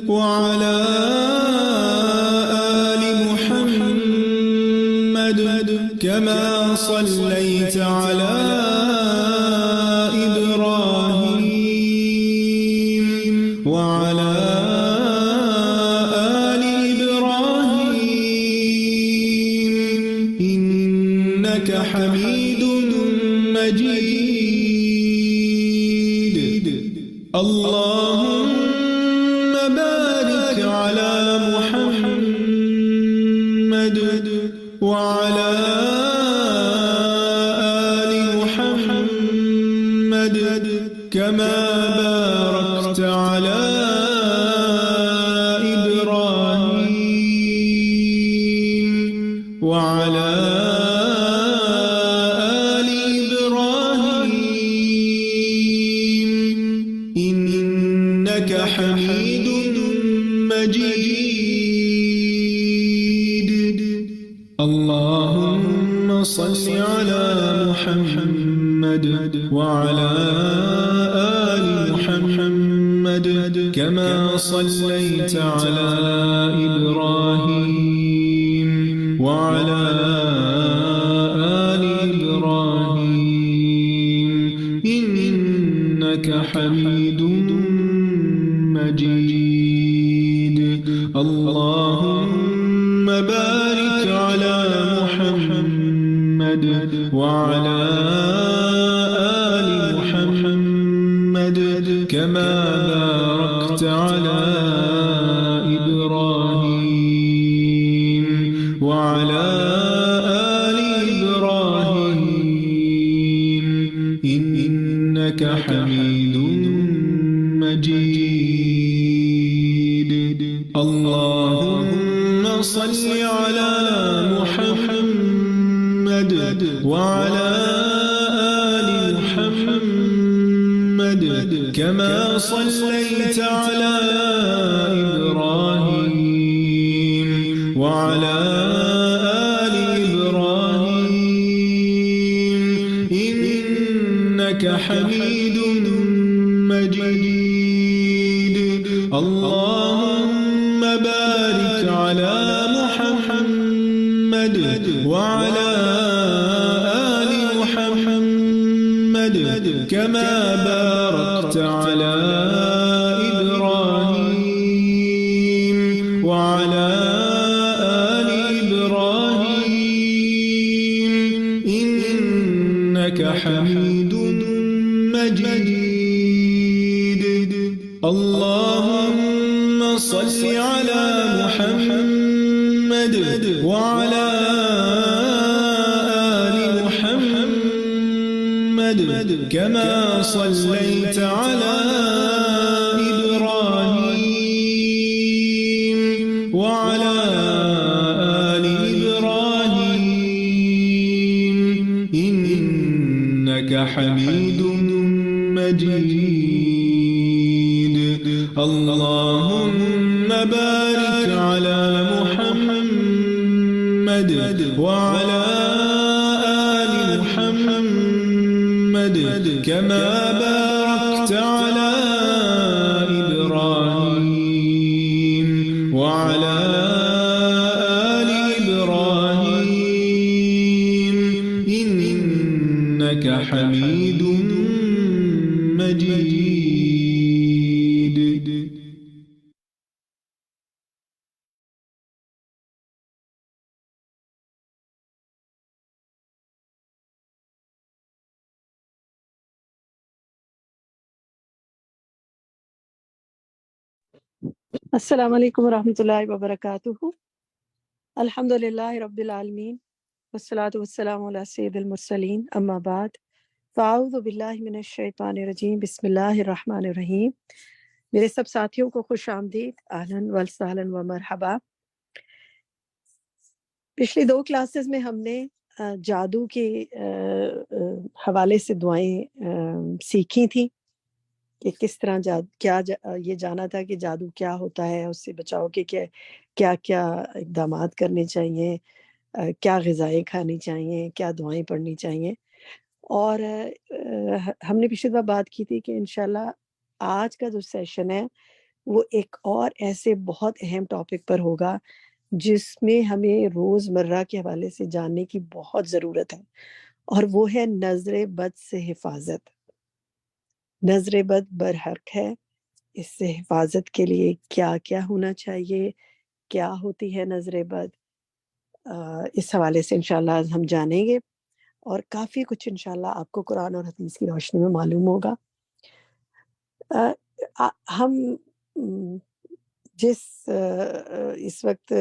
وعلى آل محمد كما صليت على إبراهيم وعلى آل إبراهيم إنك حميد مجيد. اللهم بارك على محمد وعلى آل محمد كما باركت على إبراهيم وعلى آل إبراهيم إنك حميد مجيد. اللهم صل على محمد وعلى آل محمد كما صليت على إبراهيم وعلى آل إبراهيم إنك حميد مجيد. اللهم بارك على محمد وعلى آل محمد كما باركت على إبراهيم وعلى آل إبراهيم إنك حميد مجيد. اللهم صل على محمد وعلى آل محمد كما صليت على إبراهيم وعلى آل إبراهيم إنك حميد مجيد. اللهم بارك على محمد وعلى آل محمد كما باركت على إبراهيم وعلى آل إبراهيم إنك حميد مجيد. اللهم صل على محمد وعلى آل محمد كما صليت على إبراهيم وعلى آل إبراهيم إنك حميد مجيد. اللهم بارك على محمد وعلى آل محمد كما باركت على إبراهيم وعلى آل إبراهيم إنك حميد مجيد. السلام علیکم ورحمۃ اللہ وبرکاتہ. الحمدللہ رب العالمین والصلاة والسلام علی سید المرسلین اما بعد فاعوذ باللہ من الشیطان الرجیم بسم اللہ الرحمن الرحیم. میرے سب ساتھیوں کو خوش آمدید، اہلاً و سہلاً و مرحبا. پچھلی 2 کلاسز میں ہم نے جادو کے حوالے سے دعائیں سیکھی تھیں کہ کس طرح یہ جانا تھا کہ جادو کیا ہوتا ہے، اس سے بچاؤ کے کیا کیا اقدامات کرنے چاہیے، کیا غذائیں کھانی چاہیے، کیا دعائیں پڑھنی چاہیے. اور ہم نے پچھلی دفعہ بات کی تھی کہ انشاءاللہ آج کا جو سیشن ہے وہ ایک اور ایسے بہت اہم ٹاپک پر ہوگا جس میں ہمیں روزمرہ کے حوالے سے جاننے کی بہت ضرورت ہے، اور وہ ہے نظر بد سے حفاظت۔ نظر بد برحق ہے، اس سے حفاظت کے لیے کیا کیا ہونا چاہیے، کیا ہوتی ہے نظر بد، اس حوالے سے انشاءاللہ آج ہم جانیں گے، اور کافی کچھ انشاءاللہ آپ کو قرآن اور حدیث کی روشنی میں معلوم ہوگا۔ ہم جس اس وقت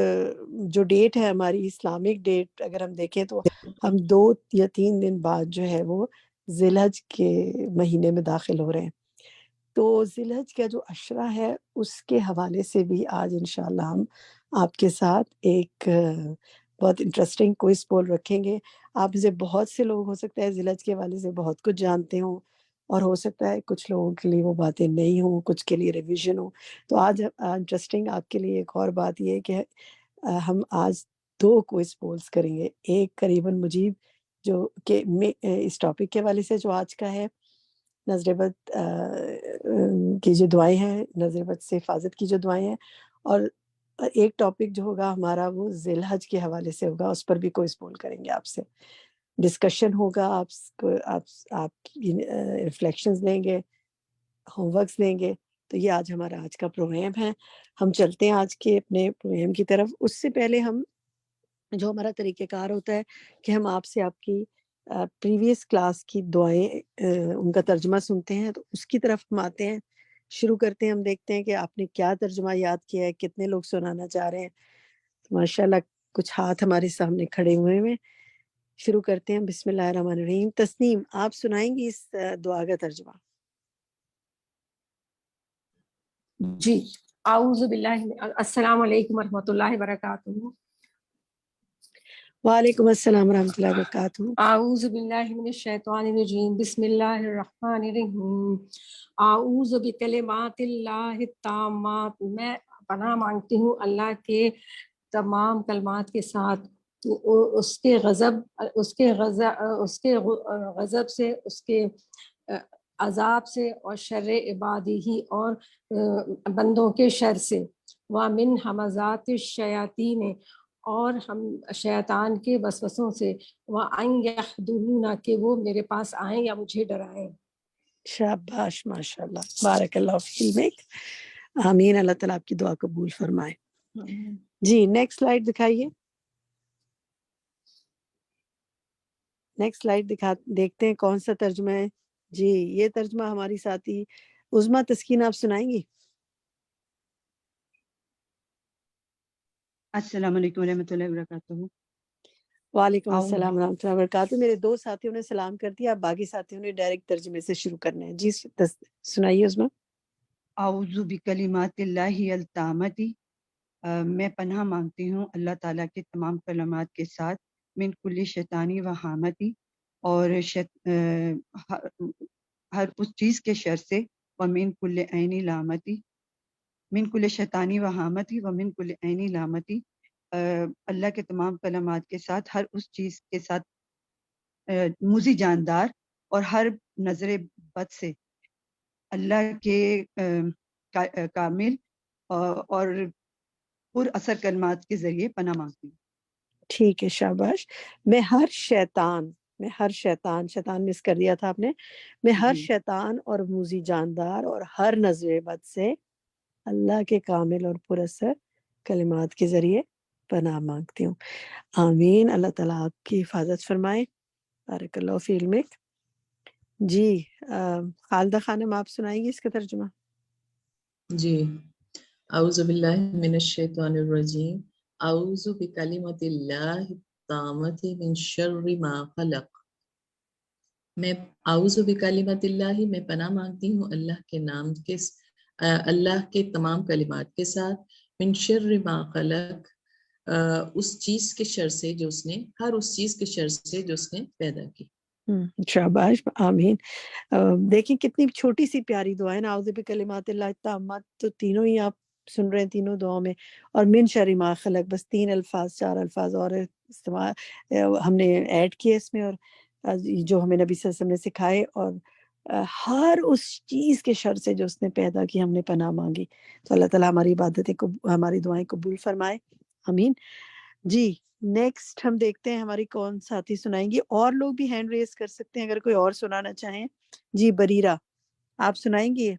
جو ڈیٹ ہے ہماری اسلامک ڈیٹ، اگر ہم دیکھیں تو ہم 2 یا 3 دن بعد جو ہے وہ ذی الحج کے مہینے میں داخل ہو رہے ہیں۔ تو ذی الحج کا جو عشرہ ہے اس کے حوالے سے بھی آج انشاءاللہ ہم آپ کے ساتھ ایک بہت انٹرسٹنگ کوئز پول رکھیں گے۔ آپ سے بہت سے لوگ ہو سکتا ہے ذی الحج کے حوالے سے بہت کچھ جانتے ہوں، اور ہو سکتا ہے کچھ لوگوں کے لیے وہ باتیں نہیں ہوں، کچھ کے لیے ریویژن ہو۔ تو آج انٹرسٹنگ آپ کے لیے ایک اور بات یہ ہے کہ ہم آج 2 کوئز پولز کریں گے، ایک قریباً مجیب جو کہ اس ٹاپک کے حوالے سے جو آج کا ہے، نظر بد کی جو دعائیں ہیں، نظر بد سے حفاظت کی جو دعائیں ہیں، اور ایک ٹاپک جو ہوگا ہمارا وہ ذی الحج کے حوالے سے ہوگا، اس پر بھی کوئز پول کریں گے، آپ سے ڈسکشن ہوگا، آپ ریفلیکشنز لیں گے، ہوم ورکس لیں گے۔ تو یہ آج ہمارا آج کا پروگرام ہے۔ ہم چلتے ہیں آج کے اپنے پروگرام کی طرف۔ اس سے پہلے ہم جو ہمارا طریقہ کار ہوتا ہے کہ ہم آپ سے آپ کی پریویس کلاس کی دعائیں ان کا ترجمہ سنتے ہیں، تو اس کی طرف ہم آتے ہیں، شروع کرتے ہیں۔ ہم دیکھتے ہیں کہ آپ نے کیا ترجمہ یاد کیا ہے، کتنے لوگ سنانا چاہ رہے ہیں۔ ماشاءاللہ کچھ ہاتھ ہمارے سامنے کھڑے ہوئے ہیں۔ شروع کرتے ہیں۔ بسم اللہ الرحمن الرحیم۔ تسنیم، آپ سنائیں گی اس دعا کا ترجمہ؟ جی، اعوذ باللہ، السلام علیکم ورحمۃ اللہ وبرکاتہ۔ وعلیکم السلام ورحمۃ اللہ وبرکاتہ۔ اعوذ باللہ من الشیطان الرجیم، بسم اللہ الرحمن الرحیم۔ اعوذ بکلمات اللہ التامات، میں پناہ مانگتی ہوں اللہ کے تمام کلمات کے ساتھ، اس کے غضب سے، اس کے عذاب سے، اور شر عبادی ہی، اور بندوں کے شر سے، وَمِنْ ہمزات الشیاطین، اور ہم شیطان کے وسوسوں سے، وَأَنْ يَحْضُرُونَ، کہ وہ میرے پاس آئیں یا مجھے ڈرائیں۔ شاباش، ماشاءاللہ، بارک اللہ فی علمک۔ آمین، اللہ تعالیٰ آپ کی دعا قبول فرمائے۔ جی، نیکسٹ سلائیڈ دکھائیے۔ نیکسٹ سلائیڈ دیکھتے ہیں کون سا ترجمہ ہے۔ جی، یہ ترجمہ ہماری ساتھی عظمیٰ تسکین آپ سنائیں گی؟ السلام علیکم ورحمۃ اللہ وبرکاتہ۔ وعلیکم السلام ورحمۃ اللہ وبرکاتہ۔ میرے 2 ساتھیوں نے سلام کر دیا، اب باقی ساتھیوں نے ڈائریکٹ ترجمے سے شروع کرنا ہے۔ جی سنائیے عظمیٰ۔ اعوذ بکلمات اللہ التامۃ، میں پناہ مانگتی ہوں اللہ تعالیٰ کے تمام کلمات کے ساتھ، من کل شیطانی و حامتی، اور ہر اس چیز کے شر سے، ومن کل عین لامتی، من کل شیطانی و حامتی ومن کل عین لامتی، اللہ کے تمام کلمات کے ساتھ، ہر اس چیز کے ساتھ موذی جاندار، اور ہر نظر بد سے، اللہ کے کامل اور پر اثر کلمات کے ذریعے پناہ مانگتی ہوں۔ ٹھیک ہے، شاباش۔ میں ہر شیطان مس کر دیا تھا آپ نے، میں ہر شیطان اور موذی جاندار اور ہر نظر بد سے اللہ کے کامل اور پر اثر کلمات کے ذریعے پناہ مانگتی ہوں۔ آمین، اللہ تعالیٰ آپ کی حفاظت فرمائے۔ بارک اللہ فی علمک۔ جی، خالدہ خانم آپ سنائیں گی اس کا ترجمہ؟ جی، اعوذ باللہ من الشیطان الرجیم، اعوذ بکلمۃ اللہ التامۃ من شر ما خلق۔ میں اعوذ بکلمۃ اللہ، میں پناہ مانگتی ہوں اللہ کے نام کے، اللہ کے تمام کلمات کے ساتھ، من شر ما خلق، اس چیز کے شر سے جو اس نے، ہر اس چیز کے شر سے جو اس نے پیدا کی۔ شاباش، آمین۔ دیکھیں کتنی چھوٹی سی پیاری دعا ہے نا، اعوذ بکلمات اللہ التامات، تو تینوں ہی آپ سن رہے ہیں، تینوں دعاؤں میں، اور من شر ما خلق، بس 3 الفاظ 4 الفاظ اور استعمال ہم نے ایڈ کیے اس میں، اور جو ہمیں نبی صلی اللہ علیہ وسلم نے سکھائے، اور ہر اس چیز کے شر سے جو اس نے پیدا کی ہم نے پناہ مانگی. تو اللہ تعالیٰ ہماری عبادتیں کو ہماری دعائیں قبول فرمائے, آمین. جی نیکسٹ ہم دیکھتے ہیں ہماری کون ساتھی سنائیں گی. اور لوگ بھی ہینڈ ریز کر سکتے ہیں اگر کوئی اور سنانا چاہیں. جی بریرہ آپ سنائیں گی؟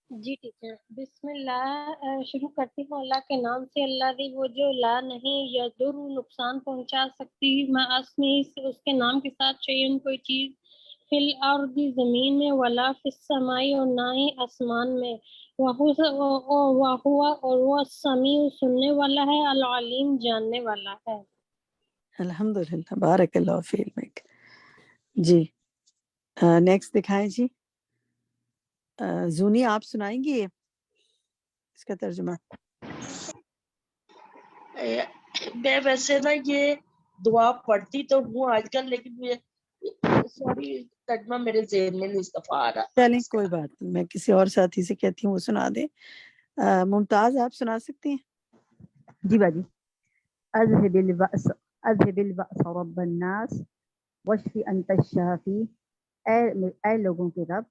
جی ٹیچر. بسم اللہ. شروع کرتی ہوں اللہ کے نام سے. اللہ دی وہ جو لا نہیں یضر نقصان پہنچا سکتی ما اسمی اس کے نام کے ساتھ شیئن کوئی چیز فی الارض زمین میں ولا فی السماء اور نہ ہی آسمان میں وہوا اور وہ سمیع سننے والا ہے العلیم جاننے والا ہے. الحمدللہ بارک اللہ فی علمک. جی نیکسٹ دکھائیں جی. زونی آپ سنائیں گی اس کا ترجمہ؟ میں ویسے نا یہ دعا پڑھتی تو ہوں آج کل, لیکن سوری ترجمہ میرے ذہن میں نہیں استفا آ رہا. چلیں کوئی بات نہیں, میں کسی اور ساتھی سے کہتی ہوں وہ سنا دیں. ممتاز آپ سنا سکتی ہیں؟ جی باجی. اذهب البأس رب الناس واشفی انت الشافی. اے لوگوں کے رب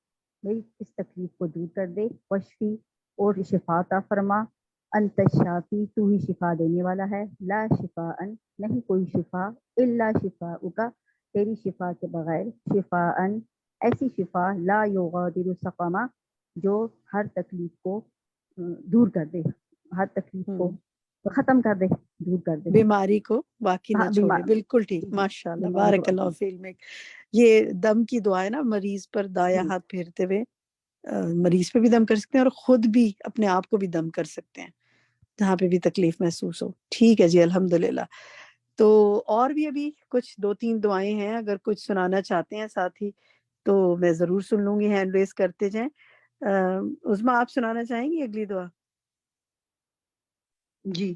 میری اس تکلیف کو دور کر دے. واشفی اور شفا عطا فرما. انت الشافی تو ہی شفا دینے والا ہے. لا شفاء نہیں کوئی شفا الا شفاءک تیری شفا کے بغیر. شفاء ایسی شفا لا یغادر سقما جو ہر تکلیف کو دور کر دے, ہر تکلیف کو ختم کر دے, دور کر دے, بیماری کو باقی نہ چھوڑے. بالکل ٹھیک, ماشاء اللہ بارک اللہ فی علمک. یہ دم کی دعا ہے نا, مریض پر دایاں ہاتھ پھیرتے ہوئے مریض پہ بھی دم کر سکتے ہیں اور خود بھی اپنے آپ کو بھی دم کر سکتے ہیں جہاں پہ بھی تکلیف محسوس ہو. ٹھیک ہے جی الحمدللہ. تو اور بھی ابھی کچھ 2-3 دعائیں ہیں, اگر کچھ سنانا چاہتے ہیں ساتھی تو میں ضرور سن لوں گی, ہینڈ ریز کرتے جائیں. عظمیٰ آپ سنانا چاہیں گی اگلی دعا؟ جی.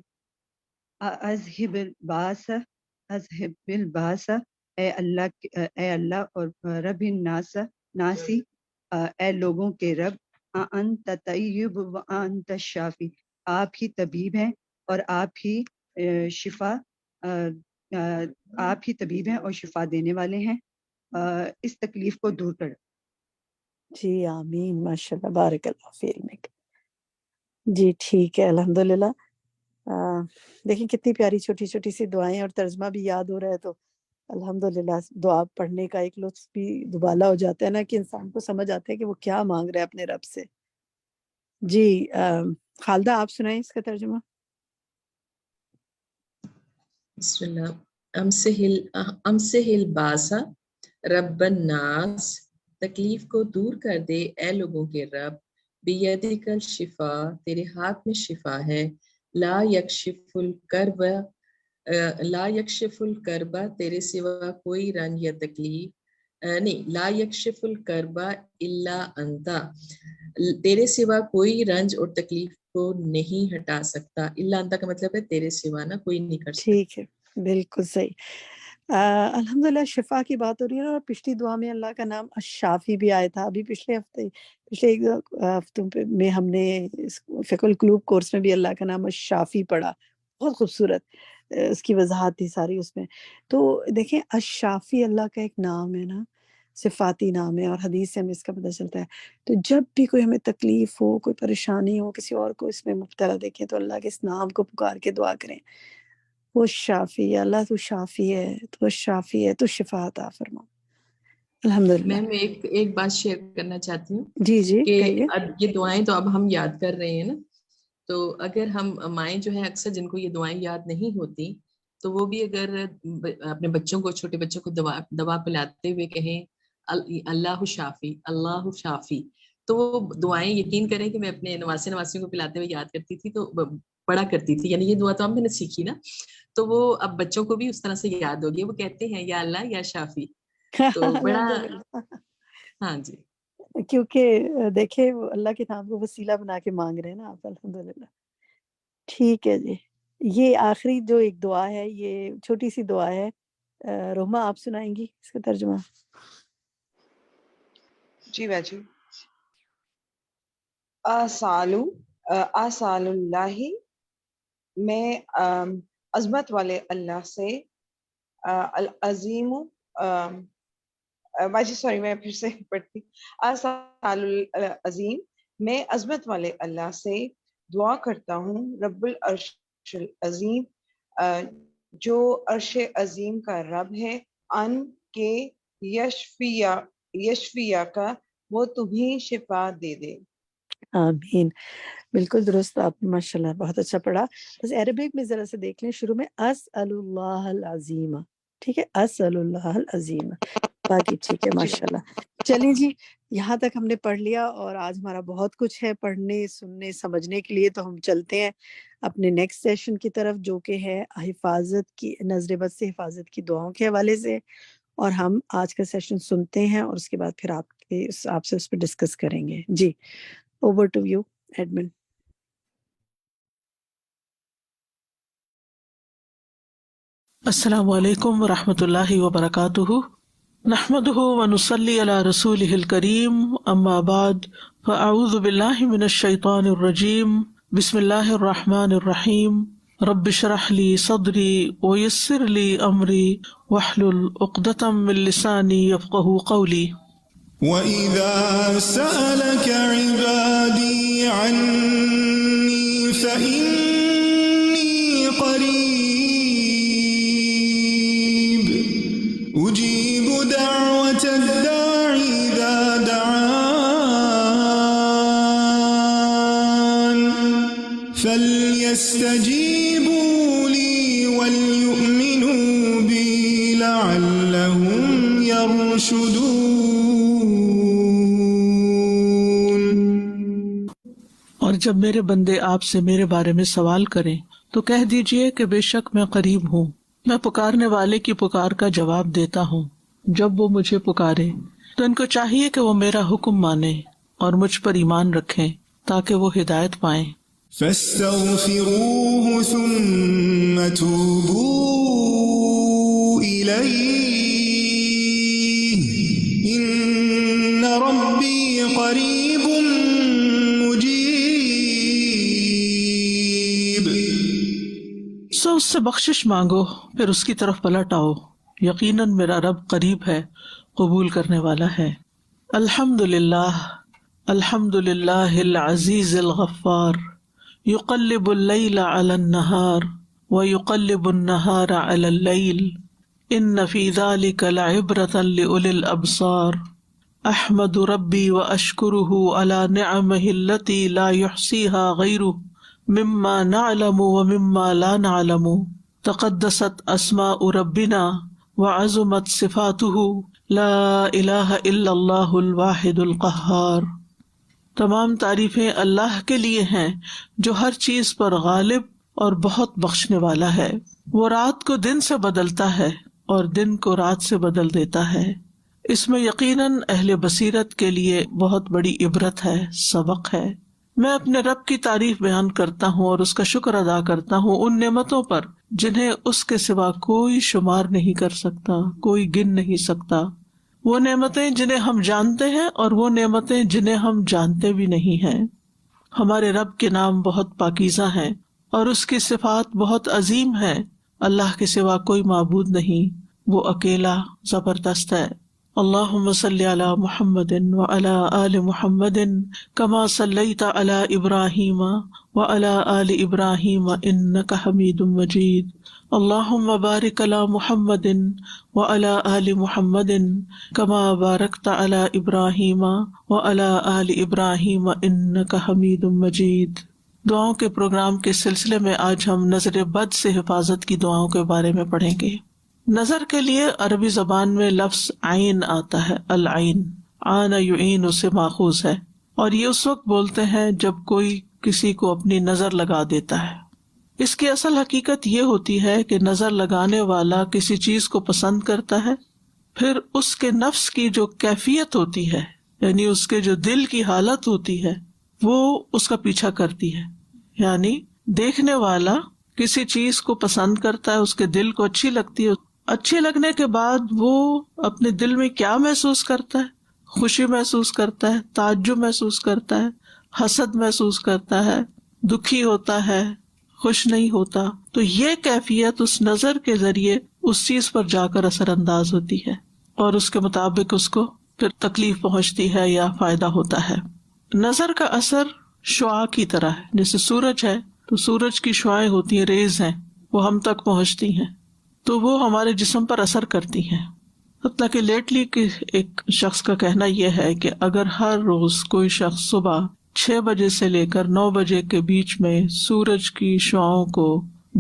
اذهب الباس اے اللہ اور رب الناس ناسی اے لوگوں کے رب. انت طیب و انت الشافی آپ ہی طبیب ہیں اور آپ ہی شفا آپ ہی طبیب ہیں اور شفا دینے والے ہیں. اس تکلیف کو دور کر. جی آمین ماشاء اللہ بارک اللہ فی علمک. جی ٹھیک ہے الحمدللہ. دیکھیں کتنی پیاری چھوٹی چھوٹی سی دعائیں اور ترجمہ بھی یاد ہو رہا ہے تو الحمدللہ دعا پڑھنے کا ایک لطف بھی دوبالا ہو جاتا ہے نا, کہ انسان کو سمجھ آتا ہے کہ وہ کیا مانگ رہا ہے اپنے رب سے. جی خالدہ آپ سنائیں اس کا ترجمہ. بسم اللہ. امسحل باسا رب الناس تکلیف کو دور کر دے اے لوگوں کے رب. بیدک الشفا تیرے ہاتھ میں شفا ہے. لا یکشف الکرب لا یکشف الکرب تیرے سوا کوئی رنج یا تکلیف نہیں. لا یکشف الکرب الا انتا تیرے سوا کوئی رنج اور تکلیف کو نہیں ہٹا سکتا. الا انتا کا مطلب ہے تیرے سوا نہ کوئی نہیں کر سکتا. ٹھیک ہے بالکل صحیح. الحمدللہ شفا کی بات ہو رہی ہے اور پچھلی دعا میں اللہ کا نام الشافی بھی آیا تھا. ابھی پچھلے ایک ہفتوں میں ہم نے فقہ القلوب کورس میں بھی اللہ کا نام الشافی پڑھا. بہت خوبصورت اس کی وضاحت تھی ساری اس میں. تو دیکھیں الشافی اللہ کا ایک نام ہے نا, صفاتی نام ہے, اور حدیث سے ہمیں اس کا پتہ چلتا ہے. تو جب بھی کوئی ہمیں تکلیف ہو, کوئی پریشانی ہو, کسی اور کو اس میں مبتلا دیکھیں تو اللہ کے اس نام کو پکار کے دعا کریں. وہ شافی ہے, اللہ تو شافی ہے, تو شافی ہے, تو شفا عطا فرما. الحمدللہ. میں ایک بات شیئر کرنا چاہتی ہوں. جی جی کہ کہیے. یہ دعائیں تو اب ہم یاد کر رہے ہیں نا, تو اگر ہم مائیں جو ہیں اکثر جن کو یہ دعائیں یاد نہیں ہوتی تو وہ بھی اگر اپنے بچوں کو, چھوٹے بچوں کو دوا پلاتے ہوئے کہیں اللہ شافی اللہ شافی, تو وہ دعائیں یقین کریں کہ میں اپنے نواسیوں کو پلاتے ہوئے یاد کرتی تھی تو پڑھا کرتی تھی. یعنی یہ دعا تو ہم نے سیکھی نا, تو وہ اب بچوں کو بھی اس طرح سے یاد ہوگی. وہ کہتے ہیں یا اللہ یا شافی, تو بڑا ہاں جی. کیونکہ دیکھیں اللہ کے نام کو وسیلہ بنا کے مانگ رہے ہیں نا آپ. الحمدللہ. ٹھیک ہے جی. یہ آخری جو ایک دعا ہے, یہ چھوٹی سی دعا ہے. روما آپ سنائیں گی اس کا ترجمہ؟ جی باجی. آسال اللہ میں عظمت والے اللہ سے, العظیم باجی سوری میں پھر سے پڑھتی. اسال العظیم، میں عظمت والے اللہ سے دعا کرتا ہوں، رب العرش العظیم، جو عرش عظیم کا رب ہے، ان کے یشفیہ کا، وہ تمہیں شفا دے دے. آمین. بالکل درست، آپ نے ماشاءاللہ بہت اچھا پڑھا. بس عربک میں ذرا سے دیکھ لیں، شروع میں اسأل اللہ العظیم، ٹھیک ہے، اسأل اللہ العظیم، باقی ٹھیک ہے ماشاءاللہ. چلیں جی، یہاں تک ہم نے پڑھ لیا اور آج ہمارا بہت کچھ ہے پڑھنے، سننے، سمجھنے کے لیے. تو ہم چلتے ہیں اپنے نیکسٹ سیشن کی طرف، جو کہ ہے حفاظت کی، نظر بد سے حفاظت کی دعاؤں کے حوالے سے. اور ہم آج کا سیشن سنتے ہیں اور اس کے بعد پھر آپ سے اس پہ ڈسکس کریں گے. جی، اوور ٹو یو ایڈمن. السلام علیکم ورحمۃ اللہ وبرکاتہ. نحمده ونصلی علی رسولہ الکریم، اما بعد فاعوذ باللہ من الشیطان الرجیم. بسم اللہ الرحمن الرحیم. رب اشرح لی صدری ویسر لی امری واحلل عقدۃ من لسانی یفقہوا قولی. وَإِذَا سَأَلَكَ عِبَادِي عَنِّي فَإِنِّي قَرِيبٌ أُجِيبُ دَعْوَةَ الدَّاعِ إِذَا دَعَانِ فَلْيَسْتَجِيبُوا لِي وَلْيُؤْمِنُوا بِي لَعَلَّهُمْ يَرْشُدُونَ. اور جب میرے بندے آپ سے میرے بارے میں سوال کریں تو کہہ دیجئے کہ بے شک میں قریب ہوں، میں پکارنے والے کی پکار کا جواب دیتا ہوں. جب وہ مجھے پکارے تو ان کو چاہیے کہ وہ میرا حکم مانیں اور مجھ پر ایمان رکھیں تاکہ وہ ہدایت پائیں. فاستغفروه ثم توبوا إليه إن ربي قريب مجيب. سو اس سے بخشش مانگو، پھر اس کی طرف پلٹ آؤ، یقیناً میرا رب قریب ہے، قبول کرنے والا ہے. الحمدللہ الحمدللہ العزیز الغفار، یقلب اللیل علی النہار ویقلب النہار علی اللیل، ان فی ذلک لعبرۃ لأولی الابصار. احمد ربی واشکرہ علی نعمہ التی لا یحصیہا غیرہ مما نعلم ومما لا نعلم. تقدست اسماء ربنا وعظمت صفاتہ، لا الہ الا اللہ الواحد القہار. تمام تعریفیں اللہ کے لیے ہیں جو ہر چیز پر غالب اور بہت بخشنے والا ہے. وہ رات کو دن سے بدلتا ہے اور دن کو رات سے بدل دیتا ہے. اس میں یقیناً اہل بصیرت کے لیے بہت بڑی عبرت ہے، سبق ہے. میں اپنے رب کی تعریف بیان کرتا ہوں اور اس کا شکر ادا کرتا ہوں ان نعمتوں پر جنہیں اس کے سوا کوئی شمار نہیں کر سکتا، کوئی گن نہیں سکتا. وہ نعمتیں جنہیں ہم جانتے ہیں اور وہ نعمتیں جنہیں ہم جانتے بھی نہیں ہیں. ہمارے رب کے نام بہت پاکیزہ ہیں اور اس کی صفات بہت عظیم ہیں. اللہ کے سوا کوئی معبود نہیں، وہ اکیلا زبردست ہے. اللہم صلی علی محمد وعلی آل محمد کما صلیت علی ابراہیم وعلی آل ابراہیم انک حمید مجید. اللہم بارک علی محمد وعلی آل محمد کما بارکت علی ابراہیم وعلی آل ابراہیم انک حمید مجید. دعاؤں کے پروگرام کے سلسلے میں آج ہم نظر بد سے حفاظت کی دعاؤں کے بارے میں پڑھیں گے. نظر کے لیے عربی زبان میں لفظ عین آتا ہے، العین، عان یعین سے ماخوذ ہے، اور یہ اس وقت بولتے ہیں جب کوئی کسی کو اپنی نظر لگا دیتا ہے. اس کی اصل حقیقت یہ ہوتی ہے کہ نظر لگانے والا کسی چیز کو پسند کرتا ہے، پھر اس کے نفس کی جو کیفیت ہوتی ہے، یعنی اس کے جو دل کی حالت ہوتی ہے، وہ اس کا پیچھا کرتی ہے. یعنی دیکھنے والا کسی چیز کو پسند کرتا ہے، اس کے دل کو اچھی لگتی ہے، اچھی لگنے کے بعد وہ اپنے دل میں کیا محسوس کرتا ہے؟ خوشی محسوس کرتا ہے، تعجب محسوس کرتا ہے، حسد محسوس کرتا ہے، دکھی ہوتا ہے، خوش نہیں ہوتا، تو یہ کیفیت اس نظر کے ذریعے اس چیز پر جا کر اثر انداز ہوتی ہے اور اس کے مطابق اس کو پھر تکلیف پہنچتی ہے یا فائدہ ہوتا ہے۔ نظر کا اثر شعاع کی طرح ہے، جیسے سورج ہے تو سورج کی شعاعیں ہوتی ہیں، ریز ہیں، وہ ہم تک پہنچتی ہیں تو وہ ہمارے جسم پر اثر کرتی ہیں۔ حتیٰ کہ لیٹلی ایک شخص کا کہنا یہ ہے کہ اگر ہر روز کوئی شخص صبح 6 بجے سے لے کر 9 بجے کے بیچ میں سورج کی شعاؤں کو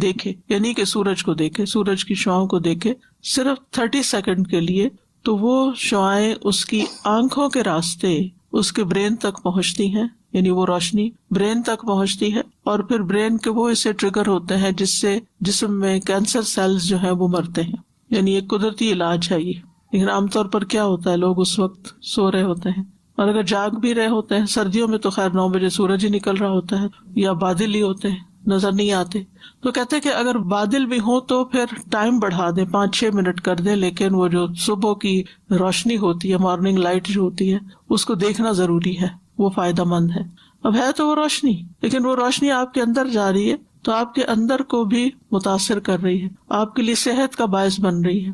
دیکھے، یعنی کہ سورج کو دیکھے، سورج کی شعاؤں کو دیکھے صرف 30 سیکنڈ کے لیے، تو وہ شعاعیں اس کی آنکھوں کے راستے اس کے برین تک پہنچتی ہیں، یعنی وہ روشنی برین تک پہنچتی ہے اور پھر برین کے وہ اسے ٹریگر ہوتے ہیں جس سے جسم میں کینسر سیلز جو ہیں وہ مرتے ہیں۔ یعنی ایک قدرتی علاج ہے یہ، لیکن عام طور پر کیا ہوتا ہے، لوگ اس وقت سو رہے ہوتے ہیں، اور اگر جاگ بھی رہے ہوتے ہیں، سردیوں میں تو خیر 9 بجے سورج ہی نکل رہا ہوتا ہے یا بادل ہی ہوتے ہیں، نظر نہیں آتے، تو کہتے ہیں کہ اگر بادل بھی ہوں تو پھر ٹائم بڑھا دیں، 5-6 منٹ کر دیں، لیکن وہ جو صبح کی روشنی ہوتی ہے، مارننگ لائٹ جو ہوتی ہے، اس کو دیکھنا ضروری ہے، وہ فائدہ مند ہے۔ اب ہے تو وہ روشنی، لیکن وہ روشنی آپ کے اندر جا رہی ہے تو آپ کے اندر کو بھی متاثر کر رہی ہے، آپ کے لیے صحت کا باعث بن رہی ہے۔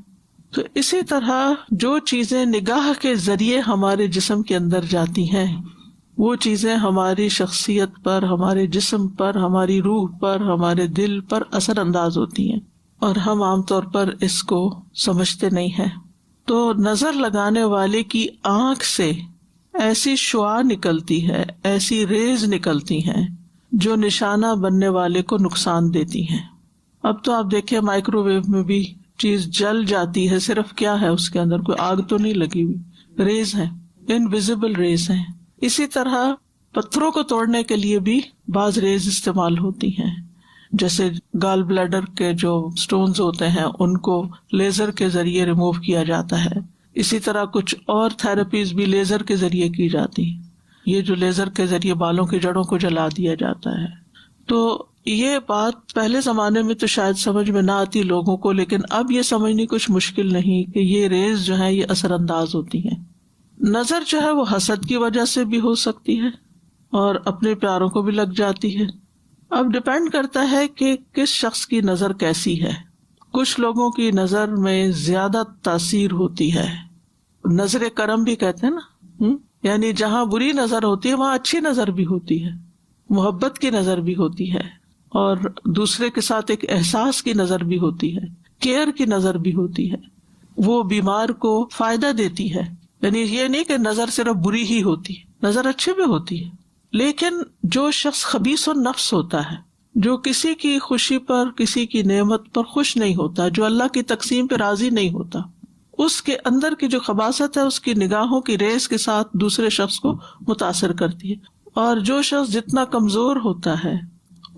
تو اسی طرح جو چیزیں نگاہ کے ذریعے ہمارے جسم کے اندر جاتی ہیں، وہ چیزیں ہماری شخصیت پر، ہمارے جسم پر، ہماری روح پر، ہمارے دل پر اثر انداز ہوتی ہیں، اور ہم عام طور پر اس کو سمجھتے نہیں ہیں۔ تو نظر لگانے والے کی آنکھ سے ایسی شعاع نکلتی ہے، ایسی ریز نکلتی ہیں جو نشانہ بننے والے کو نقصان دیتی ہیں۔ اب تو آپ دیکھیں مائکرو ویو میں بھی چیز جل جاتی ہے، صرف کیا ہے اس کے اندر، کوئی آگ تو نہیں لگی ہوئی، ریز ہیں، انویزیبل ریز ہیں۔ اسی طرح پتھروں کو توڑنے کے لیے بھی بعض ریز استعمال ہوتی ہیں، جیسے گال بلیڈر کے جو سٹونز ہوتے ہیں ان کو لیزر کے ذریعے ریموو کیا جاتا ہے۔ اسی طرح کچھ اور تھراپیز بھی لیزر کے ذریعے کی جاتی ہیں، یہ جو لیزر کے ذریعے بالوں کی جڑوں کو جلا دیا جاتا ہے۔ تو یہ بات پہلے زمانے میں تو شاید سمجھ میں نہ آتی لوگوں کو، لیکن اب یہ سمجھنی کچھ مشکل نہیں کہ یہ ریز جو ہے یہ اثر انداز ہوتی ہیں۔ نظر جو ہے وہ حسد کی وجہ سے بھی ہو سکتی ہے اور اپنے پیاروں کو بھی لگ جاتی ہے۔ اب ڈپینڈ کرتا ہے کہ کس شخص کی نظر کیسی ہے۔ کچھ لوگوں کی نظر میں زیادہ تاثیر ہوتی ہے، نظر کرم بھی کہتے ہیں نا، یعنی جہاں بری نظر ہوتی ہے وہاں اچھی نظر بھی ہوتی ہے، محبت کی نظر بھی ہوتی ہے، اور دوسرے کے ساتھ ایک احساس کی نظر بھی ہوتی ہے، کیئر کی نظر بھی ہوتی ہے، وہ بیمار کو فائدہ دیتی ہے۔ یعنی یہ نہیں کہ نظر صرف بری ہی ہوتی ہے، نظر اچھی بھی ہوتی ہے، لیکن جو شخص خبیث النفس ہوتا ہے، جو کسی کی خوشی پر، کسی کی نعمت پر خوش نہیں ہوتا، جو اللہ کی تقسیم پہ راضی نہیں ہوتا، اس کے اندر کی جو خباثت ہے اس کی نگاہوں کی ریز کے ساتھ دوسرے شخص کو متاثر کرتی ہے، اور جو شخص جتنا کمزور ہوتا ہے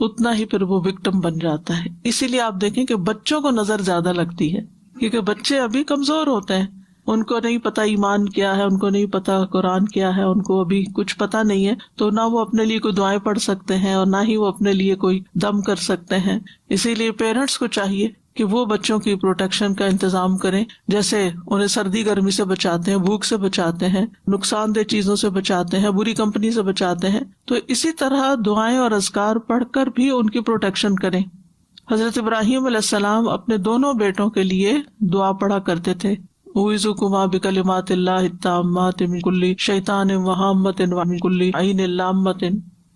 اتنا ہی پھر وہ وکٹم بن جاتا ہے۔ اسی لیے آپ دیکھیں کہ بچوں کو نظر زیادہ لگتی ہے، کیونکہ بچے ابھی کمزور ہوتے ہیں، ان کو نہیں پتا ایمان کیا ہے، ان کو نہیں پتا قرآن کیا ہے، ان کو ابھی کچھ پتا نہیں ہے، تو نہ وہ اپنے لیے کوئی دعائیں پڑھ سکتے ہیں اور نہ ہی وہ اپنے لیے کوئی دم کر سکتے ہیں۔ اسی لیے پیرنٹس کو چاہیے کہ وہ بچوں کی پروٹیکشن کا انتظام کریں، جیسے انہیں سردی گرمی سے بچاتے ہیں، بھوک سے بچاتے ہیں، نقصان دہ چیزوں سے بچاتے ہیں، بری کمپنی سے بچاتے ہیں، تو اسی طرح دعائیں اور اذکار پڑھ کر بھی ان کی پروٹیکشن کریں۔ حضرت ابراہیم علیہ السلام اپنے دونوں بیٹوں کے لیے دعا پڑھا کرتے تھے، اعوذکما بکلمات اللہ التامات من کل شیطان وہامۃ ومن کل عین لامۃ۔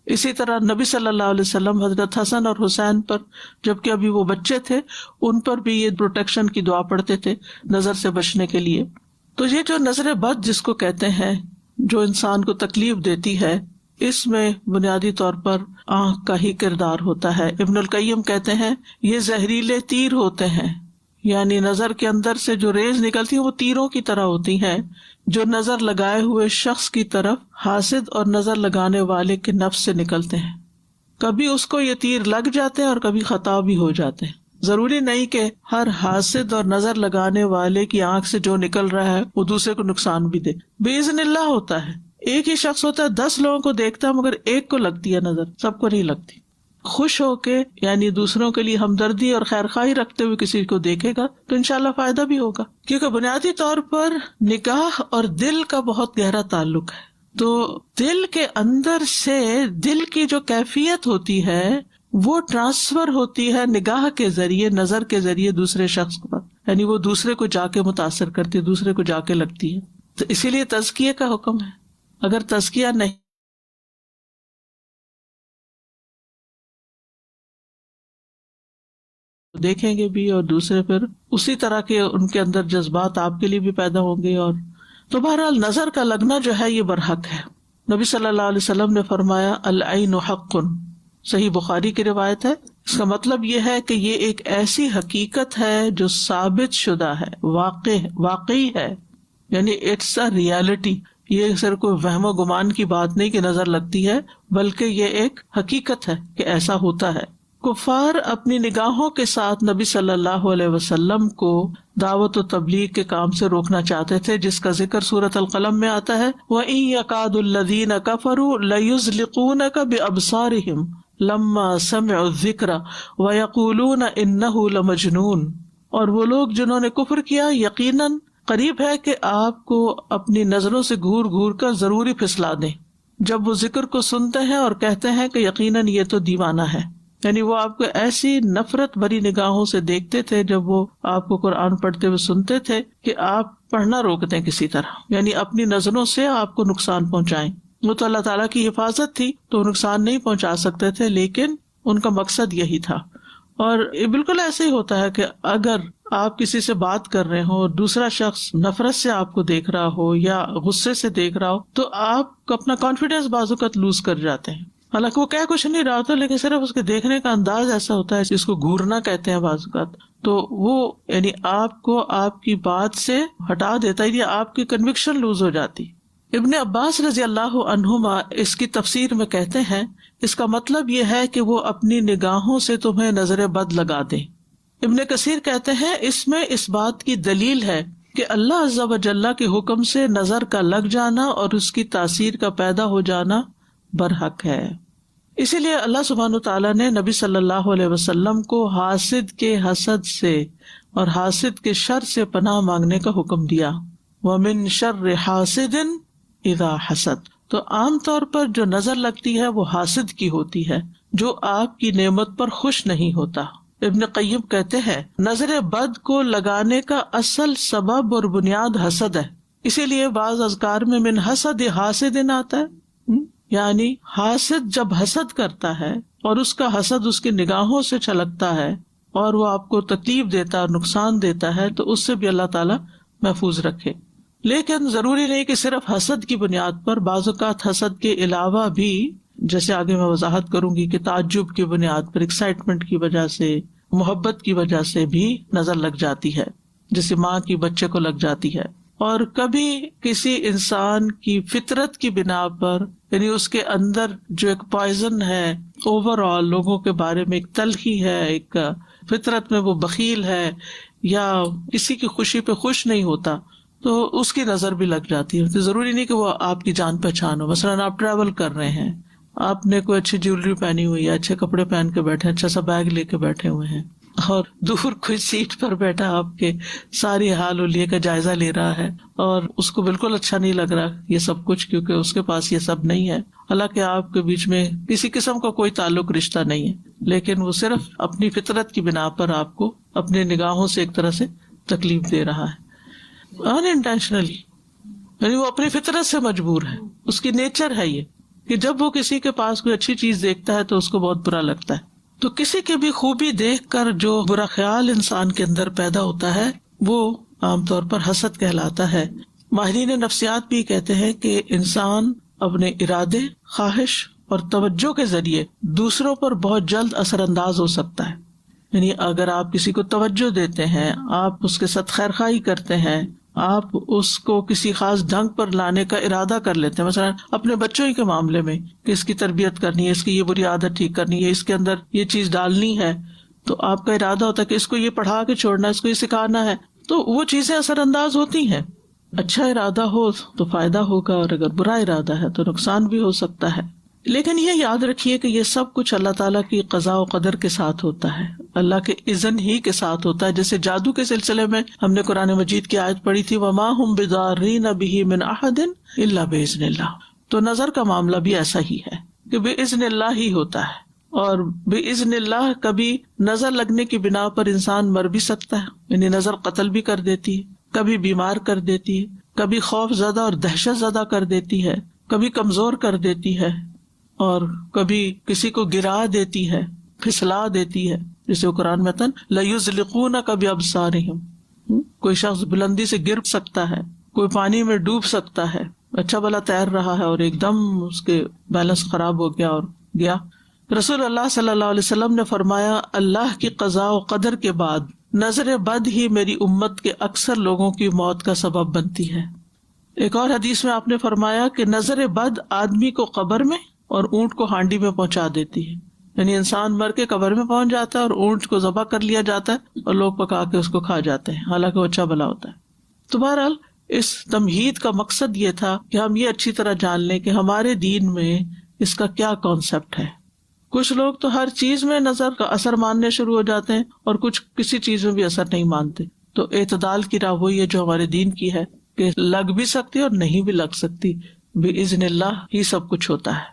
اسی طرح نبی صلی اللہ علیہ وسلم حضرت حسن اور حسین پر، جبکہ ابھی وہ بچے تھے، ان پر بھی یہ پروٹیکشن کی دعا پڑھتے تھے نظر سے بچنے کے لیے۔ تو یہ جو نظر بد جس کو کہتے ہیں، جو انسان کو تکلیف دیتی ہے، اس میں بنیادی طور پر آنکھ کا ہی کردار ہوتا ہے۔ ابن القیم کہتے ہیں یہ زہریلے تیر ہوتے ہیں، یعنی نظر کے اندر سے جو ریز نکلتی ہیں وہ تیروں کی طرح ہوتی ہیں، جو نظر لگائے ہوئے شخص کی طرف حاسد اور نظر لگانے والے کے نفس سے نکلتے ہیں۔ کبھی اس کو یہ تیر لگ جاتے ہیں اور کبھی خطا بھی ہو جاتے ہیں۔ ضروری نہیں کہ ہر حاسد اور نظر لگانے والے کی آنکھ سے جو نکل رہا ہے وہ دوسرے کو نقصان بھی دے، باذن اللہ ہوتا ہے۔ ایک ہی شخص ہوتا ہے، 10 لوگوں کو دیکھتا ہے مگر ایک کو لگتی ہے نظر، سب کو نہیں لگتی۔ خوش ہو کے یعنی دوسروں کے لیے ہمدردی اور خیرخواہی رکھتے ہوئے کسی کو دیکھے گا تو انشاءاللہ فائدہ بھی ہوگا، کیونکہ بنیادی طور پر نگاہ اور دل کا بہت گہرا تعلق ہے۔ تو دل کے اندر سے دل کی جو کیفیت ہوتی ہے وہ ٹرانسفر ہوتی ہے نگاہ کے ذریعے، نظر کے ذریعے دوسرے شخص پر، یعنی وہ دوسرے کو جا کے متاثر کرتی ہے، دوسرے کو جا کے لگتی ہے. تو اسی لیے تزکیے کا حکم ہے. اگر تزکیہ نہیں دیکھیں گے بھی اور دوسرے پھر اسی طرح کے ان کے اندر جذبات آپ کے لیے بھی پیدا ہوں گے. اور تو بہرحال نظر کا لگنا جو ہے یہ برحق ہے. نبی صلی اللہ علیہ وسلم نے فرمایا العین حق، صحیح بخاری کی روایت ہے. اس کا مطلب یہ ہے کہ یہ ایک ایسی حقیقت ہے جو ثابت شدہ ہے، واقعی ہے، یعنی اٹس اے ریالٹی. یہ صرف کوئی وہم و گمان کی بات نہیں کہ نظر لگتی ہے، بلکہ یہ ایک حقیقت ہے کہ ایسا ہوتا ہے. کفار اپنی نگاہوں کے ساتھ نبی صلی اللہ علیہ وسلم کو دعوت و تبلیغ کے کام سے روکنا چاہتے تھے، جس کا ذکر سورۃ القلم میں آتا ہے وَإِن يَكَادُ الَّذِينَ كَفَرُوا لَيُزْلِقُونَكَ بِأَبْصَارِهِمْ لَمَّا سَمِعُوا الذِّكْرَ وَيَقُولُونَ إِنَّهُ لَمَجْنُونٌ. اور وہ لوگ جنہوں نے کفر کیا یقیناً قریب ہے کہ آپ کو اپنی نظروں سے گھور گھور کر ضروری پھسلا دیں جب وہ ذکر کو سنتے ہیں اور کہتے ہیں کہ یقیناً یہ تو دیوانہ ہے. یعنی وہ آپ کو ایسی نفرت بھری نگاہوں سے دیکھتے تھے جب وہ آپ کو قرآن پڑھتے ہوئے سنتے تھے کہ آپ پڑھنا روک دیں کسی طرح، یعنی اپنی نظروں سے آپ کو نقصان پہنچائیں. وہ تو اللہ تعالیٰ کی حفاظت تھی تو نقصان نہیں پہنچا سکتے تھے، لیکن ان کا مقصد یہی تھا. اور یہ بالکل ایسے ہی ہوتا ہے کہ اگر آپ کسی سے بات کر رہے ہو اور دوسرا شخص نفرت سے آپ کو دیکھ رہا ہو یا غصے سے دیکھ رہا ہو تو آپ اپنا کانفیڈینس بعض اوقات لوز کر جاتے ہیں. حالانکہ وہ کہہ کچھ نہیں رہا ہوتا، لیکن صرف اس کے دیکھنے کا انداز ایسا ہوتا ہے جس کو گھورنا کہتے ہیں بعض اوقات، تو وہ یعنی آپ کو آپ کی بات سے ہٹا دیتا ہے یا آپ کی کنوکشن لوز ہو جاتی. ابن عباس رضی اللہ عنہما اس کی تفسیر میں کہتے ہیں اس کا مطلب یہ ہے کہ وہ اپنی نگاہوں سے تمہیں نظر بد لگا دیں. ابن کثیر کہتے ہیں اس میں اس بات کی دلیل ہے کہ اللہ عز و جل کے حکم سے نظر کا لگ جانا اور اس کی تاثیر کا پیدا ہو جانا برحق ہے. اسی لیے اللہ سبحانہ تعالیٰ نے نبی صلی اللہ علیہ وسلم کو حاسد کے حسد سے اور حاسد کے شر سے پناہ مانگنے کا حکم دیا. وَمِن شَرِّ حَاسِدٍ اِذَا حَسَدَ. تو عام طور پر جو نظر لگتی ہے وہ حاسد کی ہوتی ہے جو آپ کی نعمت پر خوش نہیں ہوتا. ابن قیم کہتے ہیں نظر بد کو لگانے کا اصل سبب اور بنیاد حسد ہے. اسی لیے بعض اذکار میں من حسد حاسد آتا ہے، یعنی حاسد جب حسد کرتا ہے اور اس کا حسد اس کی نگاہوں سے چھلکتا ہے اور وہ آپ کو تکلیف دیتا ہے، نقصان دیتا ہے، تو اس سے بھی اللہ تعالیٰ محفوظ رکھے. لیکن ضروری نہیں کہ صرف حسد کی بنیاد پر، بعض اوقات حسد کے علاوہ بھی، جیسے آگے میں وضاحت کروں گی کہ تعجب کی بنیاد پر، ایکسائٹمنٹ کی وجہ سے، محبت کی وجہ سے بھی نظر لگ جاتی ہے، جیسے ماں کی بچے کو لگ جاتی ہے. اور کبھی کسی انسان کی فطرت کی بنا پر، یعنی اس کے اندر جو ایک پوائزن ہے اوور آل لوگوں کے بارے میں، ایک تلخی ہے، ایک فطرت میں وہ بخیل ہے یا کسی کی خوشی پہ خوش نہیں ہوتا، تو اس کی نظر بھی لگ جاتی ہے. تو ضروری نہیں کہ وہ آپ کی جان پہچان ہو. مثلاً آپ ٹریول کر رہے ہیں، آپ نے کوئی اچھی جیولری پہنی ہوئی ہے، اچھے کپڑے پہن کے بیٹھے، اچھا سا بیگ لے کے بیٹھے ہوئے ہیں، اور دور کوئی سیٹ پر بیٹھا آپ کے ساری حال ولیے کا جائزہ لے رہا ہے اور اس کو بالکل اچھا نہیں لگ رہا یہ سب کچھ، کیونکہ اس کے پاس یہ سب نہیں ہے. حالانکہ آپ کے بیچ میں کسی قسم کا کوئی تعلق رشتہ نہیں ہے، لیکن وہ صرف اپنی فطرت کی بنا پر آپ کو اپنی نگاہوں سے ایک طرح سے تکلیف دے رہا ہے ان انٹینشنلی، یعنی وہ اپنی فطرت سے مجبور ہے، اس کی نیچر ہے یہ کہ جب وہ کسی کے پاس کوئی اچھی چیز دیکھتا ہے تو اس کو بہت برا لگتا ہے. تو کسی کی بھی خوبی دیکھ کر جو برا خیال انسان کے اندر پیدا ہوتا ہے وہ عام طور پر حسد کہلاتا ہے. ماہرین نفسیات بھی کہتے ہیں کہ انسان اپنے ارادے، خواہش اور توجہ کے ذریعے دوسروں پر بہت جلد اثر انداز ہو سکتا ہے. یعنی اگر آپ کسی کو توجہ دیتے ہیں، آپ اس کے ساتھ خیرخواہی کرتے ہیں، آپ اس کو کسی خاص ڈھنگ پر لانے کا ارادہ کر لیتے ہیں، مثلا اپنے بچوں کے معاملے میں کہ اس کی تربیت کرنی ہے، اس کی یہ بری عادت ٹھیک کرنی ہے، اس کے اندر یہ چیز ڈالنی ہے، تو آپ کا ارادہ ہوتا ہے کہ اس کو یہ پڑھا کے چھوڑنا ہے، اس کو یہ سکھانا ہے، تو وہ چیزیں اثر انداز ہوتی ہیں. اچھا ارادہ ہو تو فائدہ ہوگا، اور اگر برا ارادہ ہے تو نقصان بھی ہو سکتا ہے. لیکن یہ یاد رکھیے کہ یہ سب کچھ اللہ تعالیٰ کی قضاء و قدر کے ساتھ ہوتا ہے، اللہ کے اذن ہی کے ساتھ ہوتا ہے. جیسے جادو کے سلسلے میں ہم نے قرآن مجید کی آیت پڑھی تھی وَمَا هُمْ بِضَارِّينَ بِهِ مِنْ أَحَدٍ إِلَّا بِإِذْنِ اللَّهِ. تو نظر کا معاملہ بھی ایسا ہی ہے کہ بِإِذْنِ اللہ ہی ہوتا ہے، اور بِإِذْنِ اللہ کبھی نظر لگنے کی بنا پر انسان مر بھی سکتا ہے، یعنی نظر قتل بھی کر دیتی ہے، کبھی بیمار کر دیتی ہے، کبھی خوف زدہ اور دہشت زدہ کر دیتی ہے، کبھی کمزور کر دیتی ہے، اور کبھی کسی کو گرا دیتی ہے، پھسلا دیتی ہے، جسے قرآن میں آتا ہے لَيُزْلِقُونَكَ بِأَبْصَارِهِمْ، کوئی شخص بلندی سے گر سکتا ہے، کوئی پانی میں ڈوب سکتا ہے، اچھا بھلا تیر رہا ہے اور ایک دم اس کے بیلنس خراب ہو گیا اور گیا۔ رسول اللہ صلی اللہ علیہ وسلم نے فرمایا اللہ کی قضاء و قدر کے بعد نظر بد ہی میری امت کے اکثر لوگوں کی موت کا سبب بنتی ہے۔ ایک اور حدیث میں آپ نے فرمایا کہ نظر بد آدمی کو قبر میں اور اونٹ کو ہانڈی میں پہنچا دیتی ہے، یعنی انسان مر کے قبر میں پہنچ جاتا ہے اور اونٹ کو ذبح کر لیا جاتا ہے اور لوگ پکا کے اس کو کھا جاتے ہیں، حالانکہ وہ اچھا بھلا ہوتا ہے۔ تو بہرحال اس تمہید کا مقصد یہ تھا کہ ہم یہ اچھی طرح جان لیں کہ ہمارے دین میں اس کا کیا کانسیپٹ ہے۔ کچھ لوگ تو ہر چیز میں نظر کا اثر ماننے شروع ہو جاتے ہیں اور کچھ کسی چیز میں بھی اثر نہیں مانتے۔ تو اعتدال کی راہ وہی ہے جو ہمارے دین کی ہے کہ لگ بھی سکتی اور نہیں بھی لگ سکتی، بِإِذْنِ اللہ ہی سب کچھ ہوتا ہے۔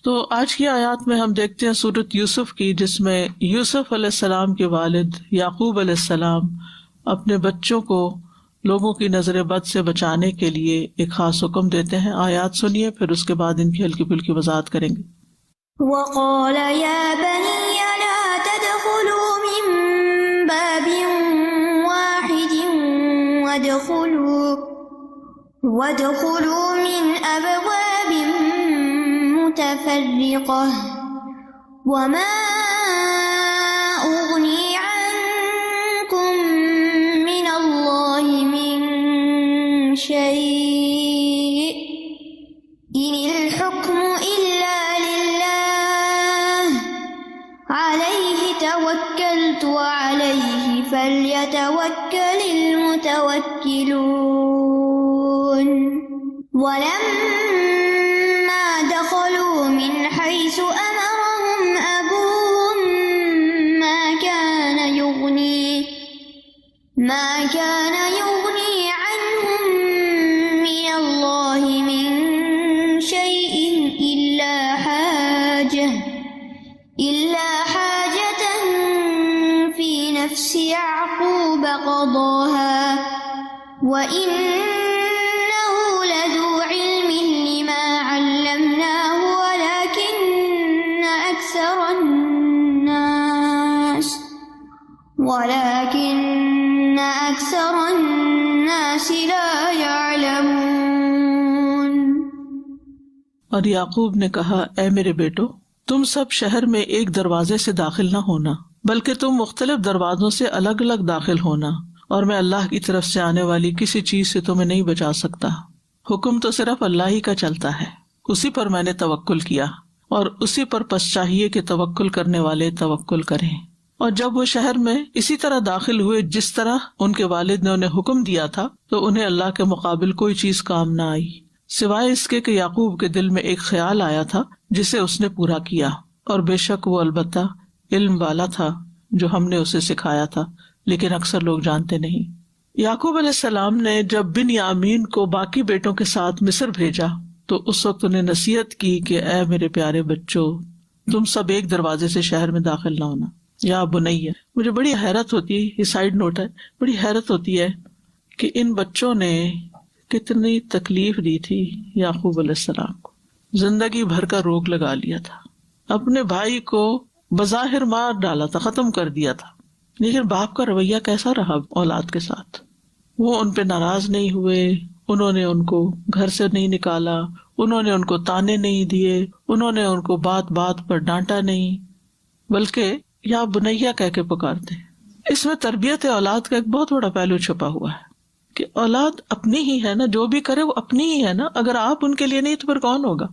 تو آج کی آیات میں ہم دیکھتے ہیں سورۃ یوسف کی، جس میں یوسف علیہ السلام کے والد یعقوب علیہ السلام اپنے بچوں کو لوگوں کی نظر بد سے بچانے کے لیے ایک خاص حکم دیتے ہیں۔ آیات سنیے، پھر اس کے بعد ان کی ہلکی پھلکی وضاحت کریں گے۔ وقال يا بني لا تدخلوا من باب واحد وادخلوا من أبواب متفرقة وما أغني عنكم من الله من شيء إن الحكم إلا عليه توكلت وعليه فليتوكل المتوكلون ولما دخلوا من حيث أمرهم أبوهم ما كان يغني عنهم من الله من شيء إلا حاجة في نفس يعقوب قضاها وإنه لذو علم لما علمناه ولكن أكثر الناس لا يعلمون۔ اور یعقوب نے کہا اے میرے بیٹو، تم سب شہر میں ایک دروازے سے داخل نہ ہونا، بلکہ تم مختلف دروازوں سے الگ الگ داخل ہونا، اور میں اللہ کی طرف سے آنے والی کسی چیز سے تمہیں نہیں بچا سکتا۔ حکم تو صرف اللہ ہی کا چلتا ہے، اسی پر میں نے توکل کیا، اور اسی پر پس چاہیے کہ توکل کرنے والے توکل کریں۔ اور جب وہ شہر میں اسی طرح داخل ہوئے جس طرح ان کے والد نے انہیں حکم دیا تھا، تو انہیں اللہ کے مقابل کوئی چیز کام نہ آئی، سوائے اس کے کہ یعقوب کے دل میں ایک خیال آیا تھا جسے اس نے پورا کیا، اور بے شک وہ البتہ علم والا تھا جو ہم نے اسے سکھایا تھا، لیکن اکثر لوگ جانتے نہیں۔ یعقوب علیہ السلام نے جب بنیامین کو باقی بیٹوں کے ساتھ مصر بھیجا تو اس وقت انہیں نصیحت کی کہ اے میرے پیارے بچوں، تم سب ایک دروازے سے شہر میں داخل نہ ہونا۔ یا بنیہ، مجھے بڑی حیرت ہوتی ہے، یہ سائیڈ نوٹ ہے، بڑی حیرت ہوتی ہے کہ ان بچوں نے کتنی تکلیف دی تھی یعقوب علیہ السلام کو، زندگی بھر کا روگ لگا لیا تھا، اپنے بھائی کو بظاہر مار ڈالا تھا، ختم کر دیا تھا، لیکن باپ کا رویہ کیسا رہا اولاد کے ساتھ؟ وہ ان پہ ناراض نہیں ہوئے، انہوں نے ان کو گھر سے نہیں نکالا، انہوں نے ان کو تانے نہیں دیے، انہوں نے ان کو بات بات پر ڈانٹا نہیں، بلکہ یا بنیا کہہ کے پکارتے۔ اس میں تربیت اولاد کا ایک بہت بڑا پہلو چھپا ہوا ہے کہ اولاد اپنی ہی ہے نا، جو بھی کرے وہ اپنی ہی ہے نا، اگر آپ ان کے لیے نہیں تو پھر کون ہوگا؟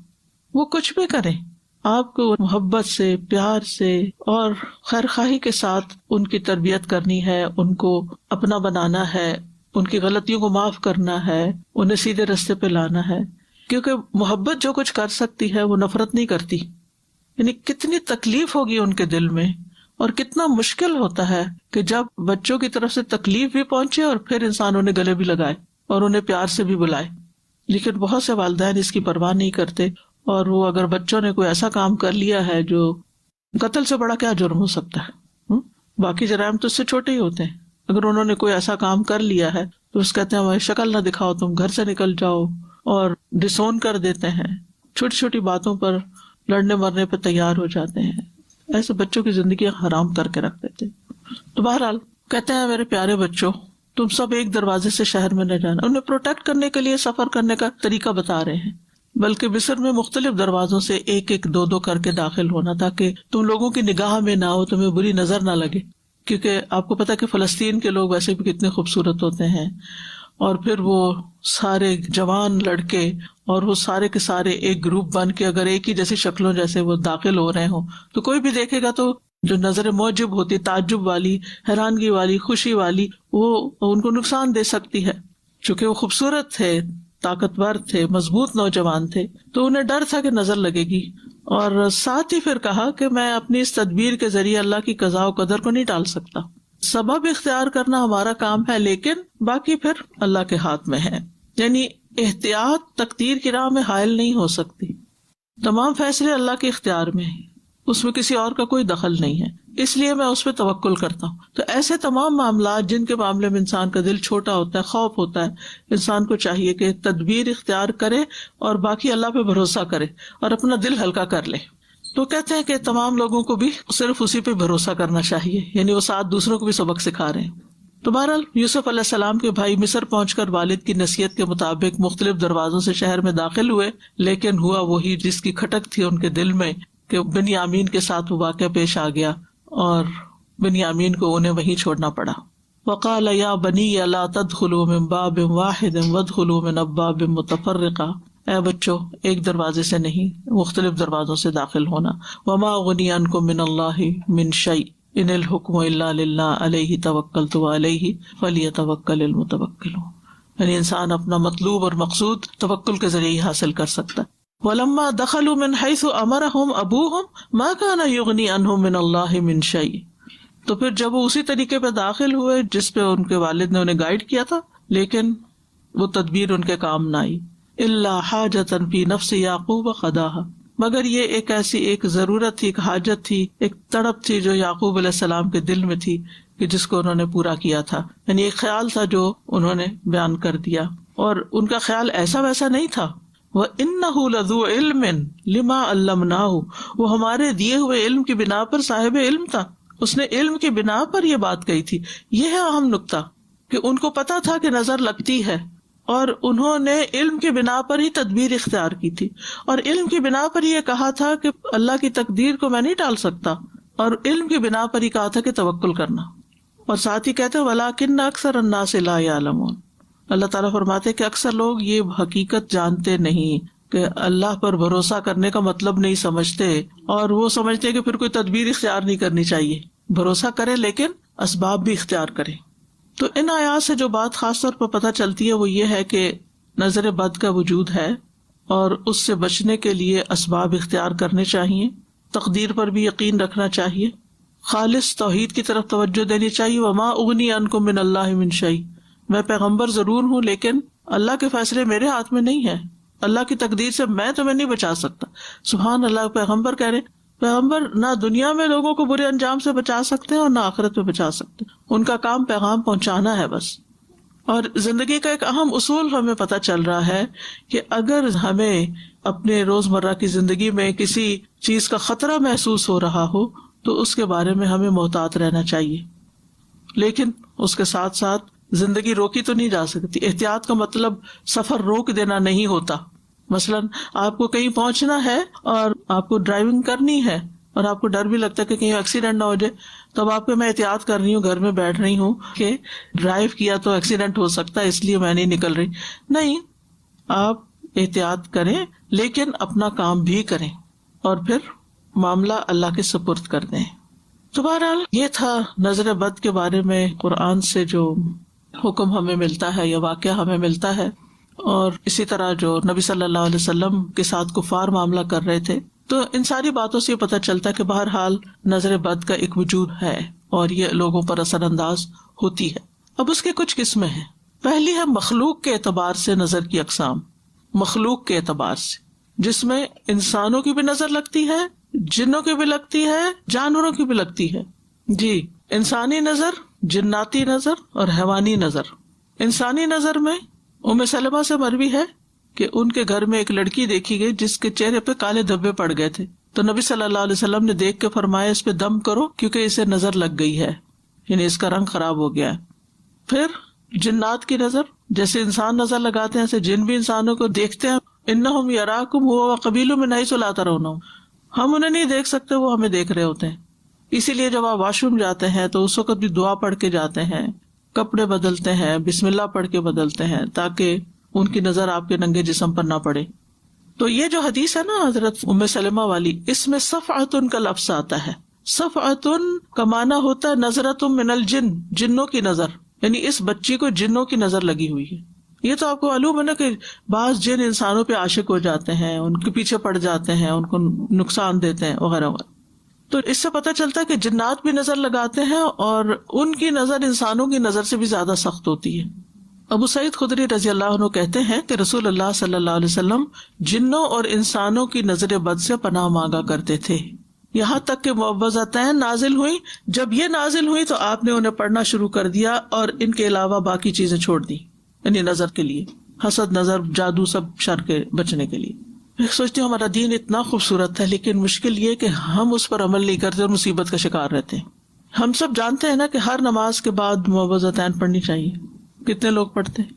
وہ کچھ بھی کریں، آپ کو محبت سے، پیار سے اور خیر خواہی کے ساتھ ان کی تربیت کرنی ہے، ان کو اپنا بنانا ہے، ان کی غلطیوں کو معاف کرنا ہے، انہیں سیدھے راستے پہ لانا ہے، کیونکہ محبت جو کچھ کر سکتی ہے وہ نفرت نہیں کرتی۔ یعنی کتنی تکلیف ہوگی ان کے دل میں، اور کتنا مشکل ہوتا ہے کہ جب بچوں کی طرف سے تکلیف بھی پہنچے اور پھر انسان انہیں گلے بھی لگائے اور انہیں پیار سے بھی بلائے، لیکن بہت سے والدین اس کی پرواہ نہیں کرتے، اور وہ اگر بچوں نے کوئی ایسا کام کر لیا ہے جو قتل سے بڑا کیا جرم ہو سکتا ہے؟ باقی جرائم تو اس سے چھوٹے ہی ہوتے ہیں. اگر انہوں نے کوئی ایسا کام کر لیا ہے تو اس کہتے ہیں ہماری شکل نہ دکھاؤ، تم گھر سے نکل جاؤ، اور ڈسون کر دیتے ہیں. چھوٹی چھوٹی باتوں پر لڑنے مرنے پہ تیار ہو جاتے ہیں. ایسے بچوں کی زندگی حرام کر کے رکھ دیتے. تو بہرحال کہتے ہیں میرے پیارے بچوں، تم سب ایک دروازے سے شہر میں نہ جانا. انہیں پروٹیکٹ کرنے کے لیے سفر کرنے کا طریقہ بتا رہے ہیں، بلکہ مصر میں مختلف دروازوں سے ایک ایک دو دو کر کے داخل ہونا، تاکہ تم لوگوں کی نگاہ میں نہ ہو، تمہیں بری نظر نہ لگے. کیونکہ آپ کو پتا کہ فلسطین کے لوگ ویسے بھی کتنے خوبصورت ہوتے ہیں، اور پھر وہ سارے جوان لڑکے اور وہ سارے کے سارے ایک گروپ بن کے اگر ایک ہی جیسی شکلوں جیسے وہ داخل ہو رہے ہوں تو کوئی بھی دیکھے گا تو جو نظر معجب ہوتی، تعجب والی، حیرانگی والی، خوشی والی، وہ ان کو نقصان دے سکتی ہے. چونکہ وہ خوبصورت تھے، طاقتور تھے، مضبوط نوجوان تھے، تو انہیں ڈر تھا کہ نظر لگے گی. اور ساتھ ہی پھر کہا کہ میں اپنی اس تدبیر کے ذریعے اللہ کی قضاء و قدر کو نہیں ٹال سکتا. سبب اختیار کرنا ہمارا کام ہے، لیکن باقی پھر اللہ کے ہاتھ میں ہے. یعنی احتیاط تقدیر کی راہ میں حائل نہیں ہو سکتی. تمام فیصلے اللہ کے اختیار میں ہیں، اس میں کسی اور کا کوئی دخل نہیں ہے، اس لیے میں اس پہ توکل کرتا ہوں. تو ایسے تمام معاملات جن کے معاملے میں انسان کا دل چھوٹا ہوتا ہے، خوف ہوتا ہے، انسان کو چاہیے کہ تدبیر اختیار کرے اور باقی اللہ پہ بھروسہ کرے اور اپنا دل ہلکا کر لے. تو کہتے ہیں کہ تمام لوگوں کو بھی صرف اسی پہ بھروسہ کرنا چاہیے، یعنی وہ ساتھ دوسروں کو بھی سبق سکھا رہے ہیں. تو بہرحال یوسف علیہ السلام کے بھائی مصر پہنچ کر والد کی نصیحت کے مطابق مختلف دروازوں سے شہر میں داخل ہوئے، لیکن ہوا وہی جس کی کھٹک تھی ان کے دل میں کہ بنیامین کے ساتھ وہ واقعہ پیش آ گیا اور بنیامین کو انہیں وہیں چھوڑنا پڑا. وقال یا بنی لا تدخلوا من باب واحد وادخلوا من ابواب متفرقہ، اے بچوں ایک دروازے سے نہیں مختلف دروازوں سے داخل ہونا. وما اغنی عنکم من اللہ من شیء ان الحکم الا للہ علیہ توکلت وعلیہ فلیتوکل المتوکلون. یعنی انسان اپنا مطلوب اور مقصود توکل کے ذریعے حاصل کر سکتا ہے. وَلَمَّا دَخَلُوا مِنْ حَيْثُ أَمَرَهُمْ أَبُوهُمْ مَا كَانَ يُغْنِي عَنْهُمْ مِنَ اللَّهِ مِنْ شَيْءٍ. تو پھر جب وہ اسی طریقے پہ داخل ہوئے جس پہ ان کے والد نے انہیں گائیڈ کیا تھا، لیکن وہ تدبیر ان کے کام نہ آئی. إِلَّا حَاجَةً فِي نَفْسِ يَعْقُوبَ قَضَاهَا، مگر یہ ایک ایسی ایک ضرورت تھی، ایک حاجت تھی، ایک تڑپ تھی جو یعقوب علیہ السلام کے دل میں تھی کہ جس کو انہوں نے پورا کیا تھا. یعنی ایک خیال تھا جو انہوں نے بیان کر دیا، اور ان کا خیال ایسا ویسا نہیں تھا. وَإِنَّهُ لَذُو عِلْمٍ لِمَا عَلَّمْنَاهُ، وہ ہمارے دیے ہوئے علم کی بنا پر صاحب علم تھا. اس نے علم کی بنا پر یہ بات کہی تھی. یہ ہے اہم نقطہ کہ ان کو پتا تھا کہ نظر لگتی ہے، اور انہوں نے علم کی بنا پر ہی تدبیر اختیار کی تھی، اور علم کی بنا پر یہ کہا تھا کہ اللہ کی تقدیر کو میں نہیں ٹال سکتا، اور علم کی بنا پر ہی کہا تھا کہ توکل کرنا. اور ساتھ ہی کہتے وَلَٰكِنَّ أَكْثَرَ النَّاسِ لَا يَعْلَمُونَ، اللہ تعالیٰ فرماتے کہ اکثر لوگ یہ حقیقت جانتے نہیں کہ اللہ پر بھروسہ کرنے کا مطلب نہیں سمجھتے، اور وہ سمجھتے کہ پھر کوئی تدبیر اختیار نہیں کرنی چاہیے. بھروسہ کرے لیکن اسباب بھی اختیار کرے. تو ان آیات سے جو بات خاص طور پر پتہ چلتی ہے وہ یہ ہے کہ نظر بد کا وجود ہے، اور اس سے بچنے کے لیے اسباب اختیار کرنے چاہیے. تقدیر پر بھی یقین رکھنا چاہیے، خالص توحید کی طرف توجہ دینی چاہیے. وما اغنی عنکم من اللہ من شیء، میں پیغمبر ضرور ہوں لیکن اللہ کے فیصلے میرے ہاتھ میں نہیں ہے، اللہ کی تقدیر سے میں تمہیں نہیں بچا سکتا. سبحان اللہ. پیغمبر کہہ رہے پیغمبر نہ دنیا میں لوگوں کو برے انجام سے بچا سکتے ہیں اور نہ آخرت میں بچا سکتے، ان کا کام پیغام پہنچانا ہے بس. اور زندگی کا ایک اہم اصول ہمیں پتہ چل رہا ہے کہ اگر ہمیں اپنے روزمرہ کی زندگی میں کسی چیز کا خطرہ محسوس ہو رہا ہو تو اس کے بارے میں ہمیں محتاط رہنا چاہیے، لیکن اس کے ساتھ ساتھ زندگی روکی تو نہیں جا سکتی. احتیاط کا مطلب سفر روک دینا نہیں ہوتا. مثلاً آپ کو کہیں پہنچنا ہے اور آپ کو ڈرائیونگ کرنی ہے اور آپ کو ڈر بھی لگتا ہے کہ کہیں ایکسیڈنٹ نہ ہو جائے، تو اب آپ کو میں احتیاط کر رہی ہوں، گھر میں بیٹھ رہی ہوں کہ ڈرائیو کیا تو ایکسیڈنٹ ہو سکتا ہے اس لیے میں نہیں نکل رہی. نہیں، آپ احتیاط کریں لیکن اپنا کام بھی کریں اور پھر معاملہ اللہ کے سپرد کر دیں. تو بہرحال یہ تھا نظر بد کے بارے میں قرآن سے جو حکم ہمیں ملتا ہے یا واقعہ ہمیں ملتا ہے، اور اسی طرح جو نبی صلی اللہ علیہ وسلم کے ساتھ کفار معاملہ کر رہے تھے. تو ان ساری باتوں سے یہ پتہ چلتا ہے کہ بہرحال نظر بد کا ایک وجود ہے اور یہ لوگوں پر اثر انداز ہوتی ہے. اب اس کے کچھ قسمیں ہیں. پہلی ہے مخلوق کے اعتبار سے نظر کی اقسام. مخلوق کے اعتبار سے جس میں انسانوں کی بھی نظر لگتی ہے جنوں کی بھی لگتی ہے, جانوروں کی بھی لگتی ہے. جی, انسانی نظر, جناتی نظر اور حیوانی نظر. انسانی نظر میں ام سلمہ سے مروی ہے کہ ان کے گھر میں ایک لڑکی دیکھی گئی جس کے چہرے پہ کالے دھبے پڑ گئے تھے, تو نبی صلی اللہ علیہ وسلم نے دیکھ کے فرمایا اس پہ دم کرو کیونکہ اسے نظر لگ گئی ہے, یعنی اس کا رنگ خراب ہو گیا ہے. پھر جنات کی نظر, جیسے انسان نظر لگاتے ہیں ایسے جن بھی انسانوں کو دیکھتے ہیں. انہم یراکم هو وقبیلہ من حیث لا ترونہم, ہم انہیں نہیں دیکھ سکتے, وہ ہمیں دیکھ رہے ہوتے ہیں. اسی لیے جب آپ واش روم جاتے ہیں تو اس وقت بھی دعا پڑھ کے جاتے ہیں, کپڑے بدلتے ہیں, بسم اللہ پڑھ کے بدلتے ہیں تاکہ ان کی نظر آپ کے ننگے جسم پر نہ پڑے. تو یہ جو حدیث ہے نا حضرت ام سلمہ والی, اس میں صفعۃ کا لفظ آتا ہے. صفعۃ کا معنی ہوتا ہے نظرۃ من الجن, جنوں کی نظر, یعنی اس بچی کو جنوں کی نظر لگی ہوئی ہے. یہ تو آپ کو معلوم ہے نا کہ بعض جن انسانوں پہ عاشق ہو جاتے ہیں, ان کے پیچھے پڑ جاتے ہیں, ان کو نقصان دیتے ہیں وغیرہ وغیرہ. تو اس سے پتہ چلتا ہے کہ جنات بھی نظر لگاتے ہیں اور ان کی نظر انسانوں کی نظر سے بھی زیادہ سخت ہوتی ہے. ابو سعید خدری رضی اللہ عنہ کہتے ہیں کہ رسول اللہ صلی اللہ علیہ وسلم جنوں اور انسانوں کی نظر بد سے پناہ مانگا کرتے تھے, یہاں تک کہ معوذتین نازل ہوئی. جب یہ نازل ہوئی تو آپ نے انہیں پڑھنا شروع کر دیا اور ان کے علاوہ باقی چیزیں چھوڑ دی, یعنی نظر کے لیے, حسد, نظر, جادو, سب شر کے بچنے کے لیے. میں سوچتی ہوں ہمارا دین اتنا خوبصورت ہے لیکن مشکل یہ کہ ہم اس پر عمل نہیں کرتے اور مصیبت کا شکار رہتے ہیں. ہم سب جانتے ہیں نا کہ ہر نماز کے بعد معوذتین پڑھنی چاہیے. کتنے لوگ پڑھتے ہیں؟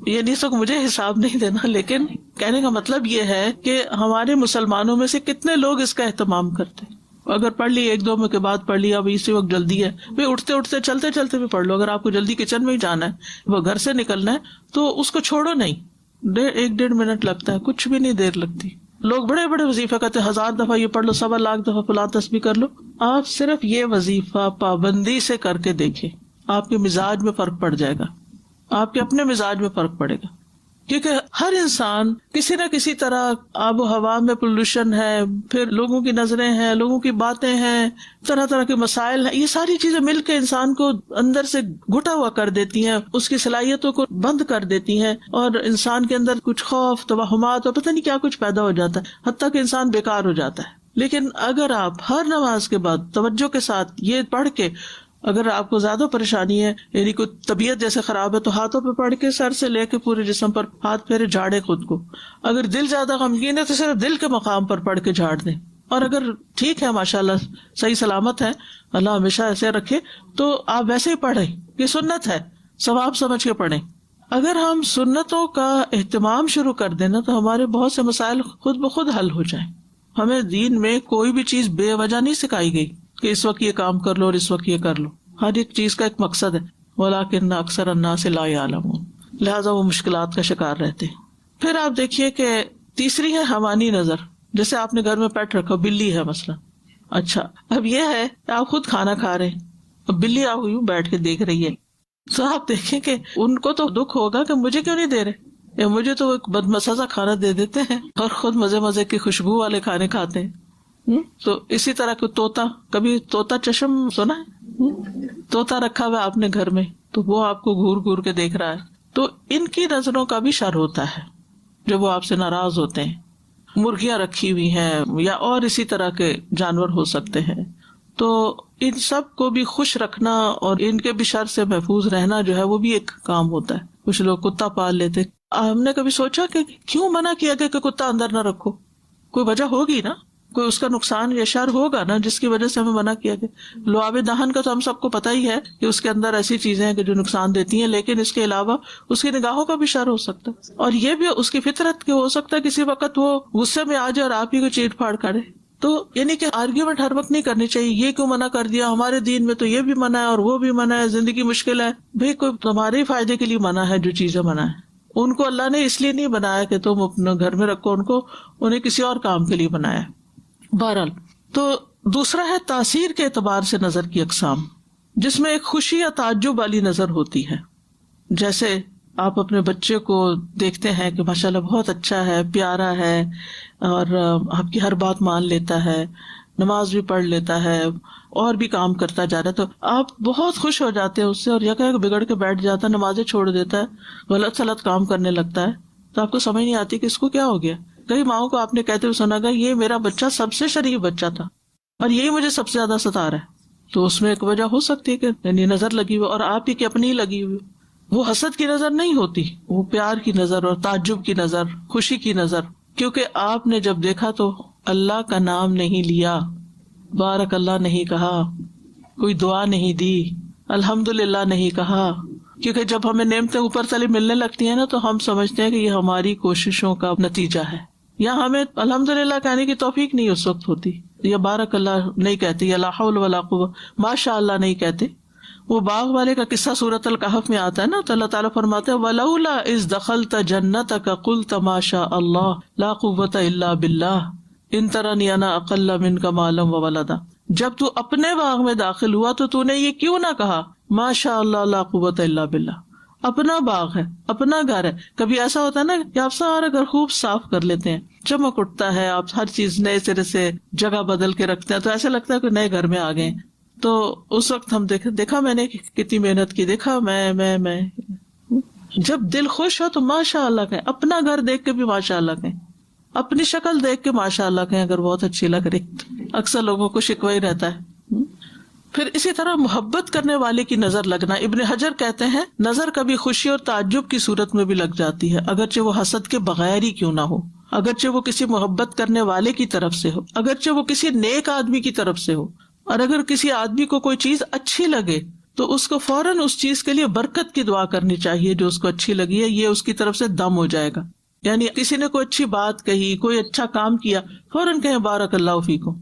یہ نہیں سب مجھے حساب نہیں دینا, لیکن کہنے کا مطلب یہ ہے کہ ہمارے مسلمانوں میں سے کتنے لوگ اس کا اہتمام کرتے ہیں. اگر پڑھ لی ایک دو میں کے بعد پڑھ لیا, اب اسی وقت جلدی ہے, بھائی اٹھتے اٹھتے چلتے چلتے بھی پڑھ لو. اگر آپ کو جلدی کچن میں ہی جانا ہے, وہ گھر سے نکلنا ہے, تو اس کو چھوڑو نہیں. 1-1.5 منٹ لگتا ہے, کچھ بھی نہیں دیر لگتی. لوگ بڑے بڑے وظیفے کرتے ہیں, 1000 دفعہ یہ پڑھ لو, 1.25 دفعہ فلاں تسبیح کر لو. آپ صرف یہ وظیفہ پابندی سے کر کے دیکھیں, آپ کے مزاج میں فرق پڑ جائے گا, آپ کے اپنے مزاج میں فرق پڑے گا. کیونکہ ہر انسان کسی نہ کسی طرح, آب و ہوا میں پولوشن ہے, پھر لوگوں کی نظریں ہیں, لوگوں کی باتیں ہیں, طرح طرح کے مسائل ہیں, یہ ساری چیزیں مل کے انسان کو اندر سے گھٹا ہوا کر دیتی ہیں, اس کی صلاحیتوں کو بند کر دیتی ہیں, اور انسان کے اندر کچھ خوف, توہمات اور پتہ نہیں کیا کچھ پیدا ہو جاتا ہے, حتیٰ کہ انسان بیکار ہو جاتا ہے. لیکن اگر آپ ہر نماز کے بعد توجہ کے ساتھ یہ پڑھ کے, اگر آپ کو زیادہ پریشانی ہے, یعنی کوئی طبیعت جیسے خراب ہے, تو ہاتھوں پہ پڑھ کے سر سے لے کے پورے جسم پر ہاتھ پھیرے, جھاڑے خود کو. اگر دل زیادہ غمگین ہے تو صرف دل کے مقام پر پڑھ کے جھاڑ دیں. اور اگر ٹھیک ہے, ماشاءاللہ صحیح سلامت ہے, اللہ ہمیشہ ایسے رکھے, تو آپ ویسے ہی پڑھیں, یہ سنت ہے, ثواب سمجھ کے پڑھیں. اگر ہم سنتوں کا اہتمام شروع کر دیں نا, تو ہمارے بہت سے مسائل خود بخود حل ہو جائیں. ہمیں دین میں کوئی بھی چیز بے وجہ نہیں سکھائی گئی کہ اس وقت یہ کام کر لو اور اس وقت یہ کر لو. ہر ایک چیز کا ایک مقصد ہے. وَلَٰكِنَّ أَكْثَرَ النَّاسِ لَا يَعْلَمُونَ, لہٰذا وہ مشکلات کا شکار رہتے ہیں. پھر آپ دیکھیے کہ تیسری ہے حیوانی نظر. جیسے آپ نے گھر میں پیٹ رکھا, بلی ہے مثلا, اچھا اب یہ ہے کہ آپ خود کھانا کھا رہے ہیں, اب بلی آپ یوں بیٹھ کے دیکھ رہی ہے, تو آپ دیکھیں کہ ان کو تو دکھ ہوگا کہ مجھے کیوں نہیں دے رہے, یا مجھے تو ایک بدمزہ کھانا دے دیتے ہیں اور خود مزے مزے کی خوشبو والے کھانے کھاتے ہیں. تو اسی طرح کو طوطا, کبھی طوطا چشم سنا ہے, طوطا رکھا ہوا آپ نے گھر میں, تو وہ آپ کو گھور گھور کے دیکھ رہا ہے. تو ان کی نظروں کا بھی شر ہوتا ہے جب وہ آپ سے ناراض ہوتے ہیں. مرغیاں رکھی ہوئی ہیں یا اور اسی طرح کے جانور ہو سکتے ہیں, تو ان سب کو بھی خوش رکھنا اور ان کے بھی شر سے محفوظ رہنا جو ہے وہ بھی ایک کام ہوتا ہے. کچھ لوگ کتا پال لیتے. ہم نے کبھی سوچا کہ کیوں منع کیا گیا کہ کتا اندر نہ رکھو؟ کوئی وجہ ہوگی نا, کوئی اس کا نقصان یا شر ہوگا نا جس کی وجہ سے ہمیں منع کیا گیا. لعاب دہن کا تو ہم سب کو پتہ ہی ہے کہ اس کے اندر ایسی چیزیں ہیں کہ جو نقصان دیتی ہیں, لیکن اس کے علاوہ اس کی نگاہوں کا بھی شر ہو سکتا ہے, اور یہ بھی اس کی فطرت کے ہو سکتا ہے کسی وقت وہ غصے میں آ جائے اور آپ ہی کو چیٹ پھاڑ کرے. تو یعنی کہ آرگیومنٹ ہر وقت نہیں کرنی چاہیے, یہ کیوں منع کر دیا, ہمارے دین میں تو یہ بھی منع ہے اور وہ بھی منع ہے, زندگی مشکل ہے. بھئی کوئی تمہارے فائدے کے لیے منع ہے, جو چیزیں منع ہے ان کو اللہ نے اس لیے نہیں بنایا کہ تم اپنے گھر میں رکھو ان کو, انہیں کسی اور کام کے لیے بنایا. بہرحال تو دوسرا ہے تاثیر کے اعتبار سے نظر کی اقسام, جس میں ایک خوشی یا تعجب والی نظر ہوتی ہے. جیسے آپ اپنے بچے کو دیکھتے ہیں کہ ماشاءاللہ بہت اچھا ہے, پیارا ہے, اور آپ کی ہر بات مان لیتا ہے, نماز بھی پڑھ لیتا ہے, اور بھی کام کرتا جا رہا ہے, تو آپ بہت خوش ہو جاتے ہیں اس سے, اور یہ بگڑ کے بیٹھ جاتا ہے, نمازیں چھوڑ دیتا ہے, غلط سلط کام کرنے لگتا ہے, تو آپ کو سمجھ نہیں آتی کہ اس کو کیا ہو گیا, کئی ماؤں کو آپ نے کہتے ہوئے سنا گا یہ میرا بچہ سب سے شریف بچہ تھا اور یہی مجھے سب سے زیادہ ستا رہا ہے. تو اس میں ایک وجہ ہو سکتی ہے کہ یعنی نظر لگی ہوئی اور آپ ہی کی اپنی لگی ہوئی. وہ حسد کی نظر نہیں ہوتی، وہ پیار کی نظر اور تعجب کی نظر، خوشی کی نظر. کیونکہ آپ نے جب دیکھا تو اللہ کا نام نہیں لیا، بارک اللہ نہیں کہا، کوئی دعا نہیں دی، الحمدللہ نہیں کہا. کیونکہ جب ہمیں نعمتیں اوپر سے ملنے لگتی ہیں نا تو ہم سمجھتے ہیں کہ یہ ہماری کوششوں کا نتیجہ ہے، یا ہمیں الحمدللہ کہنے کی توفیق نہیں اس وقت ہوتی، یا بارک اللہ نہیں کہتے، یا لا حول ولا قوت ماشاء اللہ نہیں کہتے. وہ باغ والے کا قصہ سورۃ الکہف میں آتا ہے نا، تو اللہ تعالیٰ فرماتے ہیں وَلَوْلَا إِذْ دَخَلْتَ جَنَّتَكَ قُلْتَ مَا شَاءَ اللَّهُ لَا قُوَّةَ إِلَّا بِاللَّهِ إِن تَرَنِي أَنَا أَقَلَّ مِنْكَ مَالًا وَوَلَدًا. جب تو اپنے باغ میں داخل ہوا تو تو نے یہ کیوں نہ کہا ما شاء اللہ لا قوت الا باللہ. اپنا باغ ہے، اپنا گھر ہے. کبھی ایسا ہوتا ہے نا کہ آپ سارا گھر خوب صاف کر لیتے ہیں، چمک اٹھتا ہے، آپ ہر چیز نئے سرے سے جگہ بدل کے رکھتے ہیں تو ایسا لگتا ہے کہ نئے گھر میں آ گئے. تو اس وقت ہم دیکھا میں نے کتنی محنت کی، دیکھا میں جب دل خوش ہو تو ماشاء اللہ کہیں. اپنا گھر دیکھ کے بھی ماشاء اللہ کہیں، اپنی شکل دیکھ کے ماشاء اللہ کہیں اگر بہت اچھی لگ رہی. اکثر لوگوں کو شکوہ ہی رہتا ہے. پھر اسی طرح محبت کرنے والے کی نظر لگنا. ابن حجر کہتے ہیں نظر کبھی خوشی اور تعجب کی صورت میں بھی لگ جاتی ہے، اگرچہ وہ حسد کے بغیر ہی کیوں نہ ہو، اگرچہ وہ کسی محبت کرنے والے کی طرف سے ہو، اگرچہ وہ کسی نیک آدمی کی طرف سے ہو. اور اگر کسی آدمی کو کوئی چیز اچھی لگے تو اس کو فوراً اس چیز کے لیے برکت کی دعا کرنی چاہیے جو اس کو اچھی لگی ہے، یہ اس کی طرف سے دم ہو جائے گا. یعنی کسی نے کوئی اچھی بات کہی، کوئی اچھا کام کیا، فوراً کہیں بارک اللہ فیکم،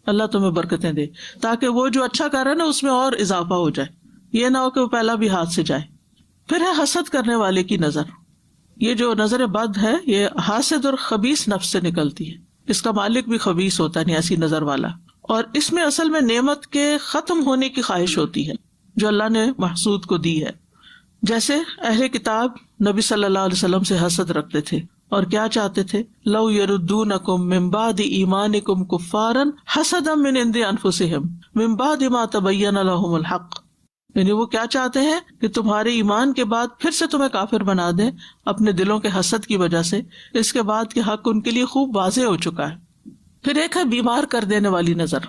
اللہ تمہیں برکتیں دے، تاکہ وہ جو اچھا کر رہا ہے نا اس میں اور اضافہ ہو جائے، یہ نہ ہو کہ وہ پہلا بھی ہاتھ سے جائے. پھر ہے حسد کرنے والے کی نظر. یہ جو نظر بد ہے یہ حاسد اور خبیث نفس سے نکلتی ہے، اس کا مالک بھی خبیث ہوتا ہے، ایسی نظر والا. اور اس میں اصل میں نعمت کے ختم ہونے کی خواہش ہوتی ہے جو اللہ نے محسود کو دی ہے. جیسے اہل کتاب نبی صلی اللہ علیہ وسلم سے حسد رکھتے تھے اور کیا چاہتے تھے، لو یردونکم من بعد ایمانکم کفارا حسدا من عند انفسہم من بعد ما تبین لہم الحق. یعنی وہ کیا چاہتے ہیں کہ تمہارے ایمان کے بعد پھر سے تمہیں کافر بنا دیں اپنے دلوں کے حسد کی وجہ سے، اس کے بعد کہ حق ان کے لیے خوب واضح ہو چکا ہے. پھر ایک ہے بیمار کر دینے والی نظر،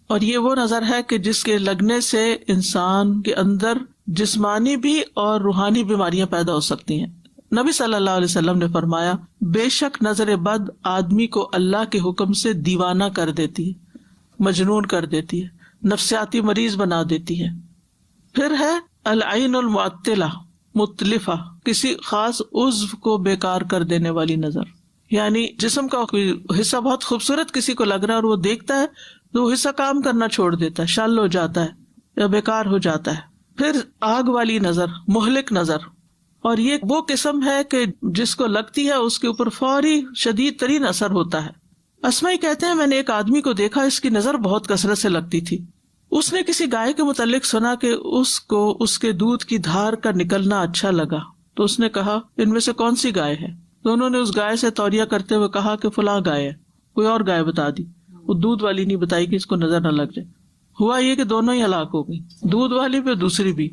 اور یہ وہ نظر ہے کہ جس کے لگنے سے انسان کے اندر جسمانی بھی اور روحانی بیماریاں پیدا ہو سکتی ہیں. نبی صلی اللہ علیہ وسلم نے فرمایا بے شک نظر بد آدمی کو اللہ کے حکم سے دیوانہ کر دیتی ہے، مجنون کر دیتی ہے، نفسیاتی مریض بنا دیتی ہے. پھر ہے العین المعطلہ متلفہ، کسی خاص عضو کو بیکار کر دینے والی نظر. یعنی جسم کا کوئی حصہ بہت خوبصورت کسی کو لگ رہا ہے اور وہ دیکھتا ہے تو وہ حصہ کام کرنا چھوڑ دیتا ہے، شل ہو جاتا ہے یا بیکار ہو جاتا ہے. پھر آگ والی نظر، مہلک نظر، اور یہ وہ قسم ہے کہ جس کو لگتی ہے اس کے اوپر فوری شدید ترین اثر ہوتا ہے. اسمائی کہتے ہیں میں نے ایک آدمی کو دیکھا، اس کی نظر بہت کثرت سے لگتی تھی. اس نے کسی گائے کے متعلق سنا کہ اس کو اس کے دودھ کی دھار کا نکلنا اچھا لگا، تو اس نے کہا ان میں سے کون سی گائے ہے؟ تو انہوں نے اس گائے سے توریہ کرتے ہوئے کہا کہ فلاں گائے ہے. کوئی اور گائے بتا دی، وہ دودھ والی نہیں بتائی کہ اس کو نظر نہ لگ جائے. ہوا یہ کہ دونوں ہی ہلاک ہو گئی، دودھ والی بھی دوسری بھی.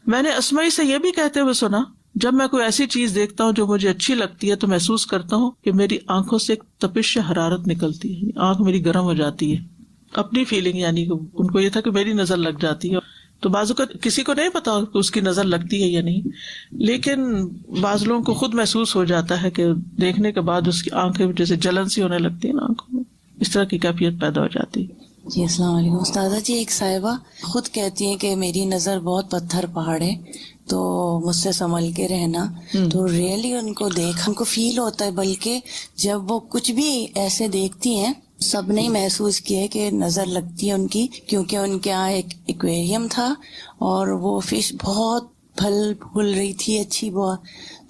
میں نے اسمائی سے یہ بھی کہتے ہوئے سنا جب میں کوئی ایسی چیز دیکھتا ہوں جو مجھے اچھی لگتی ہے تو محسوس کرتا ہوں کہ میری آنکھوں سے ایک تپش حرارت نکلتی ہے، آنکھ میری گرم ہو جاتی ہے. اپنی فیلنگ، یعنی کہ ان کو یہ تھا کہ میری نظر لگ جاتی ہے. تو بعض اوقات کسی کو نہیں پتا کہ اس کی نظر لگتی ہے یا نہیں، لیکن بعض لوگوں کو خود محسوس ہو جاتا ہے کہ دیکھنے کے بعد اس کی آنکھیں جیسے جلن سی ہونے لگتی ہے نا آنکھوں میں، اس طرح کی کیفیت پیدا ہو جاتی ہے. جی السلام علیکم استاذہ جی. ایک صاحبہ خود کہتی ہیں کہ میری نظر بہت پتھر پہاڑ ہے تو مجھ سے سنبھل کے رہنا. تو ریئلی ان کو دیکھ ان کو فیل ہوتا ہے، بلکہ جب وہ کچھ بھی ایسے دیکھتی ہیں سب نے محسوس کیا کہ نظر لگتی ہے ان کی، کیونکہ ان کے یہاں ایک ایکویریم تھا اور وہ فش بہت پھل پھول رہی تھی اچھی بہت.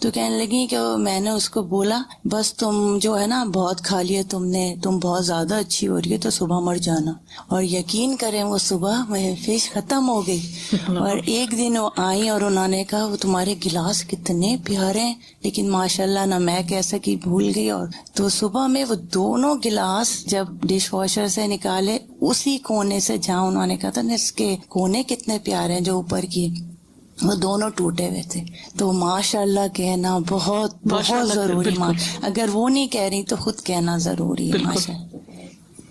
تو کہنے لگی کہ میں نے اس کو بولا بس تم جو ہے نا بہت کھا لیا تم بہت زیادہ اچھی ہو رہی ہے تو صبح مر جانا. اور یقین کریں وہ صبح میں فش ختم ہو گئی. اور ایک دن وہ آئی اور انہوں نے کہا وہ تمہارے گلاس کتنے پیارے ہیں، لیکن ماشاءاللہ نہ میں کہہ سکی، بھول گئی. اور تو صبح میں وہ دونوں گلاس جب ڈش واشر سے نکالے اسی کونے سے جہاں انہوں نے کہا تھا نا اس کے کونے کتنے پیارے ہیں جو اوپر کی، وہ دونوں ٹوٹے ہوئے تھے. تو ماشاء اللہ کہنا بہت بہت ضروری. اگر وہ نہیں کہہ رہی تو خود کہنا ضروری ہے. ماشاء اللہ.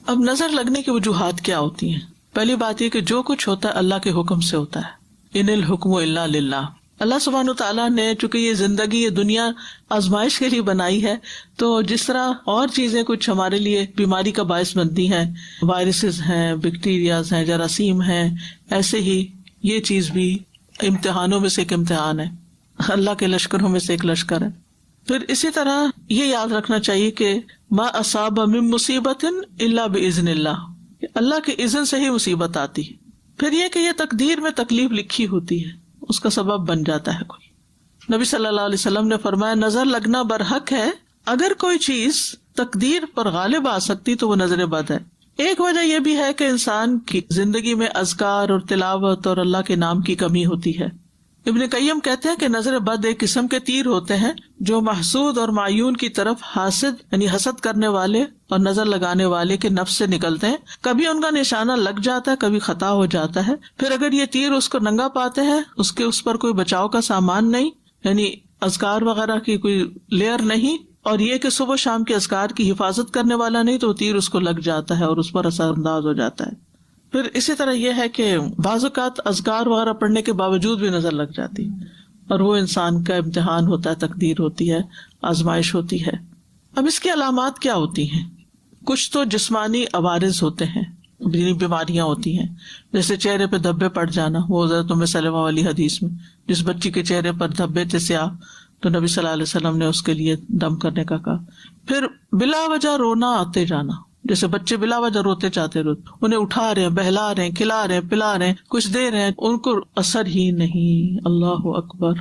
اب نظر لگنے کی وجوہات کیا ہوتی ہیں؟ پہلی بات یہ کہ جو کچھ ہوتا ہے اللہ کے حکم سے ہوتا ہے. ان الحکم الا للہ. اللہ سبحانہ وتعالیٰ نے چونکہ یہ زندگی یہ دنیا آزمائش کے لیے بنائی ہے، تو جس طرح اور چیزیں کچھ ہمارے لیے بیماری کا باعث بنتی ہیں، وائرسز ہیں، بیکٹیریاز ہیں، جراثیم ہیں، ایسے ہی یہ چیز بھی امتحانوں میں سے ایک امتحان ہے، اللہ کے لشکروں میں سے ایک لشکر ہے. پھر اسی طرح یہ یاد رکھنا چاہیے کہ ما اصاب من مصیبت الا باذن اللہ، اللہ کے اذن سے ہی مصیبت آتی ہے. پھر یہ کہ یہ تقدیر میں تکلیف لکھی ہوتی ہے، اس کا سبب بن جاتا ہے کوئی. نبی صلی اللہ علیہ وسلم نے فرمایا نظر لگنا برحق ہے، اگر کوئی چیز تقدیر پر غالب آ سکتی تو وہ نظر بد ہے. ایک وجہ یہ بھی ہے کہ انسان کی زندگی میں اذکار اور تلاوت اور اللہ کے نام کی کمی ہوتی ہے. ابن قیم کہتے ہیں کہ نظر بد ایک قسم کے تیر ہوتے ہیں جو محسود اور معیون کی طرف حاسد یعنی حسد کرنے والے اور نظر لگانے والے کے نفس سے نکلتے ہیں. کبھی ان کا نشانہ لگ جاتا ہے، کبھی خطا ہو جاتا ہے. پھر اگر یہ تیر اس کو ننگا پاتے ہیں، اس پر کوئی بچاؤ کا سامان نہیں، یعنی اذکار وغیرہ کی کوئی لیئر نہیں، اور یہ کہ صبح شام کے اذکار کی حفاظت کرنے والا نہیں، تو تیر اس کو لگ جاتا ہے اور اس پر اثر انداز ہو جاتا ہے. پھر اسی طرح یہ ہے کہ بعض اوقات اذکار وغیرہ پڑھنے کے باوجود بھی نظر لگ جاتی ہے، اور وہ انسان کا امتحان ہوتا ہے، تقدیر ہوتی ہے، آزمائش ہوتی ہے. اب اس کی علامات کیا ہوتی ہیں؟ کچھ تو جسمانی عوارض ہوتے ہیں، بیماریاں ہوتی ہیں، جیسے چہرے پہ دھبے پڑ جانا. وہ حضرت ام سلمہ والی حدیث میں جس بچی کے چہرے پر دھبے تھے سیاہ، تو نبی صلی اللہ علیہ وسلم نے اس کے لیے دم کرنے کا کہا. پھر بلا وجہ رونا آتے جانا، جیسے بچے بلا وجہ روتے انہیں اٹھا رہے ہیں، بہلا رہے ہیں، کھلا رہے ہیں، پلا رہے ہیں، کچھ دے رہے ہیں، ان کو اثر ہی نہیں. اللہ اکبر.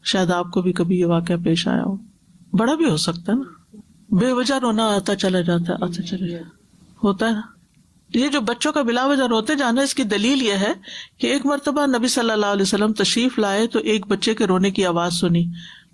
شاید آپ کو بھی کبھی یہ واقعہ پیش آیا ہو، بڑا بھی ہو سکتا ہے نا، بے وجہ رونا آتا چلا جاتا ہے، ہوتا ہے نا. یہ جو بچوں کا بلا وجہ روتے جانا، اس کی دلیل یہ ہے کہ ایک مرتبہ نبی صلی اللہ علیہ وسلم تشریف لائے تو ایک بچے کے رونے کی آواز سنی.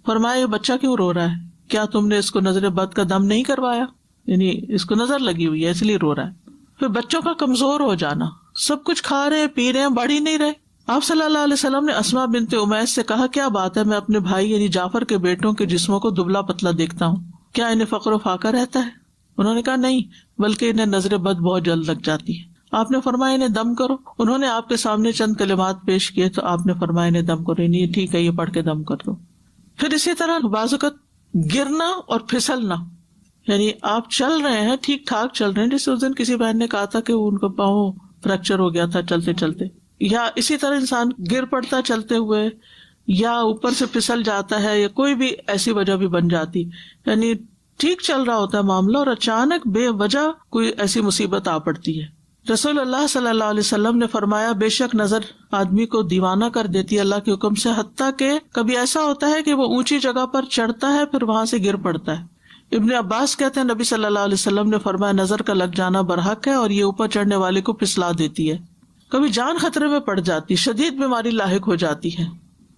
فرمایا یہ بچہ کیوں رو رہا ہے؟ کیا تم نے اس کو نظر بد کا دم نہیں کروایا؟ یعنی اس کو نظر لگی ہوئی ہے اس لیے رو رہا ہے. پھر بچوں کا کمزور ہو جانا، سب کچھ کھا رہے ہیں، پی رہے ہیں، بڑھ ہی نہیں رہے. آپ صلی اللہ علیہ وسلم نے اسماء بنت امیس سے کہا کیا بات ہے، میں اپنے بھائی یعنی جعفر کے بیٹوں کے جسموں کو دبلا پتلا دیکھتا ہوں، کیا انہیں فقر و فاقہ رہتا ہے؟ انہوں نے کہا نہیں، بلکہ انہیں نظر بد بہت جلد لگ جاتی ہے. آپ نے فرمایا انہیں دم کرو. انہوں نے آپ کے سامنے چند کلمات پیش کیے تو آپ نے فرمایا انہیں دم کرو. نہیں ٹھیک ہے، یہ پڑھ کے دم کر دو. پھر اسی طرح بعض اوقات گرنا اور پھسلنا، یعنی آپ چل رہے ہیں، ٹھیک ٹھاک چل رہے ہیں، جیسے اس دن کسی بہن نے کہا تھا کہ ان کا پاؤں فریکچر ہو گیا تھا چلتے چلتے، یا اسی طرح انسان گر پڑتا چلتے ہوئے، یا اوپر سے پھسل جاتا ہے، یا کوئی بھی ایسی وجہ بھی بن جاتی، یعنی ٹھیک چل رہا ہوتا ہے معاملہ اور اچانک بے وجہ کوئی ایسی مصیبت آ پڑتی ہے. رسول اللہ صلی اللہ علیہ وسلم نے فرمایا بے شک نظر آدمی کو دیوانہ کر دیتی ہے اللہ کے حکم سے، حتیٰ کہ کبھی ایسا ہوتا ہے کہ وہ اونچی جگہ پر چڑھتا ہے پھر وہاں سے گر پڑتا ہے. ابن عباس کہتے ہیں نبی صلی اللہ علیہ وسلم نے فرمایا نظر کا لگ جانا برحق ہے اور یہ اوپر چڑھنے والے کو پھسلا دیتی ہے. کبھی جان خطرے میں پڑ جاتی، شدید بیماری لاحق ہو جاتی ہے.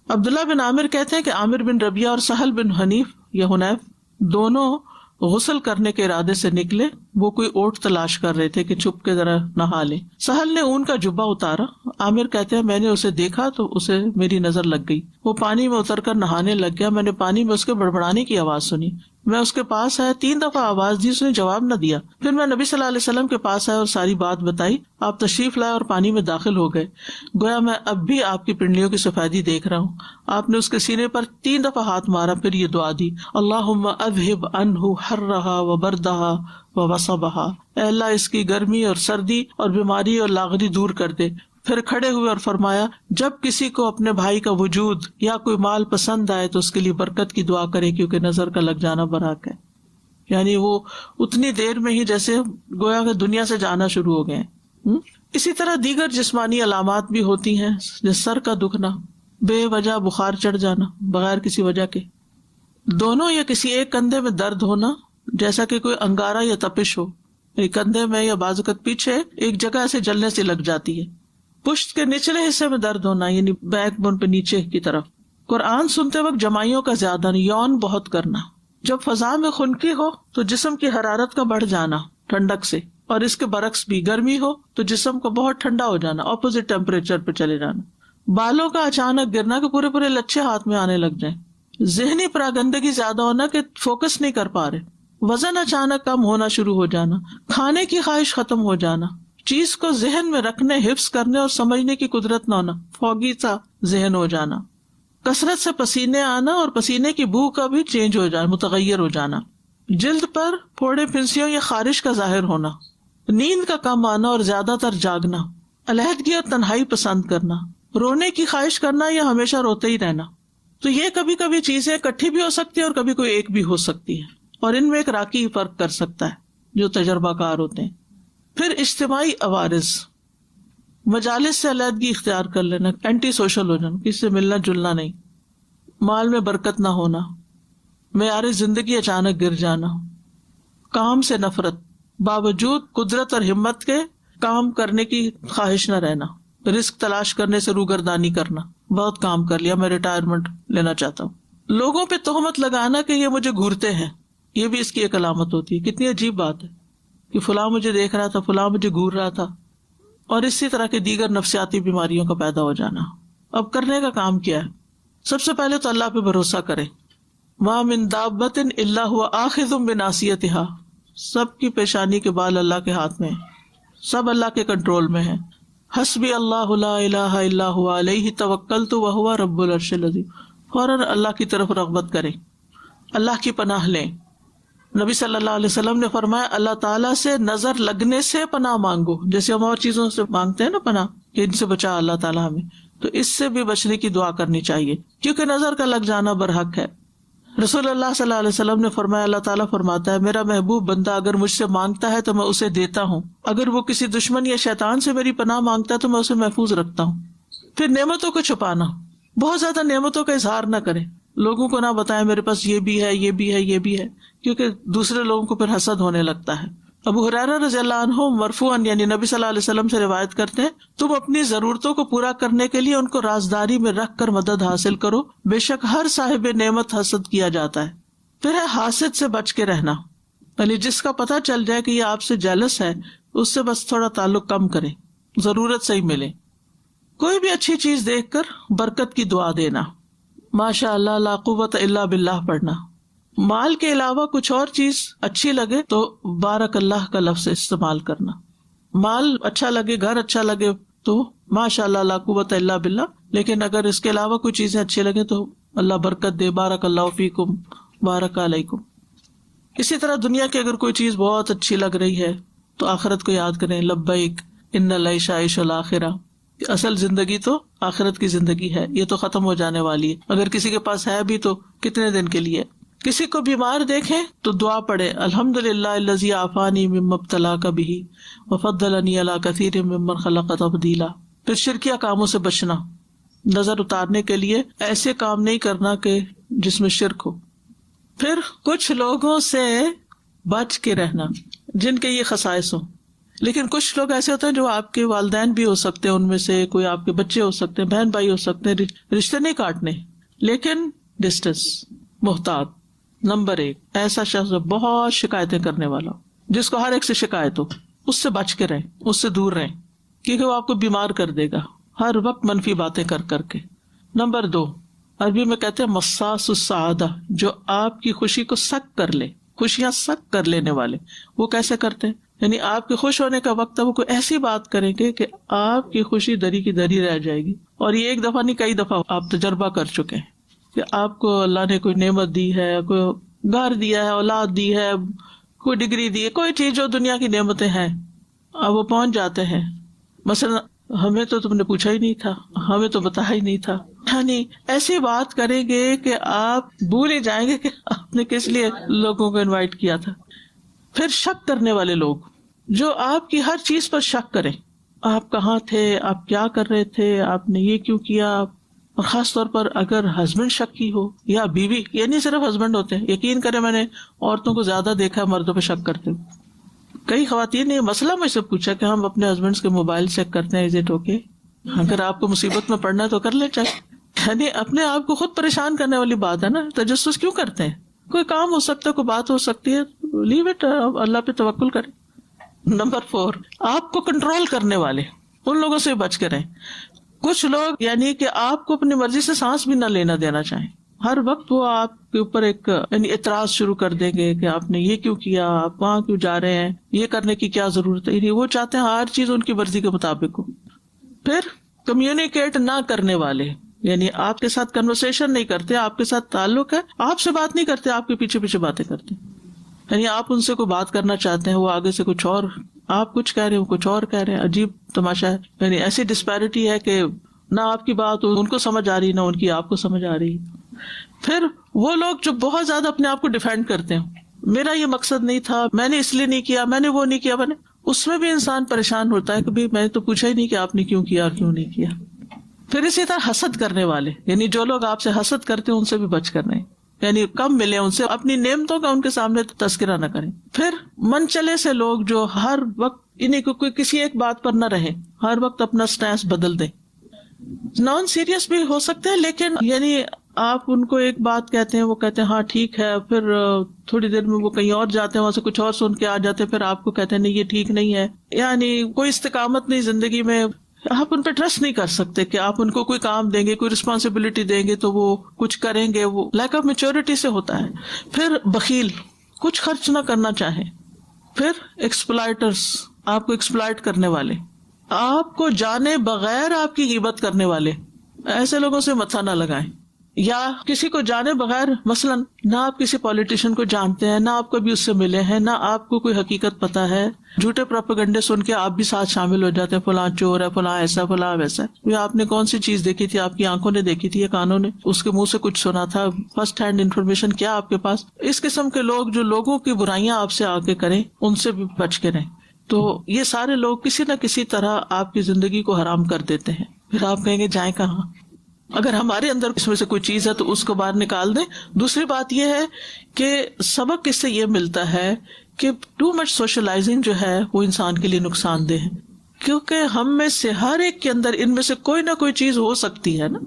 عبداللہ بن عامر کہتے ہیں کہ عامر بن ربیعہ اور سہل بن حنیف یا حنیف دونوں غسل کرنے کے ارادے سے نکلے. وہ کوئی اوٹ تلاش کر رہے تھے کہ چھپ کے ذرا نہا لیں. سہل نے اون کا جبہ اتارا. عامر کہتے ہیں میں نے اسے دیکھا تو اسے میری نظر لگ گئی. وہ پانی میں اتر کر نہانے لگ گیا. میں نے پانی میں اس کے بڑبڑانے کی آواز سنی. میں اس کے پاس آیا، 3 دفعہ آواز دی، اس نے جواب نہ دیا. پھر میں نبی صلی اللہ علیہ وسلم کے پاس آیا اور ساری بات بتائی. آپ تشریف لائے اور پانی میں داخل ہو گئے. گویا میں اب بھی آپ کی پنڈلیوں کی سفیدی دیکھ رہا ہوں. آپ نے اس کے سینے پر 3 دفعہ ہاتھ مارا، پھر یہ دعا دی اللہم اذہب عنہ حرہا وبردہا ووصبہا، اے اللہ اس کی گرمی اور سردی اور بیماری اور لاغری دور کر دے. پھر کھڑے ہوئے اور فرمایا جب کسی کو اپنے بھائی کا وجود یا کوئی مال پسند آئے تو اس کے لیے برکت کی دعا کرے، کیونکہ نظر کا لگ جانا برحق ہے. یعنی وہ اتنی دیر میں ہی جیسے گویا کہ دنیا سے جانا شروع ہو گئے. اسی طرح دیگر جسمانی علامات بھی ہوتی ہیں، جیسے سر کا دکھنا، بے وجہ بخار چڑھ جانا بغیر کسی وجہ کے، دونوں یا کسی ایک کندھے میں درد ہونا جیسا کہ کوئی انگارہ یا تپش ہو، کندھے میں یا بازو کے پیچھے ایک جگہ سے جلنے سے لگ جاتی ہے. پشت کے نچلے حصے میں درد ہونا، یعنی بیک بون پہ نیچے کی طرف. قرآن سنتے وقت جمائیوں کا زیادہ، یون بہت کرنا. جب فضا میں خنکی ہو تو جسم کی حرارت کا بڑھ جانا ٹھنڈک سے، اور اس کے برعکس بھی گرمی ہو تو جسم کو بہت ٹھنڈا ہو جانا، اپوزٹ ٹیمپریچر پہ چلے جانا. بالوں کا اچانک گرنا کہ پورے پورے لچھے ہاتھ میں آنے لگ جائیں، ذہنی پراگندگی زیادہ ہونا کہ فوکس نہیں کر پا رہے، وزن اچانک کم ہونا شروع ہو جانا، کھانے کی خواہش ختم ہو جانا، چیز کو ذہن میں رکھنے، حفظ کرنے اور سمجھنے کی قدرت نہ ہونا، فوگی سا ذہن ہو جانا، کثرت سے پسینے آنا اور پسینے کی بو کا بھی چینج ہو جانا، متغیر ہو جانا، جلد پر پھوڑے پھنسیوں یا خارش کا ظاہر ہونا، نیند کا کم آنا اور زیادہ تر جاگنا، علیحدگی اور تنہائی پسند کرنا، رونے کی خواہش کرنا یا ہمیشہ روتے ہی رہنا۔ تو یہ کبھی کبھی چیزیں اکٹھی بھی ہو سکتی ہیں اور کبھی کوئی ایک بھی ہو سکتی ہے، اور ان میں ایک راکی فرق کر سکتا ہے جو تجربہ کار ہوتے ہیں۔ پھر اجتماعی عوارض، مجالس سے علیحدگی اختیار کر لینا، اینٹی سوشل ہو جانا، کسی سے ملنا جلنا نہیں، مال میں برکت نہ ہونا، معیار زندگی اچانک گر جانا، کام سے نفرت، باوجود قدرت اور ہمت کے کام کرنے کی خواہش نہ رہنا، رزق تلاش کرنے سے روگردانی کرنا، بہت کام کر لیا میں ریٹائرمنٹ لینا چاہتا ہوں، لوگوں پہ تہمت لگانا کہ یہ مجھے گھورتے ہیں، یہ بھی اس کی ایک علامت ہوتی ہے۔ کتنی عجیب بات ہے کہ فلاں مجھے دیکھ رہا تھا، فلاں مجھے گھور رہا تھا، اور اسی طرح کے دیگر نفسیاتی بیماریوں کا پیدا ہو جانا۔ اب کرنے کا کام کیا ہے؟ سب سے پہلے تو اللہ پہ بھروسہ کریں، مَا مِن دابۃ الا هو آخذ بناصیتها، سب کی پیشانی کے بال اللہ کے ہاتھ میں ہیں، سب اللہ کے کنٹرول میں ہیں۔ حسبی اللہ لا الہ الا هو علیہ توکلت وہو رب العرش العظیم، فوراً اللہ کی طرف رغبت کریں، اللہ کی پناہ لیں۔ نبی صلی اللہ علیہ وسلم نے فرمایا اللہ تعالیٰ سے نظر لگنے سے پناہ مانگو، جیسے ہم اور چیزوں سے مانگتے ہیں نا پناہ کہ ان سے بچا اللہ تعالیٰ ہمیں، تو اس سے بھی بچنے کی دعا کرنی چاہیے کیونکہ نظر کا لگ جانا برحق ہے۔ رسول اللہ صلی اللہ علیہ وسلم نے فرمایا اللہ تعالیٰ فرماتا ہے میرا محبوب بندہ اگر مجھ سے مانگتا ہے تو میں اسے دیتا ہوں، اگر وہ کسی دشمن یا شیطان سے میری پناہ مانگتا ہے تو میں اسے محفوظ رکھتا ہوں۔ پھر نعمتوں کو چھپانا، بہت زیادہ نعمتوں کا اظہار نہ کریں، لوگوں کو نہ بتائیں میرے پاس یہ بھی ہے یہ بھی ہے یہ بھی ہے، کیونکہ دوسرے لوگوں کو پھر حسد ہونے لگتا ہے۔ ابو ہریرہ رضی اللہ عنہ مرفوعاً یعنی نبی صلی اللہ علیہ وسلم سے روایت کرتے ہیں تم اپنی ضرورتوں کو پورا کرنے کے لیے ان کو رازداری میں رکھ کر مدد حاصل کرو، بے شک ہر صاحب نعمت حسد کیا جاتا ہے۔ پھر ہے حاسد سے بچ کے رہنا، یعنی جس کا پتہ چل جائے کہ یہ آپ سے جیلس ہے اس سے بس تھوڑا تعلق کم کریں، ضرورت سے ہی ملے۔ کوئی بھی اچھی چیز دیکھ کر برکت کی دعا دینا، ماشاء اللہ لا قوت الا باللہ پڑھنا، مال کے علاوہ کچھ اور چیز اچھی لگے تو بارک اللہ کا لفظ استعمال کرنا، مال اچھا لگے، گھر اچھا لگے تو ماشاء اللہ لا قوت الا باللہ، لیکن اگر اس کے علاوہ کوئی چیزیں اچھی لگے تو اللہ برکت دے، بارک اللہ فیکم بارک علیکم۔ اسی طرح دنیا کی اگر کوئی چیز بہت اچھی لگ رہی ہے تو آخرت کو یاد کریں، لبیک ان العیش عیش الاخرہ، اصل زندگی تو آخرت کی زندگی ہے، یہ تو ختم ہو جانے والی ہے، اگر کسی کے پاس ہے بھی تو کتنے دن کے لیے۔ کسی کو بیمار دیکھیں تو دعا پڑھے، الحمدللہ الذی عافانی مما ابتلاک بہ وفضلنی علی کثیر ممن خلق تفضیلا۔ پھر شرکیہ کاموں سے بچنا، نظر اتارنے کے لیے ایسے کام نہیں کرنا کہ جس میں شرک ہو۔ پھر کچھ لوگوں سے بچ کے رہنا جن کے یہ خصائص ہوں، لیکن کچھ لوگ ایسے ہوتے ہیں جو آپ کے والدین بھی ہو سکتے ہیں، ان میں سے کوئی آپ کے بچے ہو سکتے ہیں، بہن بھائی ہو سکتے ہیں، رشتے نہیں کاٹنے، لیکن ڈسٹنس، محتاط۔ نمبر 1 ایسا شخص بہت شکایتیں کرنے والا ہو، جس کو ہر ایک سے شکایت ہو، اس سے بچ کے رہیں، اس سے دور رہیں، کیونکہ وہ آپ کو بیمار کر دے گا ہر وقت منفی باتیں کر کر کے۔ نمبر 2 عربی میں کہتے ہیں مصاص السعادہ، جو آپ کی خوشی کو سک کر لے، خوشیاں سک کر لینے والے۔ وہ کیسے کرتے ہیں؟ یعنی آپ کے خوش ہونے کا وقت ہے وہ کوئی ایسی بات کریں گے کہ آپ کی خوشی دری کی دری رہ جائے گی، اور یہ ایک دفعہ نہیں کئی دفعہ آپ تجربہ کر چکے ہیں کہ آپ کو اللہ نے کوئی نعمت دی ہے، کوئی گھر دیا ہے، اولاد دی ہے، کوئی ڈگری دی ہے، کوئی چیز جو دنیا کی نعمتیں ہیں، اب وہ پہنچ جاتے ہیں، مثلا ہمیں تو تم نے پوچھا ہی نہیں تھا، ہمیں تو بتایا ہی نہیں تھا، یعنی ایسی بات کریں گے کہ آپ بھول ہی جائیں گے کہ آپ نے کس لیے لوگوں کو انوائٹ کیا تھا۔ پھر شک کرنے والے لوگ جو آپ کی ہر چیز پر شک کریں، آپ کہاں تھے، آپ کیا کر رہے تھے، آپ نے یہ کیوں کیا، اور خاص طور پر اگر ہسبینڈ شکی ہو یا بیوی، یہ نہیں صرف ہسبینڈ ہوتے ہیں، یقین کریں میں نے عورتوں کو زیادہ دیکھا ہے مردوں پہ شک کرتے ہوئے۔ کئی خواتین نے یہ مسئلہ مجھ سے پوچھا کہ ہم اپنے ہسبینڈ کے موبائل چیک کرتے ہیں، از اٹ اوکے؟ اگر آپ کو مصیبت میں پڑنا ہے تو کر لیں چیک، یعنی اپنے آپ کو خود پریشان کرنے والی بات ہے نا، تجسس کیوں کرتے ہیں؟ کوئی کام ہو سکتا ہے، کوئی بات ہو سکتی ہے، لیو اٹ، اللہ پہ توکل کریں۔ نمبر 4 آپ کو کنٹرول کرنے والے، ان لوگوں سے بچ کے رہیں۔ کچھ لوگ یعنی کہ آپ کو اپنی مرضی سے سانس بھی نہ لینا دینا چاہیں، ہر وقت وہ آپ کے اوپر ایک یعنی اعتراض شروع کر دیں گے کہ آپ نے یہ کیوں کیا، آپ وہاں کیوں جا رہے ہیں، یہ کرنے کی کیا ضرورت ہے، یعنی وہ چاہتے ہیں ہر چیز ان کی مرضی کے مطابق ہو۔ پھر کمیونیکیٹ نہ کرنے والے، یعنی آپ کے ساتھ کنورسیشن نہیں کرتے، آپ کے ساتھ تعلق ہے، آپ سے بات نہیں کرتے، آپ کے پیچھے پیچھے باتیں کرتے ہیں، یعنی آپ ان سے کوئی بات کرنا چاہتے ہیں، وہ آگے سے کچھ اور، آپ کچھ کہہ رہے ہیں وہ کچھ اور کہہ رہے ہیں، عجیب تماشا ہے، یعنی ایسی ڈسپیرٹی ہے کہ نہ آپ کی بات ان کو سمجھ آ رہی نہ ان کی آپ کو سمجھ آ رہی۔ پھر وہ لوگ جو بہت زیادہ اپنے آپ کو ڈیفینڈ کرتے ہیں، میرا یہ مقصد نہیں تھا، میں نے اس لیے نہیں کیا، میں نے وہ نہیں کیا، میں نے، اس میں بھی انسان پریشان ہوتا ہے کہ بھئی میں نے تو پوچھا ہی نہیں کہ آپ نے کیوں کیا اور کیوں نہیں کیا۔ پھر اسی طرح حسد کرنے والے، یعنی جو لوگ آپ سے حسد کرتے ہیں ان سے بھی بچ کر رہیں، یعنی کم ملے ان سے، اپنی نعمتوں کا ان کے سامنے تذکرہ نہ کریں۔ پھر من چلے سے لوگ جو ہر وقت انہیں کوئی کسی ایک بات پر نہ رہے، ہر وقت اپنا سٹینس بدل دیں، نان سیریس بھی ہو سکتے ہیں، لیکن یعنی آپ ان کو ایک بات کہتے ہیں، وہ کہتے ہیں ہاں ٹھیک ہے، پھر تھوڑی دیر میں وہ کہیں اور جاتے ہیں، وہاں سے کچھ اور سن کے آ جاتے ہیں، پھر آپ کو کہتے ہیں نہیں یہ ٹھیک نہیں ہے، یعنی کوئی استقامت نہیں زندگی میں، آپ ان پہ ٹرسٹ نہیں کر سکتے کہ آپ ان کو کوئی کام دیں گے، کوئی رسپانسبلٹی دیں گے تو وہ کچھ کریں گے، وہ لیک آف میچورٹی سے ہوتا ہے۔ پھر بخیل، کچھ خرچ نہ کرنا چاہیں۔ پھر ایکسپلائٹرز، آپ کو ایکسپلائٹ کرنے والے، آپ کو جانے بغیر آپ کی غیبت کرنے والے، ایسے لوگوں سے متھا نہ لگائیں، یا کسی کو جانے بغیر، مثلاً نہ آپ کسی پولیٹیشین کو جانتے ہیں، نہ آپ کبھی اس سے ملے ہیں، نہ آپ کو کوئی حقیقت پتا ہے، جھوٹے پروپیگنڈے سن کے آپ بھی ساتھ شامل ہو جاتے ہیں، فلاں چور ہے، فلاں ایسا، فلاں ویسا۔ یہ آپ نے کون سی چیز دیکھی تھی، آپ کی آنکھوں نے دیکھی تھی یا کانوں نے، اس کے منہ سے کچھ سنا تھا، فرسٹ ہینڈ انفارمیشن کیا آپ کے پاس؟ اس قسم کے لوگ جو لوگوں کی برائیاں آپ سے آ کے کریں، ان سے بھی بچ کے رہیں۔ تو یہ سارے لوگ کسی نہ کسی طرح آپ کی زندگی کو حرام کر دیتے ہیں، پھر آپ کہیں گے جائیں کہاں؟ اگر ہمارے اندر اس میں سے کوئی چیز ہے تو اس کو باہر نکال دیں۔ دوسری بات یہ ہے کہ سبق اس سے یہ ملتا ہے کہ ٹو مچ سوشلائزنگ جو ہے وہ انسان کے لیے نقصان دہ ہے، کیونکہ ہم میں سے ہر ایک کے اندر ان میں سے کوئی نہ کوئی چیز ہو سکتی ہے نا،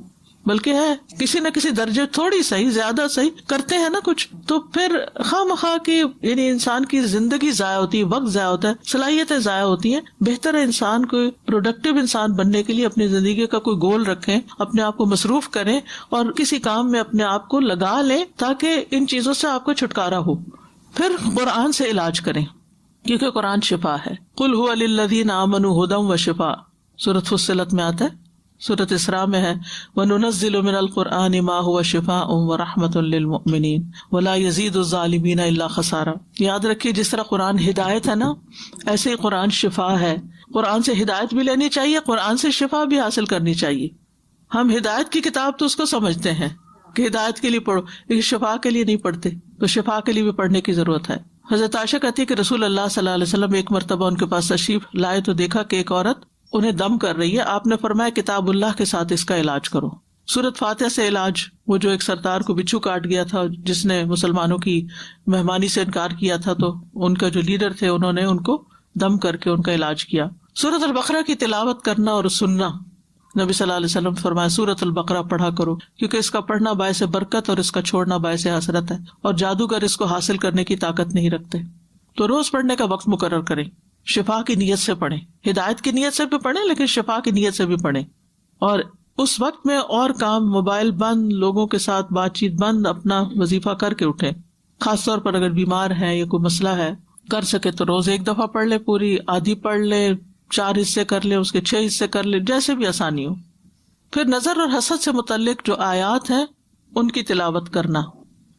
بلکہ ہے کسی نہ کسی درجے، تھوڑی صحیح زیادہ صحیح کرتے ہیں نا کچھ، تو پھر خواہ مخواہ کی یعنی انسان کی زندگی ضائع ہوتی ہے، وقت ضائع ہوتا ہے، صلاحیتیں ضائع ہوتی ہیں۔ بہتر ہے انسان کو پروڈکٹیو انسان بننے کے لیے اپنی زندگی کا کوئی گول رکھیں، اپنے آپ کو مصروف کریں اور کسی کام میں اپنے آپ کو لگا لیں تاکہ ان چیزوں سے آپ کو چھٹکارا ہو۔ پھر قرآن سے علاج کریں، کیونکہ قرآن شفا ہے۔ قل هو للذین آمنوا ھدی وشفاء، سورۃ فصلت میں آتا ہے، سورۃ اسراء میں ہے وَنُنَزِّلُ مِنَ الْقُرْآنِ مَا هُوَ شِفَاءٌ وَرَحْمَةٌ لِّلْمُؤْمِنِينَ وَلَا يَزِيدُ الظَّالِمِينَ إِلَّا خَسَارًا۔ یاد رکھیے جس طرح قرآن ہدایت ہے نا، ایسے ہی قرآن شفا ہے۔ قرآن سے ہدایت بھی لینی چاہیے، قرآن سے شفا بھی حاصل کرنی چاہیے۔ ہم ہدایت کی کتاب تو اس کو سمجھتے ہیں کہ ہدایت کے لیے پڑھو، لیکن شفا کے لیے نہیں پڑھتے، تو شفا کے لیے بھی پڑھنے کی ضرورت ہے۔ حضرت عائشہ کہتی ہے کہ رسول اللہ صلی اللہ علیہ وسلم ایک مرتبہ ان کے پاس تشریف لائے تو دیکھا کہ ایک عورت انہیں دم کر رہی ہے، آپ نے فرمایا کتاب اللہ کے ساتھ اس کا علاج کرو۔ سورۃ فاتحہ سے علاج، وہ جو ایک سردار کو بچھو کاٹ گیا تھا جس نے مسلمانوں کی مہمانی سے انکار کیا تھا، تو ان کا جو لیڈر تھے انہوں نے ان کو دم کر کے ان کا علاج کیا۔ سورۃ البقرہ کی تلاوت کرنا اور سننا، نبی صلی اللہ علیہ وسلم فرمایا سورۃ البقرہ پڑھا کرو، کیونکہ اس کا پڑھنا باعث برکت اور اس کا چھوڑنا باعث حسرت ہے، اور جادوگر اس کو حاصل کرنے کی طاقت نہیں رکھتے۔ تو روز پڑھنے کا وقت مقرر کریں، شفا کی نیت سے پڑھیں، ہدایت کی نیت سے بھی پڑھیں لیکن شفا کی نیت سے بھی پڑھیں، اور اس وقت میں اور کام، موبائل بند، لوگوں کے ساتھ بات چیت بند، اپنا وظیفہ کر کے اٹھیں۔ خاص طور پر اگر بیمار ہیں یا کوئی مسئلہ ہے، کر سکے تو روز ایک دفعہ پڑھ لے، پوری آدھی پڑھ لے، 4 حصے کر لے، اس کے 6 حصے کر لے، جیسے بھی آسانی ہو۔ پھر نظر اور حسد سے متعلق جو آیات ہیں ان کی تلاوت کرنا،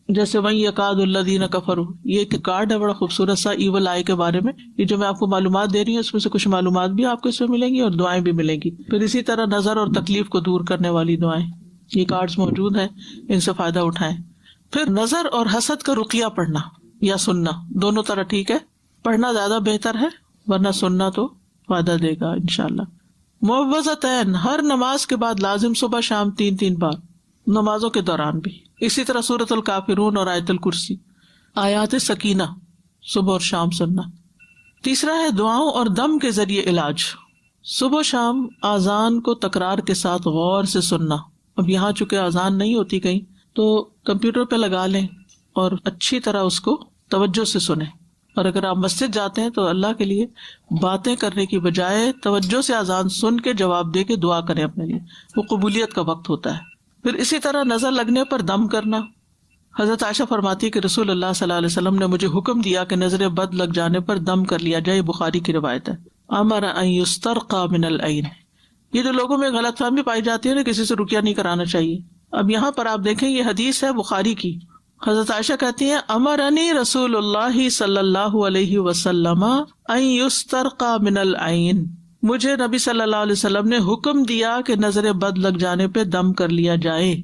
جیسے وَإِن يَكَادُ الَّذِينَ كَفَرُوا، یہ ایک کارڈ ہے بڑا خوبصورت سا ایول آئی کے بارے میں، یہ جو میں آپ کو معلومات دے رہی ہوں اس میں سے کچھ معلومات بھی آپ کو اس میں ملیں گی اور دعائیں بھی ملیں گی۔ پھر اسی طرح نظر اور تکلیف کو دور کرنے والی دعائیں، یہ کارڈز موجود ہیں، ان سے فائدہ اٹھائیں۔ پھر نظر اور حسد کا رقیہ پڑھنا یا سننا، دونوں طرح ٹھیک ہے، پڑھنا زیادہ بہتر ہے ورنہ سننا تو فائدہ دے گا انشاءاللہ۔ معوذتین، ہر نماز کے بعد لازم صبح شام 3 بار، نمازوں کے دوران بھی۔ اسی طرح سورۃ الکافرون اور آیت الکرسی، آیات سکینہ صبح اور شام سننا۔ تیسرا ہے دعاؤں اور دم کے ذریعے علاج، صبح و شام آذان کو تکرار کے ساتھ غور سے سننا۔ اب یہاں چونکہ آذان نہیں ہوتی کہیں تو کمپیوٹر پہ لگا لیں اور اچھی طرح اس کو توجہ سے سنیں۔ اور اگر آپ مسجد جاتے ہیں تو اللہ کے لیے باتیں کرنے کی بجائے توجہ سے اذان سن کے جواب دے کے دعا کریں اپنے لیے، وہ قبولیت کا وقت ہوتا ہے۔ پھر اسی طرح نظر لگنے پر دم کرنا۔ حضرت عائشہ فرماتی ہے کہ رسول اللہ صلی اللہ علیہ وسلم نے مجھے حکم دیا کہ نظر بد لگ جانے پر دم کر لیا جائے، بخاری کی روایت ہے۔ امر ان یسترقى من العین، یہ جو لوگوں میں غلط فہمی پائی جاتی ہے نا، کسی سے رقیہ نہیں کرانا چاہیے۔ اب یہاں پر آپ دیکھیں یہ حدیث ہے بخاری کی، حضرت عائشہ کہتی ہیں امرنی رسول اللہ صلی اللہ علیہ وسلم ان یسترقى من العین، مجھے نبی صلی اللہ علیہ وسلم نے حکم دیا کہ نظر بد لگ جانے پہ دم کر لیا جائے،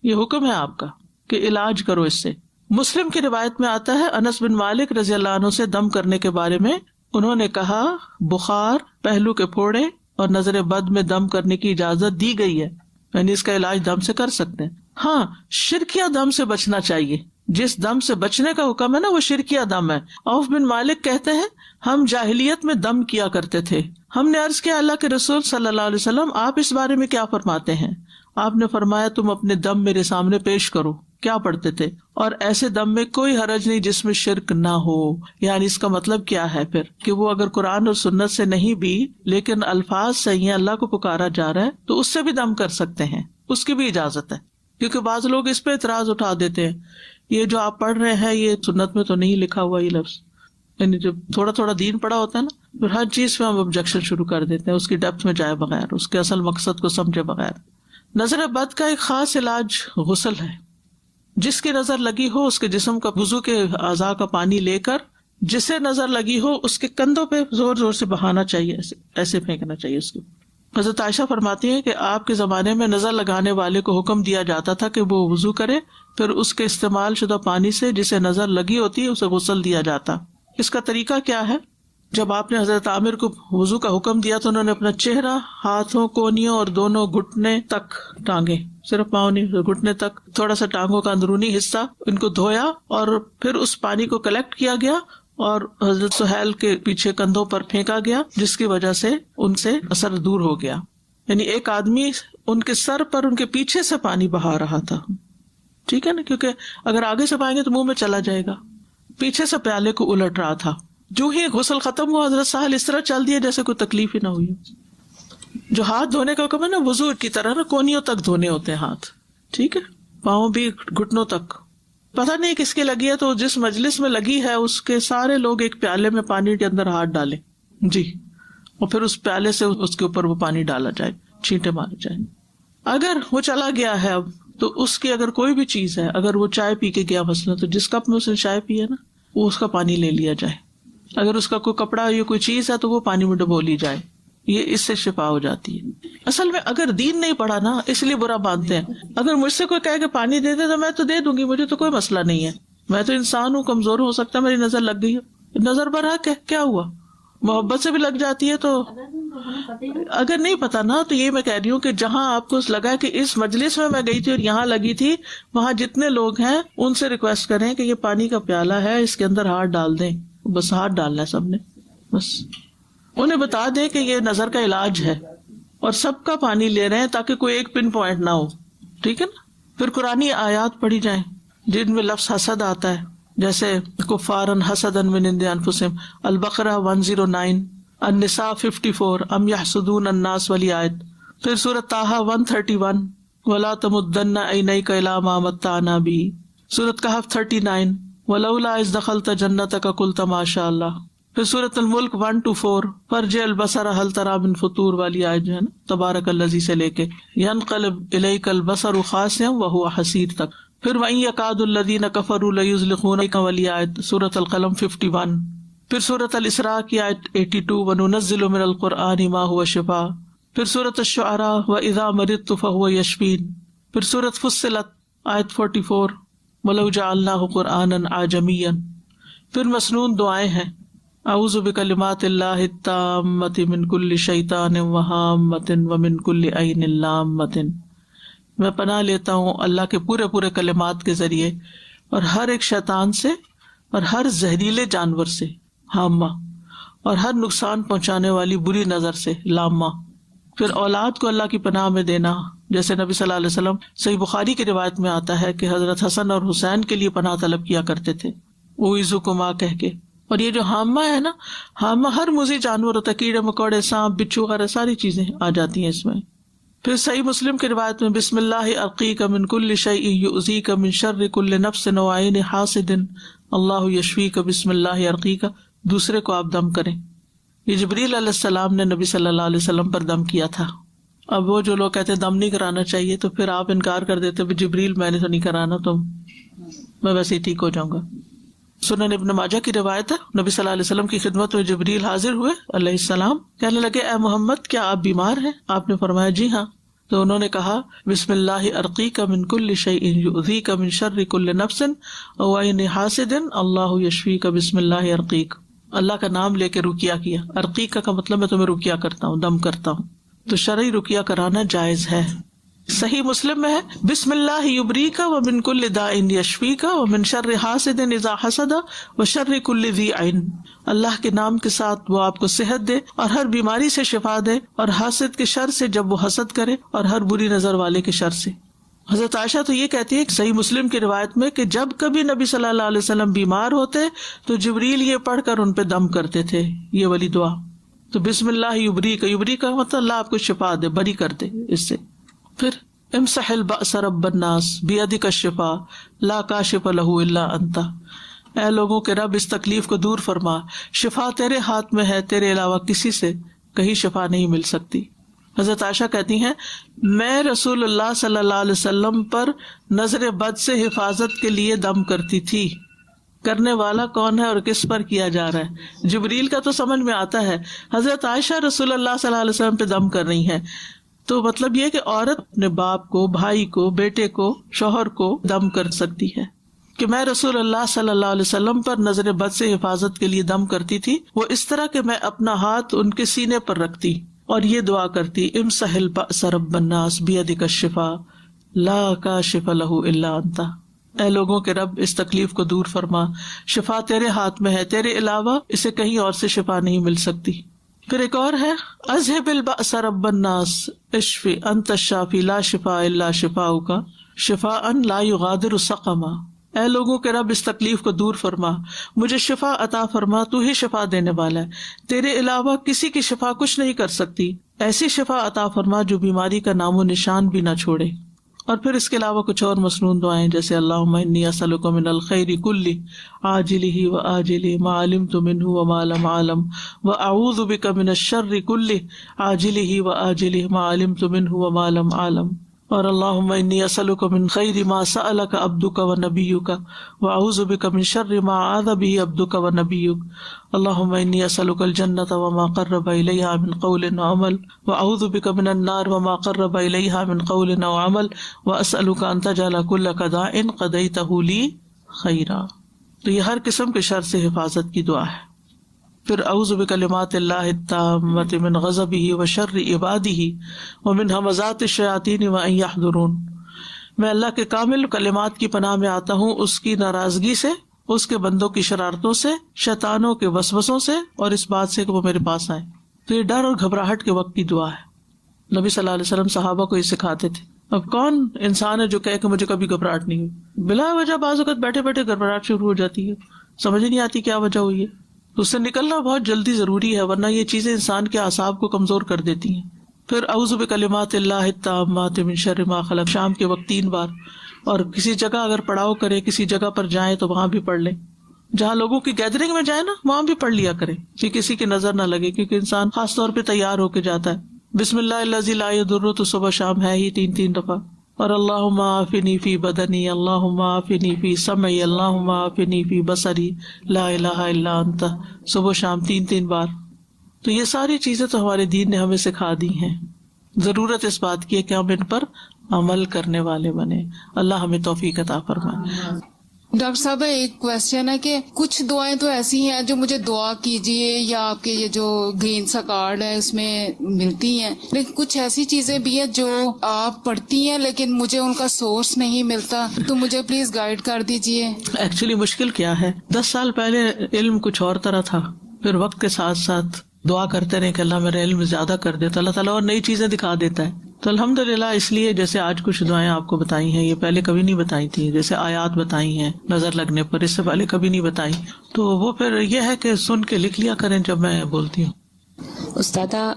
یہ حکم ہے آپ کا کہ علاج کرو اس سے۔ مسلم کی روایت میں آتا ہے انس بن مالک رضی اللہ عنہ سے دم کرنے کے بارے میں، انہوں نے کہا بخار، پہلو کے پھوڑے اور نظر بد میں دم کرنے کی اجازت دی گئی ہے، یعنی اس کا علاج دم سے کر سکتے ہیں۔ ہاں، شرکیہ دم سے بچنا چاہیے، جس دم سے بچنے کا حکم ہے نا وہ شرکیہ دم ہے۔ عوف بن مالک کہتے ہیں ہم جاہلیت میں دم کیا کرتے تھے، ہم نے عرض کیا اللہ کے رسول صلی اللہ علیہ وسلم آپ اس بارے میں کیا فرماتے ہیں؟ آپ نے فرمایا تم اپنے دم میرے سامنے پیش کرو۔ کیا پڑھتے تھے؟ اور ایسے دم میں کوئی حرج نہیں جس میں شرک نہ ہو، یعنی اس کا مطلب کیا ہے پھر کہ وہ اگر قرآن اور سنت سے نہیں بھی لیکن الفاظ صحیح ہیں، اللہ کو پکارا جا رہا ہے تو اس سے بھی دم کر سکتے ہیں، اس کی بھی اجازت ہے۔ کیونکہ بعض لوگ اس پہ اعتراض اٹھا دیتے ہیں یہ جو آپ پڑھ رہے ہیں یہ سنت میں تو نہیں لکھا ہوا یہ لفظ، یعنی جب تھوڑا تھوڑا دین پڑا ہوتا ہے نا پھر ہر چیز پہ ہم آبجیکشن شروع کر دیتے ہیں، اس کی ڈیپتھ میں جائے بغیر، اس کے اصل مقصد کو سمجھے بغیر۔ نظر بد کا ایک خاص علاج غسل ہے۔ جس کی نظر لگی ہو اس کے جسم کا وضو کے اعضاء کا پانی لے کر جسے نظر لگی ہو اس کے کندھوں پہ زور زور سے بہانا چاہیے، ایسے پھینکنا چاہیے اس کو۔ حضرت عائشہ فرماتی ہیں کہ آپ کے زمانے میں نظر لگانے والے کو حکم دیا جاتا تھا کہ وہ وضو کرے، پھر اس کے استعمال شدہ پانی سے جسے نظر لگی ہوتی ہے اسے غسل دیا جاتا۔ اس کا طریقہ کیا ہے؟ جب آپ نے حضرت عامر کو وضو کا حکم دیا تو انہوں نے اپنا چہرہ، ہاتھوں، کونیوں اور دونوں گھٹنے تک ٹانگیں، صرف پاؤں نہیں، گھٹنے تک تھوڑا سا ٹانگوں کا اندرونی حصہ ان کو دھویا، اور پھر اس پانی کو کلیکٹ کیا گیا اور حضرت سہیل کے پیچھے کندھوں پر پھینکا گیا، جس کی وجہ سے ان سے اثر دور ہو گیا۔ یعنی ایک آدمی ان کے سر پر ان کے پیچھے سے پانی بہا رہا تھا، ٹھیک ہے نا، کیونکہ اگر آگے سے پائیں گے تو منہ میں چلا جائے گا، پیچھے سے پیالے کو الٹ رہا تھا۔ جو ہی غسل ختم ہوا حضرت سہل اس طرح چل دیا جیسے کوئی تکلیف ہی نہ ہوئی۔ جو ہاتھ دھونے کا حکم ہے نا وضو کی طرح نا کونیوں تک دھونے ہوتے ہیں ہاتھ، ٹھیک ہے، پاؤں بھی گھٹنوں تک۔ پتہ نہیں کس کی لگی ہے تو جس مجلس میں لگی ہے اس کے سارے لوگ ایک پیالے میں پانی کے اندر ہاتھ ڈالیں جی، اور پھر اس پیالے سے اس کے اوپر وہ پانی ڈالا جائے، چھینٹے مارے جائیں۔ اگر وہ چلا گیا ہے اب تو اس کی اگر کوئی بھی چیز ہے، اگر وہ چائے پی کے گیا مثلا تو جس کپ میں اس نے چائے پی ہے نا وہ اس کا پانی لے لیا جائے، اگر اس کا کوئی کپڑا یا کوئی چیز ہے تو وہ پانی میں ڈبو لی جائے، یہ اس سے شفا ہو جاتی ہے۔ اصل میں اگر دین نہیں پڑھا نا اس لیے برا مانتے ہیں، اگر مجھ سے کوئی کہے کہ پانی دے دے تو میں تو دے دوں گی، مجھے تو کوئی مسئلہ نہیں ہے، میں تو انسان ہوں، کمزور ہو سکتا ہے، میری نظر لگ گئی ہے، نظر برحق ہے، کیا ہوا، محبت سے بھی لگ جاتی ہے۔ تو اگر نہیں پتا نا تو یہ میں کہہ رہی ہوں کہ جہاں آپ کو لگا کہ اس مجلس میں گئی تھی اور یہاں لگی تھی، وہاں جتنے لوگ ہیں ان سے ریکویسٹ کریں کہ یہ پانی کا پیالہ ہے، اس کے اندر ہاتھ ڈال دیں، بس ہاتھ ڈالنا ہے سب نے، بس انہیں بتا دیں کہ یہ نظر کا علاج ہے اور سب کا پانی لے رہے ہیں تاکہ کوئی ایک پن پوائنٹ نہ ہو، ٹھیک ہے نا۔ پھر قرآنی آیات پڑھی جائیں جن میں لفظ حسد آتا ہے، جیسے کفارن حسدن من عند انفسہم، البقرہ 109، النساء 54، ام یحسدون الناس والی آیت، پھر سورۃ طٰہٰ 131، ولا تمدن عینیک الی ما متعنا بہ، سورۃ کہف 39، ولولا اذ دخلت جنتک قلت ما شاء اللہ، پھر سورۃ الملک 1-4، فرجع البصر هل تری من فطور والی آیت جو ہے نا تبارک الذی سے لے کے ینقلب الیک البصر خاسئا وهو حسیر تک، پھر وَإِن يَكَادُ الَّذِينَ كَفَرُوا لَيُزْلِقُونَكَ والی آیت سورۃ القلم 51، پھر سورۃ الاسراء کی آیت 82، وَنُنَزِّلُ مِنَ الْقُرْآنِ مَا هُوَ شِفَاء، پھر سورۃ الشعراء وَإِذَا مَرِضْتُ فَهُوَ يَشْفِينِ، پھر سورۃ فصلت آیت 44، وَلَوْ جَعَلْنَاهُ قُرْآنًا أَعْجَمِيًّا، پھر مسنون دعائیں ہیں، اعوذ بکلمات اللہ التامۃ من کل شیطان وہامۃ ومن کل عین لامۃ، میں پناہ لیتا ہوں اللہ کے پورے پورے کلمات کے ذریعے اور ہر ایک شیطان سے اور ہر زہریلے جانور سے، ہامہ، اور ہر نقصان پہنچانے والی بری نظر سے، لامہ۔ پھر اولاد کو اللہ کی پناہ میں دینا، جیسے نبی صلی اللہ علیہ وسلم صحیح بخاری کی روایت میں آتا ہے کہ حضرت حسن اور حسین کے لیے پناہ طلب کیا کرتے تھے، اعوذکما کہہ کے، اور یہ جو حامہ ہے نا، حامہ ہر موذی جانور ہوتا ہے، کیڑے مکوڑے، سانپ، بچھو وغیرہ ساری چیزیں آ جاتی ہیں اس میں. پھر صحیح مسلم کی روایت میں بسم اللہ ارقیک من کل شیء یؤذیک من شر کل نفس وعین حاسد اللہ یشفیک بسم اللہ ارقیک، دوسرے کو آپ دم کریں. یہ جبریل علیہ السلام نے نبی صلی اللہ علیہ وسلم پر دم کیا تھا. اب وہ جو لوگ کہتے ہیں دم نہیں کرانا چاہیے، تو پھر آپ انکار کر دیتے جبریل میں نے تو نہیں کرانا، میں ویسے ہی ٹھیک ہو جاؤں گا. سنن ابن ماجہ کی روایت ہے، نبی صلی اللہ علیہ وسلم کی خدمت میں جبریل حاضر ہوئے علیہ السلام، کہنے لگے اے محمد کیا آپ بیمار ہیں؟ آپ نے فرمایا جی ہاں. تو انہوں نے کہا بسم اللہ ارقیک من کل شیء یؤذیک من شر کل نفس وعین حاسد اللہ یشفیک بسم اللہ ارقیک. اللہ کا نام لے کے رقیہ کیا. ارقیک کا مطلب میں تمہیں رقیہ کرتا ہوں، دم کرتا ہوں. تو شرعی رقیہ کرانا جائز ہے. صحیح مسلم میں ہے بسم اللہ یبریک ومن کل داء یشفیک ومن شر حاسد اذا حسد وشر کل ذی عین. اللہ کے نام کے ساتھ وہ آپ کو صحت دے اور ہر بیماری سے شفا دے، اور حاسد کے شر سے جب وہ حسد کرے، اور ہر بری نظر والے کے شر سے. حضرت عائشہ تو یہ کہتی ہے کہ صحیح مسلم کی روایت میں کہ جب کبھی نبی صلی اللہ علیہ وسلم بیمار ہوتے تو جبریل یہ پڑھ کر ان پہ دم کرتے تھے، یہ والی دعا. تو بسم اللہ یبریک، یبریک کا مطلب اللہ آپ کو شفا دے، بری کر دے اس سے. پھر امسح البأس رب الناس بیدک الشفاء لا کاشف لہ الا انت. اے لوگوں کے رب اس تکلیف کو دور فرما، شفا تیرے ہاتھ میں ہے، تیرے علاوہ کسی سے کہیں شفا نہیں مل سکتی. حضرت عائشہ کہتی ہیں میں رسول اللہ صلی اللہ علیہ وسلم پر نظر بد سے حفاظت کے لیے دم کرتی تھی. کرنے والا کون ہے اور کس پر کیا جا رہا ہے؟ جبریل کا تو سمجھ میں آتا ہے، حضرت عائشہ رسول اللہ صلی اللہ علیہ وسلم پہ دم کر رہی ہیں. تو مطلب یہ کہ عورت اپنے باپ کو، بھائی کو، بیٹے کو، شوہر کو دم کر سکتی ہے کہ میں رسول اللہ صلی اللہ علیہ وسلم پر نظر بد سے حفاظت کے لیے دم کرتی تھی، وہ اس طرح کہ میں اپنا ہاتھ ان کے سینے پر رکھتی اور یہ دعا کرتی امسح البأس رب الناس بیدک الشفاء لا کاشف لہ الا انت. اے لوگوں کے رب اس تکلیف کو دور فرما، شفا تیرے ہاتھ میں ہے، تیرے علاوہ اسے کہیں اور سے شفا نہیں مل سکتی. پھر ایک اور ہے اذهب البأس رب الناس اشفی انت الشافی لا شفاء الا شفاؤک شفاء لا یغادر سقما. اے لوگوں کے رب اس تکلیف کو دور فرما، مجھے شفا عطا فرما، تو ہی شفا دینے والا ہے، تیرے علاوہ کسی کی شفا کچھ نہیں کر سکتی. ایسی شفا عطا فرما جو بیماری کا نام و نشان بھی نہ چھوڑے. اور پھر اس کے علاوہ کچھ اور مسنون دعائیں جیسے اللہم انی اسألک من الخیر کلہ عاجلہ وآجلہ ما علمت منہ وما لم اعلم واعوذ بک من الشر کلہ عاجلہ وآجلہ ما علمت منہ وما لم اعلم. اور اللہم انی اسألک من خیر ما سألک عبدک ونبیک واعوذ بک من شر ما اعاذ بہ عبدک ونبیک. اللہم انی اسألک الجنۃ وما قرب الیہا من قول وعمل واعوذ بک من النار وما قرب الیہا من قول وعمل واسألک ان تجعل کل قضاء قضیتہ لی خیرا. تو یہ ہر قسم کے شر سے حفاظت کی دعا ہے. پھر اعوذ بکلمات اللہ التامۃ من غضبہ وشر عبادہ ومن ھمزات الشیاطین وان یحضرون. میں اللہ کے کامل کلمات کی پناہ میں آتا ہوں اس کی ناراضگی سے، اس کے بندوں کی شرارتوں سے، شیطانوں کے وسوسوں سے، اور اس بات سے کہ وہ میرے پاس آئیں. تو یہ ڈر اور گھبراہٹ کے وقت کی دعا ہے. نبی صلی اللہ علیہ وسلم صحابہ کو یہ سکھاتے تھے. اب کون انسان ہے جو کہے کہ مجھے کبھی گھبراہٹ نہیں ہوئی؟ بلا وجہ بعض اوقات بیٹھے بیٹھے گھبراہٹ شروع ہو جاتی ہے، سمجھ نہیں آتی کیا وجہ ہوئی ہے. اس سے نکلنا بہت جلدی ضروری ہے، ورنہ یہ چیزیں انسان کے اعصاب کو کمزور کر دیتی ہیں. پھر اعوذ بکلمات اللہ التامات من شر ما خلق شام کے وقت 3 بار. اور کسی جگہ اگر پڑاؤ کرے، کسی جگہ پر جائیں تو وہاں بھی پڑھ لیں. جہاں لوگوں کی گیدرنگ میں جائیں نا وہاں بھی پڑھ لیا کریں کہ کسی کی نظر نہ لگے، کیونکہ انسان خاص طور پہ تیار ہو کے جاتا ہے. بسم اللہ الذی لا یضر تو صبح شام ہے ہی 3 دفعہ. اور اللہم عافنی فی بدنی، اللہم عافنی فی سمعی، اللہم عافنی فی بصری، لا الہ الا انت، صبح شام 3 بار. تو یہ ساری چیزیں تو ہمارے دین نے ہمیں سکھا دی ہیں. ضرورت اس بات کی ہے کہ ہم ان پر عمل کرنے والے بنے. اللہ ہمیں توفیق عطا فرمائے. ڈاکٹر صاحب ایک کوشچن ہے کہ کچھ دعائیں تو ایسی ہیں جو مجھے دعا کیجئے یا آپ کے یہ جو گرین سا کارڈ ہے اس میں ملتی ہیں، لیکن کچھ ایسی چیزیں بھی ہیں جو آپ پڑھتی ہیں لیکن مجھے ان کا سورس نہیں ملتا، تو مجھے پلیز گائیڈ کر دیجئے. ایکچولی مشکل کیا ہے، 10 سال پہلے علم کچھ اور طرح تھا، پھر وقت کے ساتھ ساتھ دعا کرتے رہے کہ اللہ میرا علم زیادہ کر دے تو اللہ تعالیٰ اور نئی چیزیں دکھا دیتا ہے. تو الحمدللہ اس لیے جیسے آج کچھ دعائیں آپ کو بتائی ہیں یہ پہلے کبھی نہیں بتائی تھی، جیسے آیات بتائی ہیں نظر لگنے پر، اس سے پہلے کبھی نہیں بتائی، تو وہ پھر یہ ہے کہ سن کے لکھ لیا کریں جب میں بولتی ہوں. استاذہ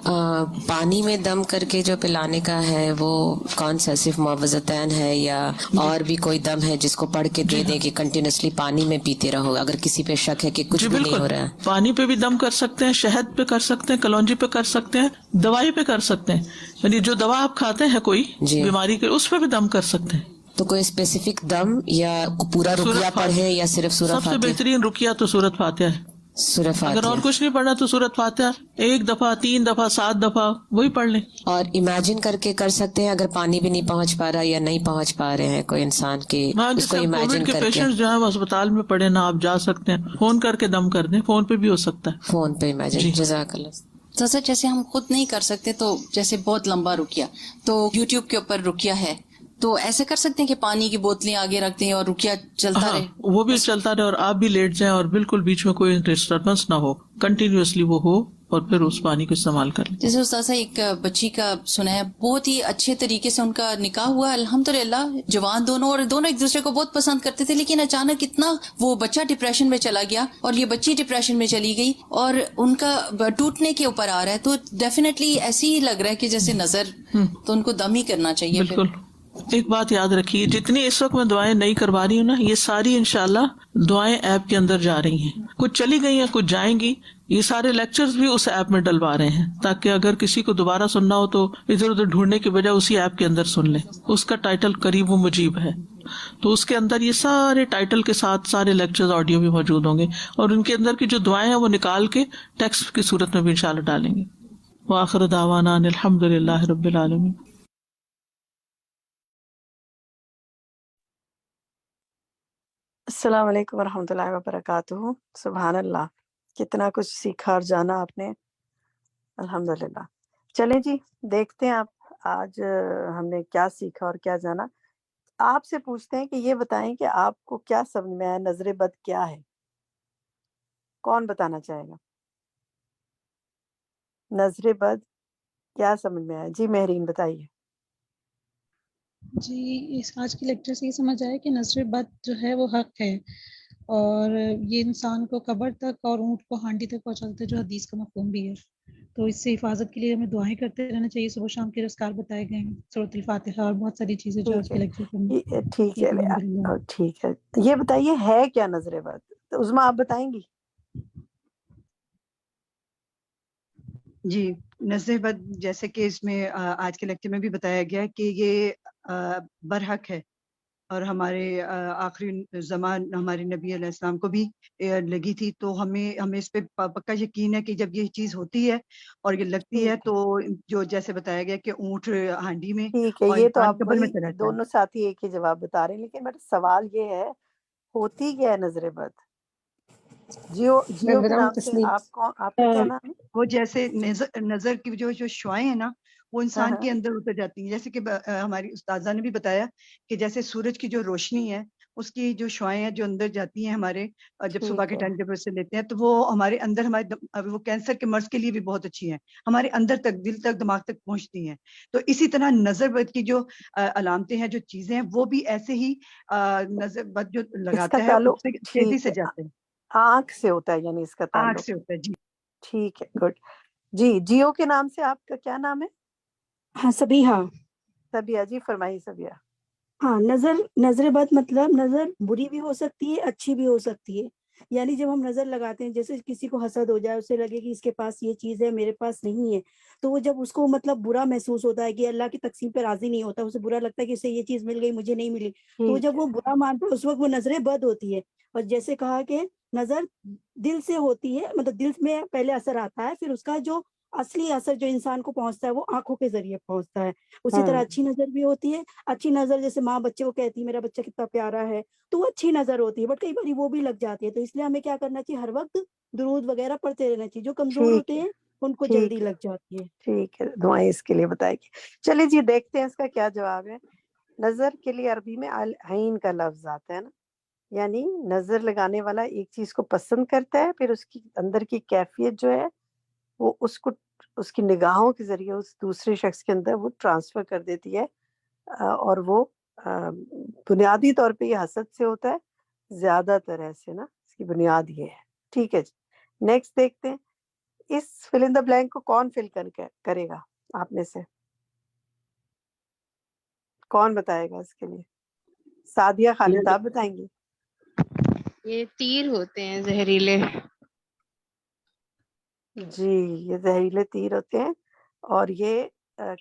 پانی میں دم کر کے جو پلانے کا ہے وہ کون سا، صرف معوذتین ہے یا اور بھی کوئی دم ہے جس کو پڑھ کے دے دیں کہ کنٹینیوسلی پانی میں پیتے رہو اگر کسی پہ شک ہے کہ کچھ بھی نہیں ہو رہا ہے؟ پانی پہ بھی دم کر سکتے ہیں، شہد پہ کر سکتے ہیں، کلونجی پہ کر سکتے ہیں، دوائی پہ کر سکتے ہیں، یعنی جو دوا آپ کھاتے ہیں کوئی بیماری کے اس پہ بھی دم کر سکتے ہیں. تو کوئی اسپیسیفک دم یا پورا رقیہ پڑھے یا صرف سورہ فاتحہ؟ سب سے بہترین رقیہ تو سورۃ فاتحہ ہے. سورہ فاتحہ، اگر اور کچھ نہیں پڑھنا تو سورۃ فاتحہ 1 دفعہ 3 دفعہ 7 دفعہ وہی پڑھ لیں. اور امیجن کر کے کر سکتے ہیں اگر پانی بھی نہیں پہنچ پا رہا یا نہیں پہنچ پا رہے ہیں کوئی انسان کے، اس کو امیجن کر کے. پیشنٹ جو ہے وہ اسپتال میں پڑے نا، آپ جا سکتے ہیں فون کر کے دم کر دیں، فون پہ بھی ہو سکتا ہے، فون پہ امیجن. جزاک اللہ. تو سر جیسے ہم خود نہیں کر سکتے تو جیسے بہت لمبا رکیہ تو یوٹیوب کے اوپر رکیہ ہے، تو ایسے کر سکتے ہیں کہ پانی کی بوتلیں آگے رکھ دیں اور رکیہ چلتا رہے؟ وہ بھی چلتا رہے اور آپ بھی لیٹ جائیں اور بالکل بیچ میں کوئی ڈسٹربنس نہ ہو، کنٹینیوسلی وہ ہو اور پھر اس پانی کو استعمال کر لیں. جیسے استاذہ ایک بچی کا سنا ہے، بہت ہی اچھے طریقے سے ان کا نکاح ہوا الحمدللہ، جوان دونوں، اور دونوں ایک دوسرے کو بہت پسند کرتے تھے، لیکن اچانک اتنا وہ بچہ ڈپریشن میں چلا گیا اور یہ بچی ڈپریشن میں چلی گئی اور ان کا ٹوٹنے کے اوپر آ رہا ہے. تو ڈیفینیٹلی ایسے ہی لگ رہا ہے کہ جیسے نظر، تو ان کو دم ہی کرنا چاہیے. بالکل. ایک بات یاد رکھیے، جتنی اس وقت میں دعائیں نہیں کروا رہی ہوں نا، یہ ساری انشاءاللہ دعائیں ایپ کے اندر جا رہی ہیں، کچھ چلی گئی ہیں کچھ جائیں گی. یہ سارے لیکچرز بھی اس ایپ میں ڈلوا رہے ہیں تاکہ اگر کسی کو دوبارہ سننا ہو تو ادھر ادھر ڈھونڈنے کی بجائے اسی ایپ کے اندر سن لیں. اس کا ٹائٹل قریب و مجیب ہے، تو اس کے اندر یہ سارے ٹائٹل کے ساتھ سارے لیکچرز آڈیو بھی موجود ہوں گے، اور ان کے اندر کی جو دعائیں ہیں وہ نکال کے ٹیکسٹ کی صورت میں بھی انشاءاللہ ڈالیں گے. وآخر دعوانا ان الحمدللہ رب العالمین. السلام علیکم ورحمۃ اللہ وبرکاتہ. سبحان اللہ، کتنا کچھ سیکھا اور جانا آپ نے، الحمدللہ. چلیں جی دیکھتے ہیں آپ آج ہم نے کیا سیکھا اور کیا جانا. آپ سے پوچھتے ہیں کہ یہ بتائیں کہ آپ کو کیا سمجھ میں آیا، نظر بد کیا ہے؟ کون بتانا چاہے گا؟ نظر بد کیا سمجھ میں آیا؟ جی مہرین بتائیے. جی اس آج کے لیکچر سے یہ سمجھ آیا کہ نظر بد جو ہے وہ حق ہے، اور یہ انسان کو قبر تک اور اونٹ کو ہانڈی تک پہنچاتا ہے، جو حدیث کا مفہوم بھی ہے. تو اس سے حفاظت کے لیے ہمیں دعائیں کرتے رہنا چاہیے. صبح شام کے اذکار بتائے گئے ہیں، سورۃ الفاتحہ اور بہت ساری چیزیں جو آج کے لیکچر میں. ٹھیک ہے ٹھیک ہے. یہ بتائیے ہے کیا نظر بد؟ تو عظمیٰ آپ بتائیں گی؟ جی نظر بد جیسے کہ اس میں آج کے لیکچر میں بھی بتایا گیا کہ یہ برحق ہے، اور ہمارے آخری زمان ہمارے نبی علیہ السلام کو بھی لگی تھی. تو ہمیں اس پہ پکا یقین ہے کہ جب یہ چیز ہوتی ہے اور یہ لگتی ہے تو جو جیسے بتایا گیا کہ اونٹ ہانڈی میں، ٹھیک ہے. اور یہ تو انسان آپ قبر میں چلا جاتا ہے. دونوں ساتھی ایک ہی جواب بتا رہے ہیں، لیکن میرا سوال یہ ہے ہوتی کیا ہے نظر بد؟ جیو کے نام سے آپ کا کیا نام ہے؟ وہ جیسے نظر کی جو شعائیں ہیں نا وہ انسان کے اندر اتر جاتی ہیں. جیسے کہ ہماری استاذہ نے بھی بتایا کہ جیسے سورج کی جو روشنی ہے اس کی جو شعائیں ہیں جو اندر جاتی ہیں ہمارے، جب صبح کے ٹائم جب اسے لیتے ہیں تو وہ ہمارے اندر وہ کینسر کے مرض کے لیے بھی بہت اچھی ہیں، ہمارے اندر تک، دل تک، دماغ تک پہنچتی ہیں. تو اسی طرح نظر بد کی جو علامتیں ہیں، جو چیزیں ہیں، وہ بھی ایسے ہی نظر بد جو لگاتا ہے اس سے تیزی سے جاتے ہیں. آنکھ سے ہوتا ہے، یعنی اس کا تعلق آنکھ سے ہوتا ہے. جی ٹھیک ہے، گڈ. جی جیو کے نام سے آپ کا کیا نام ہے؟ ہاں سبیحہ. سبیہ جی فرمائیے. سبیہ ہاں نظر بد مطلب نظر بری بھی ہو سکتی ہے، اچھی بھی ہو سکتی ہے. یعنی جب ہم نظر لگاتے ہیں، جیسے کسی کو حسد ہو جائے، اسے لگے کہ اس کے پاس یہ چیز ہے میرے پاس نہیں ہے، تو وہ جب اس کو مطلب برا محسوس ہوتا ہے کہ اللہ کی تقسیم پہ راضی نہیں ہوتا، اسے برا لگتا ہے کہ اسے یہ چیز مل گئی مجھے نہیں ملی، تو وہ جب وہ برا مانتا ہے اس وقت وہ نظر بد ہوتی ہے. اور جیسے کہا کہ نظر دل سے ہوتی ہے، مطلب دل میں پہلے اثر آتا ہے، پھر اس کا جو اصلی اثر جو انسان کو پہنچتا ہے وہ آنکھوں کے ذریعے پہنچتا ہے. اسی طرح اچھی نظر بھی ہوتی ہے. اچھی نظر جیسے ماں بچے کو کہتی ہے میرا بچہ کتنا پیارا ہے، تو وہ اچھی نظر ہوتی ہے، بٹ کئی بار وہ بھی لگ جاتی ہے. تو اس لیے ہمیں کیا کرنا چاہیے، ہر وقت درود وغیرہ پڑھتے رہنا چاہیے. جو کمزور ہوتے ہیں ان کو جلدی لگ جاتی ہے. ٹھیک ہے، دعائیں اس کے لیے بتائے گی. چلیے جی دیکھتے ہیں اس کا کیا جواب ہے. نظر کے لیے عربی میں العین کا لفظ آتا ہے نا، یعنی نظر لگانے والا ایک چیز کو پسند کرتا ہے، پھر اس کی اندر کی کیفیت جو ہے وہ اس کو اس کی نگاہوں کے ذریعے اس دوسرے شخص کے اندر وہ ٹرانسفر کر دیتی ہے، اور وہ بنیادی طور پہ یہ حسد سے ہوتا ہے، زیادہ تر ایسے نا اس کی بنیاد یہ ہے. ٹھیک ہے جی، نیکسٹ دیکھتے ہیں. اس فل ان دا بلینک کو کون فل کرے گا آپ میں سے؟ کون بتائے گا اس کے لیے؟ سعدیہ، خالد، آپ بتائیں گی؟ یہ تیر ہوتے ہیں زہریلے. جی، یہ زہریلے تیر ہوتے ہیں، اور یہ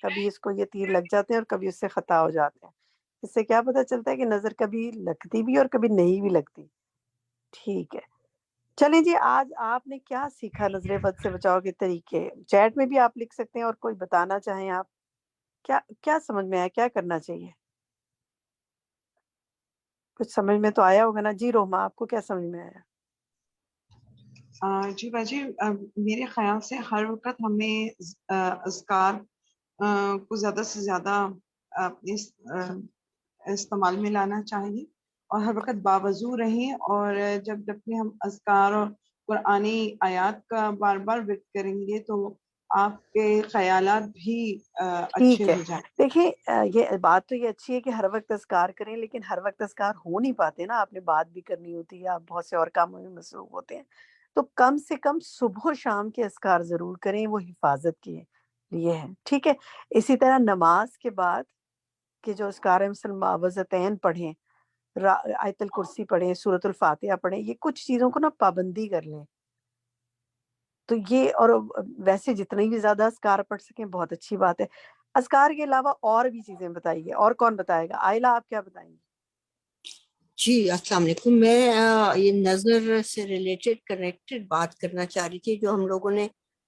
کبھی اس کو یہ تیر لگ جاتے ہیں اور کبھی اس سے خطا ہو جاتے ہیں. اس سے کیا پتہ چلتا ہے کہ نظر کبھی لگتی بھی اور کبھی نہیں بھی لگتی. ٹھیک ہے، چلیں جی، آج آپ نے کیا سیکھا نظر بد سے بچاؤ کے طریقے؟ چیٹ میں بھی آپ لکھ سکتے ہیں، اور کوئی بتانا چاہیں آپ کیا سمجھ میں آیا، کیا کرنا چاہیے؟ کچھ سمجھ میں تو آیا ہوگا نا جی؟ روما، آپ کو کیا سمجھ میں آیا؟ جی باجی، میرے خیال سے ہر وقت ہمیں اذکار کو زیادہ سے زیادہ اپنے استعمال میں لانا چاہیے، اور ہر وقت باوضو رہیں، اور جب بھی ہم اذکار اور قرآنی آیات کا بار بار ذکر کریں گے تو آپ کے خیالات بھی اچھے ٹھیک ہے، ہو جائیں. دیکھیں یہ بات تو یہ اچھی ہے کہ ہر وقت اذکار کریں، لیکن ہر وقت اذکار ہو نہیں پاتے نا. آپ نے بات بھی کرنی ہوتی ہے، آپ بہت سے اور کاموں میں مصروف ہوتے ہیں، تو کم سے کم صبح و شام کے اذکار ضرور کریں، وہ حفاظت کے لیے ہے. ٹھیک ہے، اسی طرح نماز کے بعد کہ جو اذکار ہیں، مثلا معوذتین پڑھیں، آیت الکرسی پڑھیں، سورۃ الفاتحہ پڑھیں، یہ کچھ چیزوں کو نا پابندی کر لیں. تو یہ، اور ویسے جتنی بھی زیادہ اذکار پڑھ سکیں بہت اچھی بات ہے. اذکار کے علاوہ اور بھی چیزیں بتائیے، اور کون بتائے گا؟ عائلہ، آپ کیا بتائیں گی؟ جی السلام علیکم. میں یہ نظر سے ریلیٹڈ کنیکٹڈ بات کرنا چاہ رہی تھی. جو ہم لوگوں نے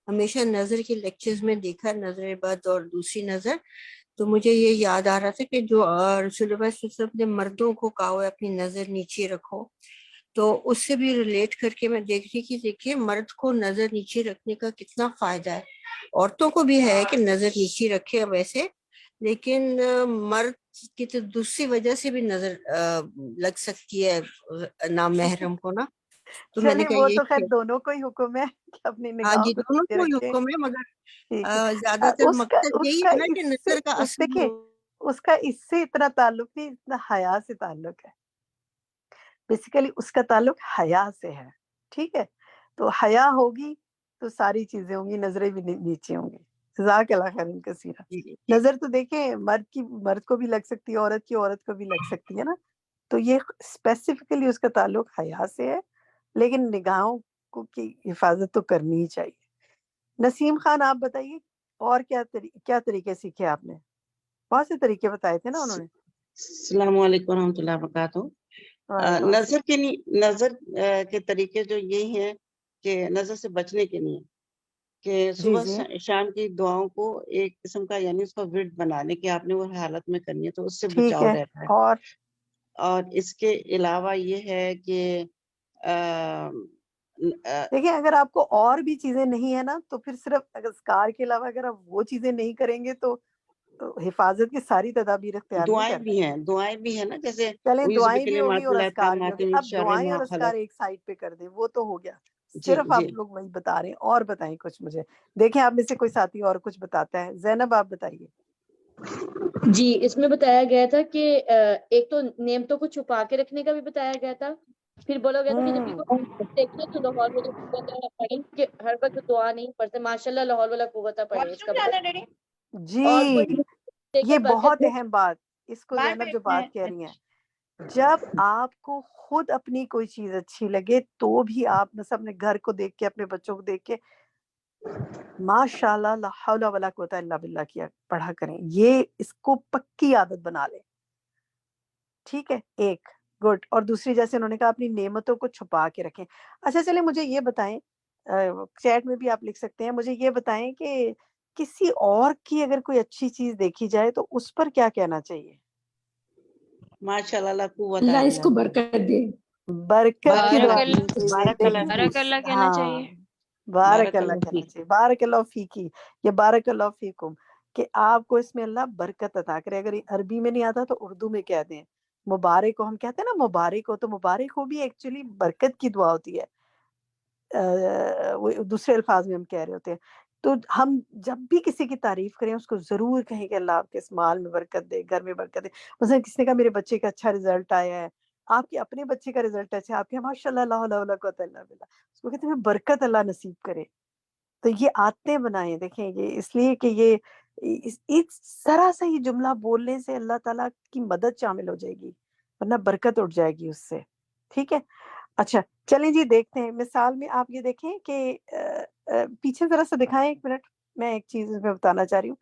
ہمیشہ نظر کے لیکچرز میں دیکھا، نظر بد اور دوسری نظر، تو مجھے یہ یاد آ رہا تھا کہ جو رسول اللہ صلی اللہ علیہ وسلم نے مردوں کو کہا ہوا ہے اپنی نظر نیچے رکھو، تو اس سے بھی ریلیٹ کر کے میں دیکھ رہی کہ دیکھیے مرد کو نظر نیچے رکھنے کا کتنا فائدہ ہے. عورتوں کو بھی ہے کہ نظر نیچے رکھے ویسے، لیکن مرد کی تو دوسری وجہ سے بھی نظر لگ سکتی ہے نامحرم کو نا. تو میں نے چلیں، کہا وہ یہ تو خیر دونوں کو ہی حکم ہے کہ اپنی ہاں نگاہوں جی کو دونوں نیچے کو ہی رکھیں. حکم ہے، مگر ٹھیک ہے، زیادہ تر اس مقصد یہی کا ہے نا کہ اس سے نظر کا اصل دیکھیں، اس کا اس سے اتنا تعلق نہیں، اتنا حیا سے تعلق ہے. بیسیکلی اس کا تعلق حیا سے ہے. ٹھیک ہے، تو حیا ہوگی تو ساری چیزیں ہوں گی، نظریں بھی نیچے ہوں گی. جزاک اللہ خیر کثیرا. نظر تو دیکھیں مرد کو بھی لگ سکتی ہے، عورت کو بھی لگ سکتی ہے نا. تو یہ اسپیسیفکلی اس کا تعلق حیا سے ہے، لیکن نگاہوں کی حفاظت تو کرنی ہی چاہیے. نسیم خان، آپ بتائیے، اور کیا طریقے سیکھے آپ نے؟ بہت سے طریقے بتائے تھے نا انہوں نے. السلام علیکم ورحمۃ اللہ وبرکاتہ. نظر کے طریقے جو یہی ہیں کہ نظر سے بچنے کے لیے کہ صبح شام کی دعاؤں کو ایک قسم کا، یعنی اس کا ورد بنا لیں کہ آپ نے وہ حالت میں کرنی ہے، تو اس سے بچاؤ رہتا ہے. اور اس کے علاوہ یہ ہے کہ دیکھیں، اگر آپ کو اور بھی چیزیں نہیں ہے نا، تو پھر صرف اذکار کے علاوہ اگر آپ وہ چیزیں نہیں کریں گے تو حفاظت کی ساری تدابیر اختیار نہیں کر رہے. دعائیں بھی ہیں نا، جیسے چلیں، دعائیں بھی ہوگی اور اذکار بھی ہوگی. اب دعائیں اور اذکار ایک سائڈ پہ کر دیں، وہ تو ہو گیا. صرف آپ لوگ وہی بتا رہے ہیں. اور بتائیں کچھ مجھے. دیکھیں آپ میں سے کوئی ساتھی اور کچھ بتاتا ہے. زینب، آپ بتائیے. جی، اس میں بتایا گیا تھا کہ ایک تو نعمتوں کو چھپا کے رکھنے کا بھی بتایا گیا تھا. پھر بولا گیا تھا کہ جب بھی کوئی دیکھنا تو لاہور والا قوت پڑھیں، کہ ہر وقت دعا نہیں پڑھتے. ماشاءاللہ لاہور والا قوت پڑھے اس کا. جی، یہ بہت اہم بات، اس کو زینب جو بات کہہ رہی ہیں، جب آپ کو خود اپنی کوئی چیز اچھی لگے تو بھی آپ مثلا اپنے گھر کو دیکھ کے، اپنے بچوں کو دیکھ کے ماشاءاللہ لا حول ولا قوت الا باللہ کیا پڑھا کریں. یہ اس کو پکی عادت بنا لیں. ٹھیک ہے، ایک گڈ. اور دوسری، جیسے انہوں نے کہا اپنی نعمتوں کو چھپا کے رکھیں. اچھا چلیں، مجھے یہ بتائیں، چیٹ میں بھی آپ لکھ سکتے ہیں، مجھے یہ بتائیں کہ کسی اور کی اگر کوئی اچھی چیز دیکھی جائے تو اس پر کیا کہنا چاہیے؟ ماشاءاللہ لا قوت اللہ الا اس کو برکت دے، برکت کی دعا بارک اللہ کہنا چاہیے. بارک اللہ کہنا چاہیے. بارک اللہ فیکی یا بارک اللہ فیکم، کہ آپ کو اس میں اللہ برکت عطا کرے. اگر عربی میں نہیں آتا تو اردو میں کہہ دیں. مبارک ہو، ہم کہتے ہیں نا مبارک ہو، تو مبارک ہو بھی ایکچولی برکت کی دعا ہوتی ہے. وہ دوسرے الفاظ میں ہم کہہ رہے ہوتے ہیں تو ہم جب بھی کسی کی تعریف کریں اس کو ضرور کہیں کہ اللہ آپ کے اس مال میں برکت دے، گھر میں برکت دے. مثلا کسی نے کہا میرے بچے کا اچھا رزلٹ آیا ہے، آپ کے اپنے بچے کا رزلٹ اچھا ہے، آپ کے ماشاء اللہ لا حول ولا قوت الا باللہ، اس کو کہتے ہیں برکت اللہ نصیب کرے. تو یہ عادتیں بنائیں. دیکھیں یہ اس لیے کہ یہ اس ذرا سا یہ جملہ بولنے سے اللہ تعالیٰ کی مدد شامل ہو جائے گی، ورنہ برکت اٹھ جائے گی اس سے. ٹھیک ہے. اچھا چلیں جی دیکھتے ہیں. مثال میں آپ یہ دیکھیں کہ پیچھے ذرا سا دکھائیں 1 منٹ، میں ایک چیز اس میں بتانا چاہ رہی ہوں.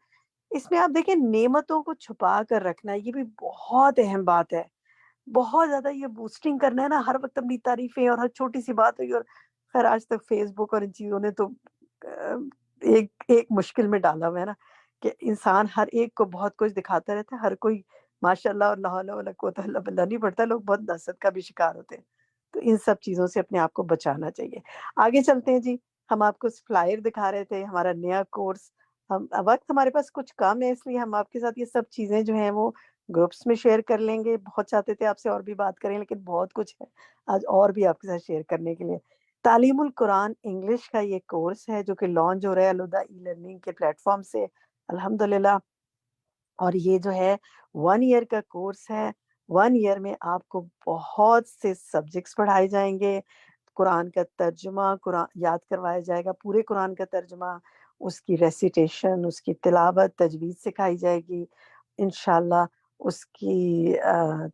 اس میں آپ دیکھیں نعمتوں کو چھپا کر رکھنا، یہ بھی بہت اہم بات ہے. بہت زیادہ یہ بوسٹنگ کرنا ہے نا، ہر وقت اپنی تعریفیں، اور ہر چھوٹی سی بات ہوئی. اور خیر آج تک فیس بک اور ان چیزوں نے تو ایک مشکل میں ڈالا ہوا ہے نا کہ انسان ہر ایک کو بہت کچھ دکھاتا رہتا ہے. ہر کوئی ماشاء اللہ اور لا حول ولا قوت الا باللہ نہیں پڑھتا. لوگ بہت نصرت کا بھی شکار ہوتے ہیں. تو ان سب چیزوں سے اپنے آپ کو بچانا چاہیے. آگے چلتے ہیں جی. ہم آپ کو فلائر دکھا رہے تھے ہمارا نیا کورس. وقت ہمارے پاس کچھ کم ہے، اس لیے ہم آپ کے ساتھ یہ سب چیزیں جو ہیں وہ گروپس میں شیئر کر لیں گے. بہت چاہتے تھے آپ سے اور بھی بات کریں، لیکن بہت کچھ ہے آج اور بھی آپ کے ساتھ شیئر کرنے کے لیے. تعلیم القرآن انگلش کا یہ کورس ہے جو کہ لانچ ہو رہا ہے الہدیٰ ای لرننگ کے پلیٹ فارم سے الحمدللہ. اور یہ جو ہے 1 ایئر کا کورس ہے. 1 ایئر میں آپ کو بہت سے سبجیکٹس پڑھائے جائیں گے. قرآن کا ترجمہ قرآن یاد کروایا جائے گا، پورے قرآن کا ترجمہ، اس کی ریسیٹیشن، اس کی تلاوت، تجوید سکھائی جائے گی انشاءاللہ. اس کی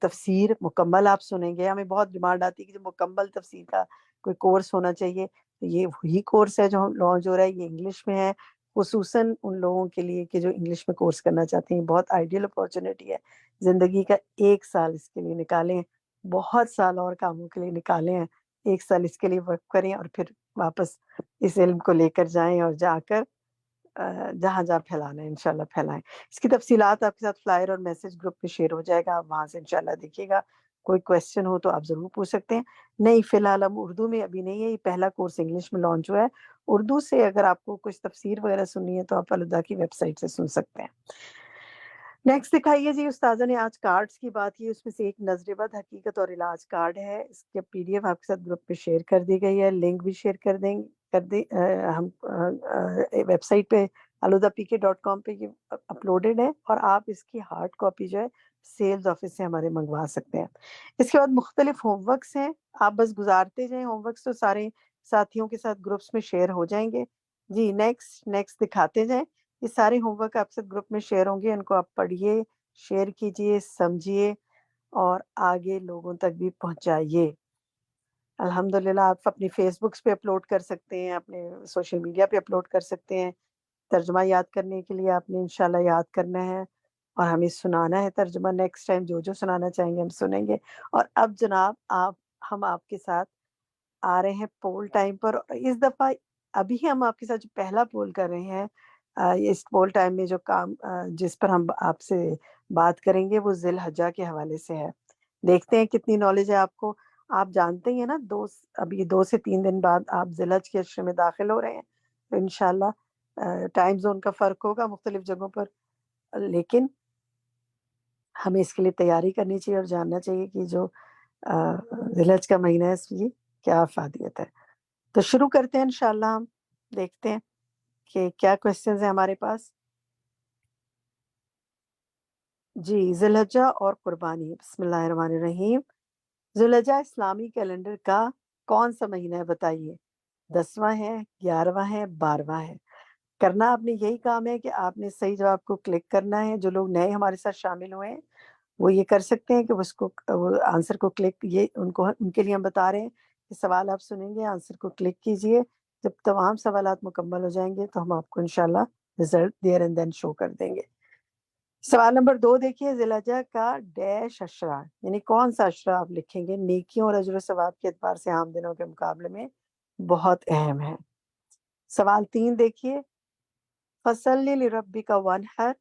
تفسیر مکمل آپ سنیں گے. ہمیں بہت ڈیمانڈ آتی ہے کہ جو مکمل تفسیر کا کوئی کورس ہونا چاہیے. تو یہ وہی کورس ہے جو لانچ ہو رہا ہے. یہ انگلش میں ہے، خصوصاً ان لوگوں کے لیے کہ جو انگلش میں کورس کرنا چاہتے ہیں. بہت آئیڈیل اپارچونیٹی ہے. زندگی کا 1 سال اس کے لیے نکالیں، بہت سال اور کاموں کے لیے نکالیں. 1 سال اس کے لیے ورک کریں اور پھر واپس اس علم کو لے کر جائیں اور جا کر جہاں جہاں پھیلانا ہے انشاءاللہ پھیلائیں. اس کی تفصیلات آپ کے ساتھ فلائر اور میسج گروپ میں شیئر ہو جائے گا. آپ وہاں سے انشاءاللہ دیکھیے گا. کوئی کویسچن ہو تو آپ ضرور پوچھ سکتے ہیں. نہیں فی الحال ہم اردو میں ابھی نہیں ہے، یہ پہلا کورس انگلش میں لانچ ہوا ہے. اردو سے اگر آپ کو کچھ تفسیر وغیرہ سننی ہے تو آپ الہدیٰ کی ویب سائٹ سے سن سکتے ہیں. نیکسٹ دکھائیے جی. استاذہ نے آج کارڈز کی بات کی، اس میں سے ایک نظر بد حقیقت اور علاج کارڈ ہے. اس کے PDF آپ کے ساتھ گروپ پہ شیئر کر دی گئی ہے. لنک بھی شیئر کر دیں ہم ویب سائٹ پہ alhuda.pk.com پہ یہ اپلوڈڈ ہے، اور آپ اس کی ہارڈ کاپی جو ہے سیلز آفس سے ہمارے منگوا سکتے ہیں. اس کے بعد مختلف ہوم ورکس ہیں، آپ بس گزارتے جائیں. ہوم ورکس تو سارے ساتھیوں کے ساتھ گروپس میں شیئر ہو جائیں گے. جی نیکسٹ دکھاتے جائیں. یہ سارے ہوم ورک آپ سے گروپ میں شیئر ہوں گے. ان کو آپ پڑھیے، شیئر کیجئے، سمجھیے اور آگے لوگوں تک بھی پہنچائیے. الحمدللہ آپ اپنی فیس بکس پہ اپلوڈ کر سکتے ہیں، اپنے سوشل میڈیا پہ اپلوڈ کر سکتے ہیں. ترجمہ یاد کرنے کے لیے آپ نے انشاءاللہ یاد کرنا ہے اور ہمیں سنانا ہے ترجمہ. نیکسٹ ٹائم جو سنانا چاہیں گے ہم سنیں گے. اور اب جناب ہم آپ کے ساتھ آ رہے ہیں پول ٹائم پر. اس دفعہ ابھی ہم آپ کے ساتھ جو پہلا پول کر رہے ہیں، اس پول ٹائم میں جو کام جس پر ہم آپ سے بات کریں گے وہ ذی الحجہ کے حوالے سے ہے. دیکھتے ہیں کتنی نالج ہے آپ کو. آپ جانتے ہی ہیں نا ابھی 2 سے 3 دن بعد آپ ذی الحجہ کے عشرے میں داخل ہو رہے ہیں. تو انشاءاللہ ٹائم زون کا فرق ہوگا مختلف جگہوں پر، لیکن ہمیں اس کے لیے تیاری کرنی چاہیے اور جاننا چاہیے کہ جو ذی الحجہ کا مہینہ ہے اس کی کیا افادیت ہے. تو شروع کرتے ہیں انشاءاللہ. ہم دیکھتے ہیں کہ کیا کویسچنز ہیں ہمارے پاس. جی ذی الحجہ اور قربانی. بسم اللہ الرحمن الرحیم. ذی الحجہ اسلامی کیلنڈر کا کون سا مہینہ ہے بتائیے؟ 10واں ہے، 11واں ہے، 12واں ہے؟ کرنا آپ نے یہی کام ہے کہ آپ نے صحیح جواب کو کلک کرنا ہے. جو لوگ نئے ہمارے ساتھ شامل ہوئے ہیں وہ یہ کر سکتے ہیں کہ اس کو آنسر کو کلک، یہ ان کے لیے ہم بتا رہے ہیں کہ سوال آپ سنیں گے، آنسر کو کلک کیجئے. جب تمام سوالات مکمل ہو جائیں گے تو ہم آپ کو انشاءاللہ رزلٹ دیر اینڈ دین شو کر دیں گے. سوال نمبر 2 دیکھیے. ذی الحجہ کا ڈیش اشرا یعنی کون سا اشرا آپ لکھیں گے نیکیوں اور اجر و ثواب کے اعتبار سے عام دنوں کے مقابلے میں بہت اہم ہے. سوال 3 دیکھیے. فصلی لربک وانحر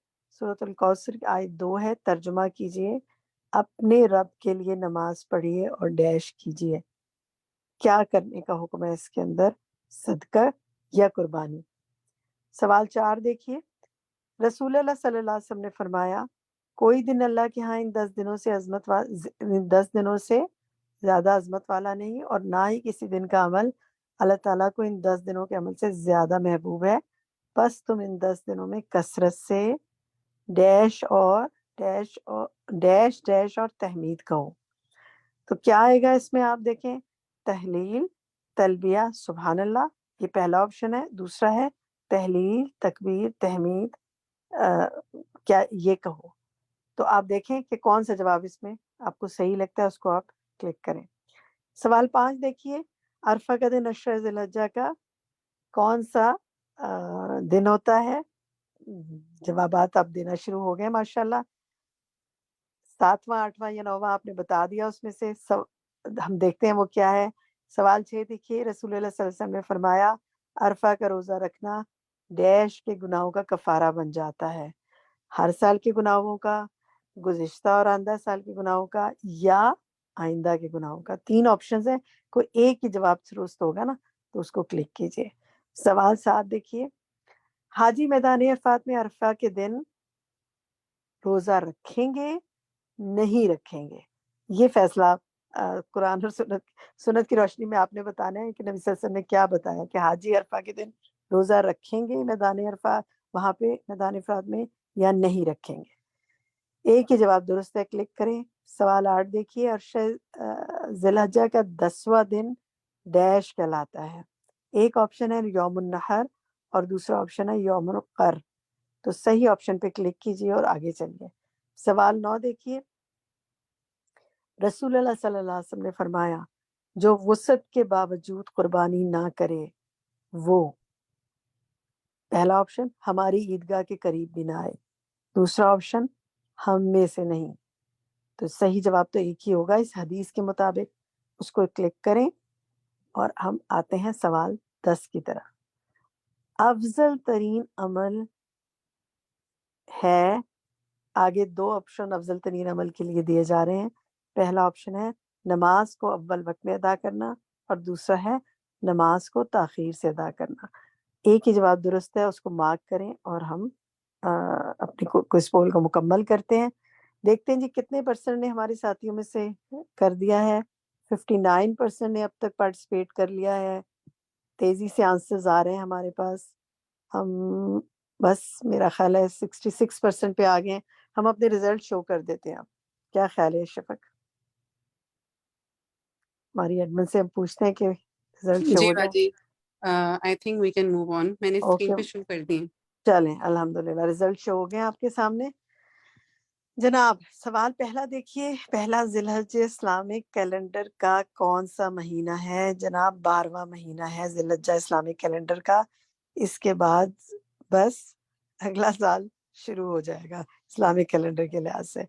سورۃ الکوثر کی آیت 2 ہے. ترجمہ کیجئے. اپنے رب کے لیے نماز پڑھیے اور ڈیش کیجئے. کیا کرنے کا حکم ہے اس کے اندر؟ صدقہ یا قربانی؟ سوال 4 دیکھیے. رسول اللہ صلی اللہ علیہ وسلم نے فرمایا کوئی دن اللہ کے ہاں ان 10 دنوں سے زیادہ عظمت والا نہیں، اور نہ ہی کسی دن کا عمل اللہ تعالیٰ کو ان 10 دنوں کے عمل سے زیادہ محبوب ہے. بس تم ان 10 دنوں میں کثرت سے ڈیش اور ڈیش اور تحمید کہو. تو کیا آئے گا اس میں؟ آپ دیکھیں، تحلیل، تلبیہ، سبحان اللہ، یہ پہلا آپشن ہے. دوسرا ہے تحلیل، تکبیر، تحمید، کیا یہ کہو. تو آپ دیکھیں کہ کون سا جواب اس میں آپ کو صحیح لگتا ہے، اس کو آپ کلک کریں. سوال 5 دیکھیے، عرفہ کا دن 10 ذی الحجہ کا کون سا دن ہوتا ہے؟ جوابات اب دینا شروع ہو گئے ماشاءاللہ. 7واں، 8واں یا 9واں آپ نے بتا دیا. اس میں سے ہم دیکھتے ہیں وہ کیا ہے. سوال 6 دیکھیے، رسول اللہ صلی اللہ علیہ وسلم نے فرمایا عرفہ کا روزہ رکھنا ڈیش کے گناہوں کا کفارہ بن جاتا ہے. ہر سال کے گناہوں کا، گزشتہ اور آئندہ سال کے گناہوں کا، یا آئندہ کے گناہوں کا. 3 آپشنز ہیں، کوئی ایک ہی جواب درست ہوگا نا، تو اس کو کلک کیجئے. سوال 7 دیکھیے، حاجی میدان عرفات میں عرفہ کے دن روزہ رکھیں گے نہیں رکھیں گے؟ یہ فیصلہ قرآن اور سنت کی روشنی میں آپ نے بتانا ہے کہ نبی صلی اللہ علیہ وسلم نے کیا بتایا کہ حاجی عرفہ کے دن روزہ رکھیں گے میدان عرفہ، وہاں پہ میدان عرفات میں، یا نہیں رکھیں گے. ایک ہی جواب درست ہے، کلک کریں. سوال 8 دیکھیے، ذی الحجہ کا 10واں دن ڈیش کہلاتا ہے. ایک آپشن ہے یوم النحر اور دوسرا آپشن ہے یوم القر. تو صحیح آپشن پہ کلک کیجیے اور آگے چلیے. سوال 9 دیکھیے، رسول اللہ صلی اللہ علیہ وسلم نے فرمایا جو وسعت کے باوجود قربانی نہ کرے وہ، پہلا آپشن ہماری عیدگاہ کے قریب بھی نہ آئے، دوسرا آپشن ہم میں سے نہیں. تو صحیح جواب تو ایک ہی ہوگا اس حدیث کے مطابق. اس کو کلک کریں اور ہم آتے ہیں سوال 10 کی طرف. افضل ترین عمل ہے، آگے 2 آپشن افضل ترین عمل کے لیے دیے جا رہے ہیں. پہلا آپشن ہے نماز کو اول وقت میں ادا کرنا، اور دوسرا ہے نماز کو تاخیر سے ادا کرنا. ایک ہی جواب درست ہے، اس کو مارک کریں اور ہم اپنی کوئز پول کو مکمل کرتے ہیں. دیکھتے ہیں جی کتنے پرسنٹ نے ہمارے ساتھیوں میں سے کر دیا ہے. 59% نے اب تک پارٹیسپیٹ کر لیا ہے. تیزی سے آنسرز آ رہے ہیں ہمارے پاس. ہم بس میرا خیال ہے 66% پہ آ گئے ہیں. ہم اپنے ریزلٹ شو کر دیتے ہیں. اب کیا خیال ہے شفق؟ ہماری ایڈمن سے ہم پوچھتے ہیں کہ ریزلٹ شو جی ہو جائے. باجی، I think we can move on. میں نے اسکرین پہ شو کر دی. چلیں الحمدللہ ریزلٹ شو ہو گئے آپ کے سامنے. جناب سوال پہلا دیکھیے، پہلا ذی الحجہ اسلامک کیلنڈر کا کون سا مہینہ ہے؟ جناب 12واں مہینہ ہے ذی الحجہ اسلامک کیلنڈر کا. اس کے بعد بس اگلا سال شروع ہو جائے گا اسلامک کیلنڈر کے لحاظ سے.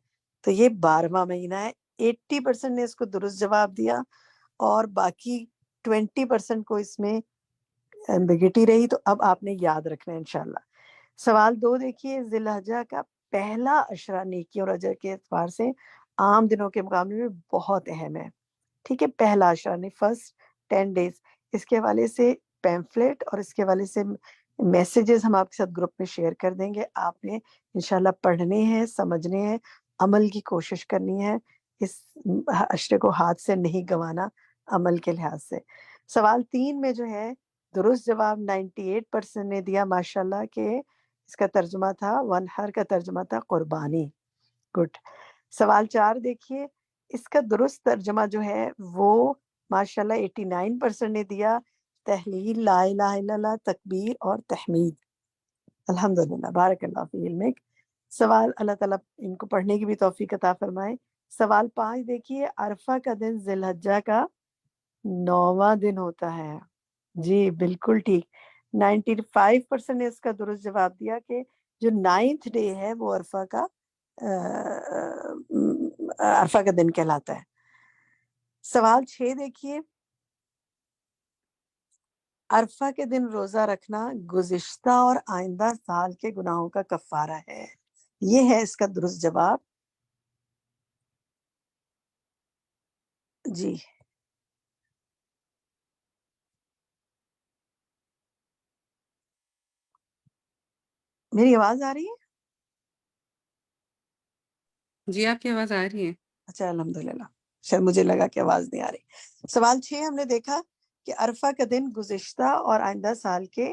تو یہ 12واں مہینہ ہے. 80% نے اس کو درست جواب دیا اور باقی 20% کو اس میں ایمبیگیٹی رہی. تو اب آپ نے یاد رکھنا ہے انشاءاللہ. سوال 2 دیکھیے، ذی الحجہ کا پہلا عشرہ نیکی اور اجر کے اعتبار سے عام دنوں کے مقابلے میں بہت اہم ہے. ٹھیک ہے، پہلا عشرہ نہیں، فرسٹ 10 days. اس کے حوالے سے پیمفلیٹ اور اس کے حوالے سے میسیجز ہم آپ کے ساتھ گروپ میں شیئر کر دیں گے. آپ نے انشاءاللہ پڑھنے ہیں، سمجھنے ہیں، عمل کی کوشش کرنی ہے. اس عشرے کو ہاتھ سے نہیں گنوانا عمل کے لحاظ سے. سوال 3 میں جو ہے درست جواب 98% نے دیا ماشاءاللہ کہ اس کا ترجمہ تھا ونحر کا ترجمہ تھا قربانی. گڈ. سوال 4 دیکھیے، اس کا درست ترجمہ جو ہے وہ ماشاءاللہ 89% نے دیا تحلیل، لا الہ الا اللہ، تکبیر اور تحمید. الحمدللہ، بارک اللہ فی علمک. سوال اللہ تعالیٰ ان کو پڑھنے کی بھی توفیق عطا فرمائے. سوال 5 دیکھیے، عرفہ کا دن ذی الحجہ کا 9واں دن ہوتا ہے. جی بالکل ٹھیک، 95% نے اس کا درست جواب دیا کہ جو 9th ڈے ہے وہ عرفہ کا دن کہلاتا ہے. سوال 6 دیکھیے، عرفہ کے دن روزہ رکھنا گزشتہ اور آئندہ سال کے گناہوں کا کفارہ ہے. یہ ہے اس کا درست جواب. جی میری آواز آ رہی ہے؟ جی آپ کی آواز آ رہی ہے. اچھا الحمدللہ، شاید مجھے لگا کہ آواز نہیں آ رہی. سوال 6 ہم نے دیکھا کہ عرفہ کا دن گزشتہ اور آئندہ سال کے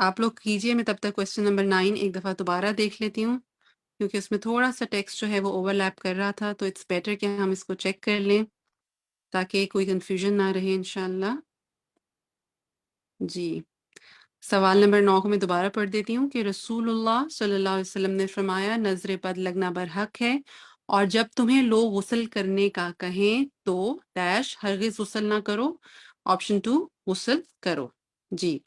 آپ لوگ کیجئے، میں تب تک کویسچن نمبر 9 ایک دفعہ دوبارہ دیکھ لیتی ہوں، کیونکہ اس میں تھوڑا سا ٹیکسٹ جو ہے وہ اوور لیپ کر رہا تھا، تو اٹس بیٹر کہ ہم اس کو چیک کر لیں تاکہ کوئی کنفیوژن نہ رہے انشاءاللہ۔ جی، سوال نمبر 9 کو میں دوبارہ پڑھ دیتی ہوں کہ رسول اللہ صلی اللہ علیہ وسلم نے فرمایا نظر بد لگنا برحق ہے، اور جب تمہیں لوگ غسل کرنے کا کہیں تو ڈیش ہرگز غسل نہ کرو، آپشن 2 غسل کرو۔ جی،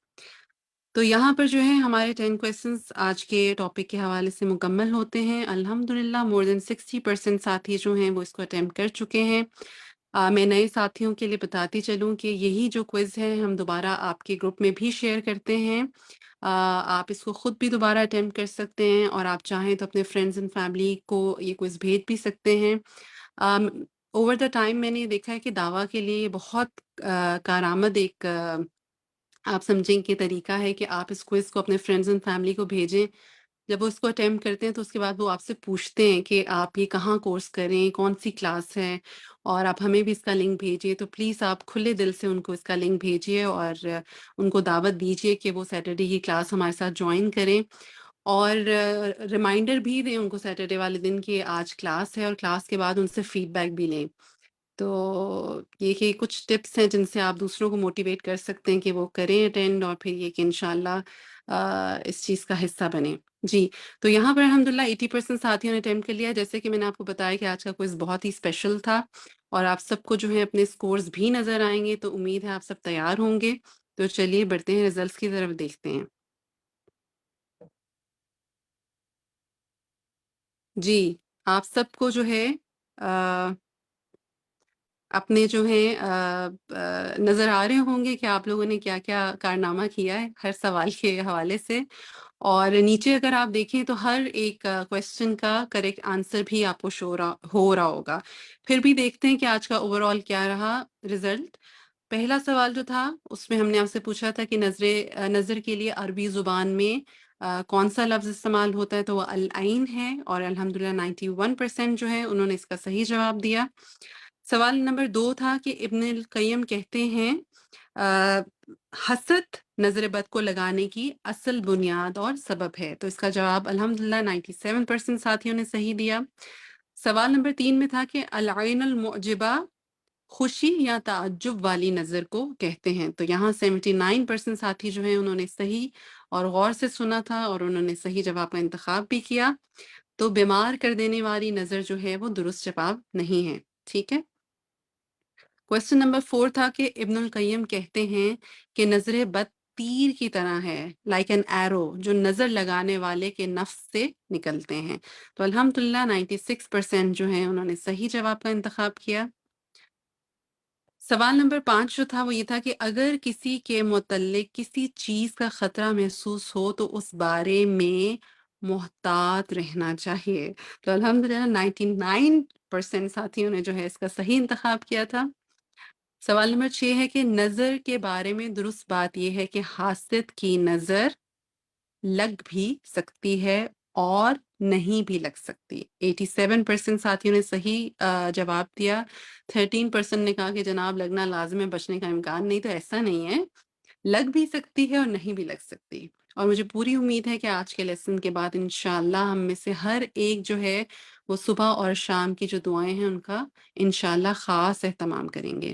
تو یہاں پر جو ہے ہمارے 10 کویسچنس آج کے ٹاپک کے حوالے سے مکمل ہوتے ہیں۔ الحمدللہ مور دین 60% ساتھی جو ہیں وہ اس کو اٹیمپٹ کر چکے ہیں۔ میں نئے ساتھیوں کے لیے بتاتی چلوں کہ یہی جو کوئز ہے ہم دوبارہ آپ کے گروپ میں بھی شیئر کرتے ہیں، آپ اس کو خود بھی دوبارہ اٹیمپٹ کر سکتے ہیں، اور آپ چاہیں تو اپنے فرینڈز اینڈ فیملی کو یہ کوئز بھیج بھی سکتے ہیں۔ اوور دا ٹائم میں نے دیکھا ہے کہ دعویٰ کے لیے بہت کارآمد ایک آپ سمجھیں کہ طریقہ ہے کہ آپ اس کوئز کو اپنے فرینڈز اینڈ فیملی کو بھیجیں۔ جب وہ اس کو اٹیمپٹ کرتے ہیں تو اس کے بعد وہ آپ سے پوچھتے ہیں کہ آپ یہ کہاں کورس کریں، کون سی کلاس ہے، اور آپ ہمیں بھی اس کا لنک بھیجیے۔ تو پلیز آپ کھلے دل سے ان کو اس کا لنک بھیجیے اور ان کو دعوت دیجیے کہ وہ سیٹرڈے کی کلاس ہمارے ساتھ جوائن کریں، اور ریمائنڈر بھی دیں ان کو سیٹرڈے والے دن کہ آج کلاس ہے، اور کلاس کے بعد ان سے فیڈ بیک بھی لیں۔ تو یہ کہ کچھ ٹپس ہیں جن سے آپ دوسروں کو موٹیویٹ کر سکتے ہیں کہ وہ کریں اٹینڈ، اور پھر یہ کہ انشاءاللہ اس چیز کا حصہ بنیں۔ جی، تو یہاں پر الحمدللہ 80% ساتھیوں نے اٹیمپٹ کر لیا۔ جیسے کہ میں نے آپ کو بتایا کہ آج کا کوئز بہت ہی اسپیشل تھا، اور آپ سب کو جو ہے اپنے سکورز بھی نظر آئیں گے، تو امید ہے آپ سب تیار ہوں گے۔ تو چلیے بڑھتے ہیں، ریزلٹس کی طرف دیکھتے ہیں۔ جی، آپ سب کو جو ہے اپنے جو ہیں نظر آ رہے ہوں گے کہ آپ لوگوں نے کیا کیا کارنامہ کیا ہے ہر سوال کے حوالے سے، اور نیچے اگر آپ دیکھیں تو ہر ایک کویسچن کا کریکٹ آنسر بھی آپ کو شو ہو رہا ہوگا۔ پھر بھی دیکھتے ہیں کہ آج کا اوور آل کیا رہا رزلٹ۔ پہلا سوال جو تھا اس میں ہم نے آپ سے پوچھا تھا کہ نظر کے لیے عربی زبان میں کون سا لفظ استعمال ہوتا ہے، تو وہ العین ہے، اور الحمدللہ 91% جو ہے انہوں نے اس کا صحیح جواب دیا۔ سوال نمبر 2 تھا کہ ابن القیم کہتے ہیں حسد نظر بد کو لگانے کی اصل بنیاد اور سبب ہے، تو اس کا جواب الحمدللہ 97% ساتھیوں نے صحیح دیا۔ سوال نمبر 3 میں تھا کہ العین المعجبہ خوشی یا تعجب والی نظر کو کہتے ہیں، تو یہاں 79% ساتھی جو ہیں انہوں نے صحیح اور غور سے سنا تھا، اور انہوں نے صحیح جواب کا انتخاب بھی کیا۔ تو بیمار کر دینے والی نظر جو ہے وہ درست جواب نہیں ہے، ٹھیک ہے۔ کویسچن نمبر 4 تھا کہ ابن القیم کہتے ہیں کہ نظر بد تیر کی طرح ہے، لائک این ایرو، جو نظر لگانے والے کے نفس سے نکلتے ہیں، تو الحمدللہ 96% جو ہیں انہوں نے صحیح جواب کا انتخاب کیا۔ سوال نمبر 5 جو تھا وہ یہ تھا کہ اگر کسی کے متعلق کسی چیز کا خطرہ محسوس ہو تو اس بارے میں محتاط رہنا چاہیے، تو الحمدللہ 99% ساتھیوں نے جو ہے اس کا صحیح انتخاب کیا تھا۔ سوال نمبر 6 ہے کہ نظر کے بارے میں درست بات یہ ہے کہ حاسد کی نظر لگ بھی سکتی ہے اور نہیں بھی لگ سکتی۔ 87% ساتھیوں نے صحیح جواب دیا۔ 13% نے کہا کہ جناب لگنا لازم ہے، بچنے کا امکان نہیں، تو ایسا نہیں ہے، لگ بھی سکتی ہے اور نہیں بھی لگ سکتی۔ اور مجھے پوری امید ہے کہ آج کے لیسن کے بعد انشاءاللہ ہم میں سے ہر ایک جو ہے وہ صبح اور شام کی جو دعائیں ہیں ان کا انشاءاللہ خاص اہتمام کریں گے۔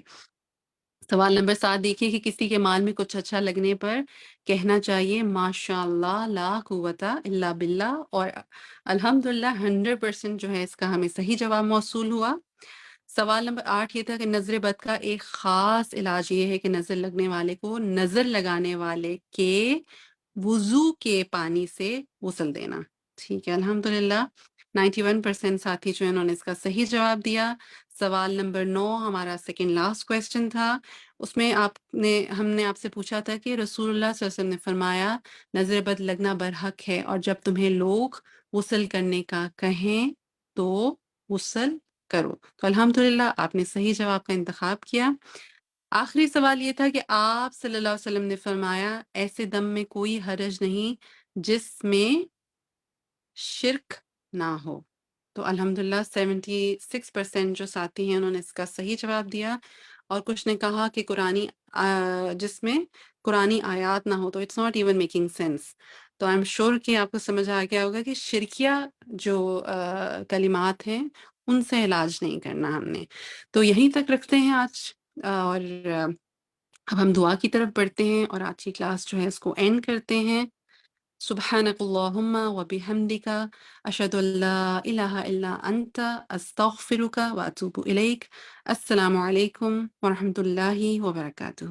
سوال نمبر 7 دیکھیے کہ کسی کے مال میں کچھ اچھا لگنے پر کہنا چاہیے ماشاء اللہ لا قوت الا باللہ، اور الحمدللہ 100% جو ہے اس کا ہمیں صحیح جواب موصول ہوا۔ سوال نمبر 8 یہ تھا کہ نظر بد کا ایک خاص علاج یہ ہے کہ نظر لگنے والے کو نظر لگانے والے کے وضو کے پانی سے غسل دینا، ٹھیک ہے۔ الحمدللہ 91% ساتھی جو انہوں نے اس کا صحیح جواب دیا۔ سوال نمبر 9 ہمارا سیکنڈ لاسٹ کویسچن تھا، اس میں ہم نے آپ سے پوچھا تھا کہ رسول اللہ صلی اللہ علیہ وسلم نے فرمایا نظر بد لگنا برحق ہے، اور جب تمہیں لوگ غسل کرنے کا کہیں تو غسل کرو، تو الحمدللہ آپ نے صحیح جواب کا انتخاب کیا۔ آخری سوال یہ تھا کہ آپ صلی اللہ علیہ وسلم نے فرمایا ایسے دم میں کوئی حرج نہیں جس میں شرک نہ ہو، تو الحمدللہ 76% جو ساتھی ہیں انہوں نے اس کا صحیح جواب دیا، اور کچھ نے کہا کہ قرآنی جس میں قرآنی آیات نہ ہو تو it's not even making sense. تو آئی ایم شیور کہ آپ کو سمجھ آ گیا ہوگا کہ شرکیہ جو کلمات ہیں ان سے علاج نہیں کرنا ہم نے. تو یہیں تک رکھتے ہیں آج، اور اب ہم دعا کی طرف بڑھتے ہیں اور آج کی کلاس جو ہے اس کو اینڈ کرتے ہیں. سبحانک اللہم و بحمدک اشہد ان لا الہ الا انت استغفرک و اتوب الیک. السلام علیکم ورحمۃ اللہ وبرکاتہ.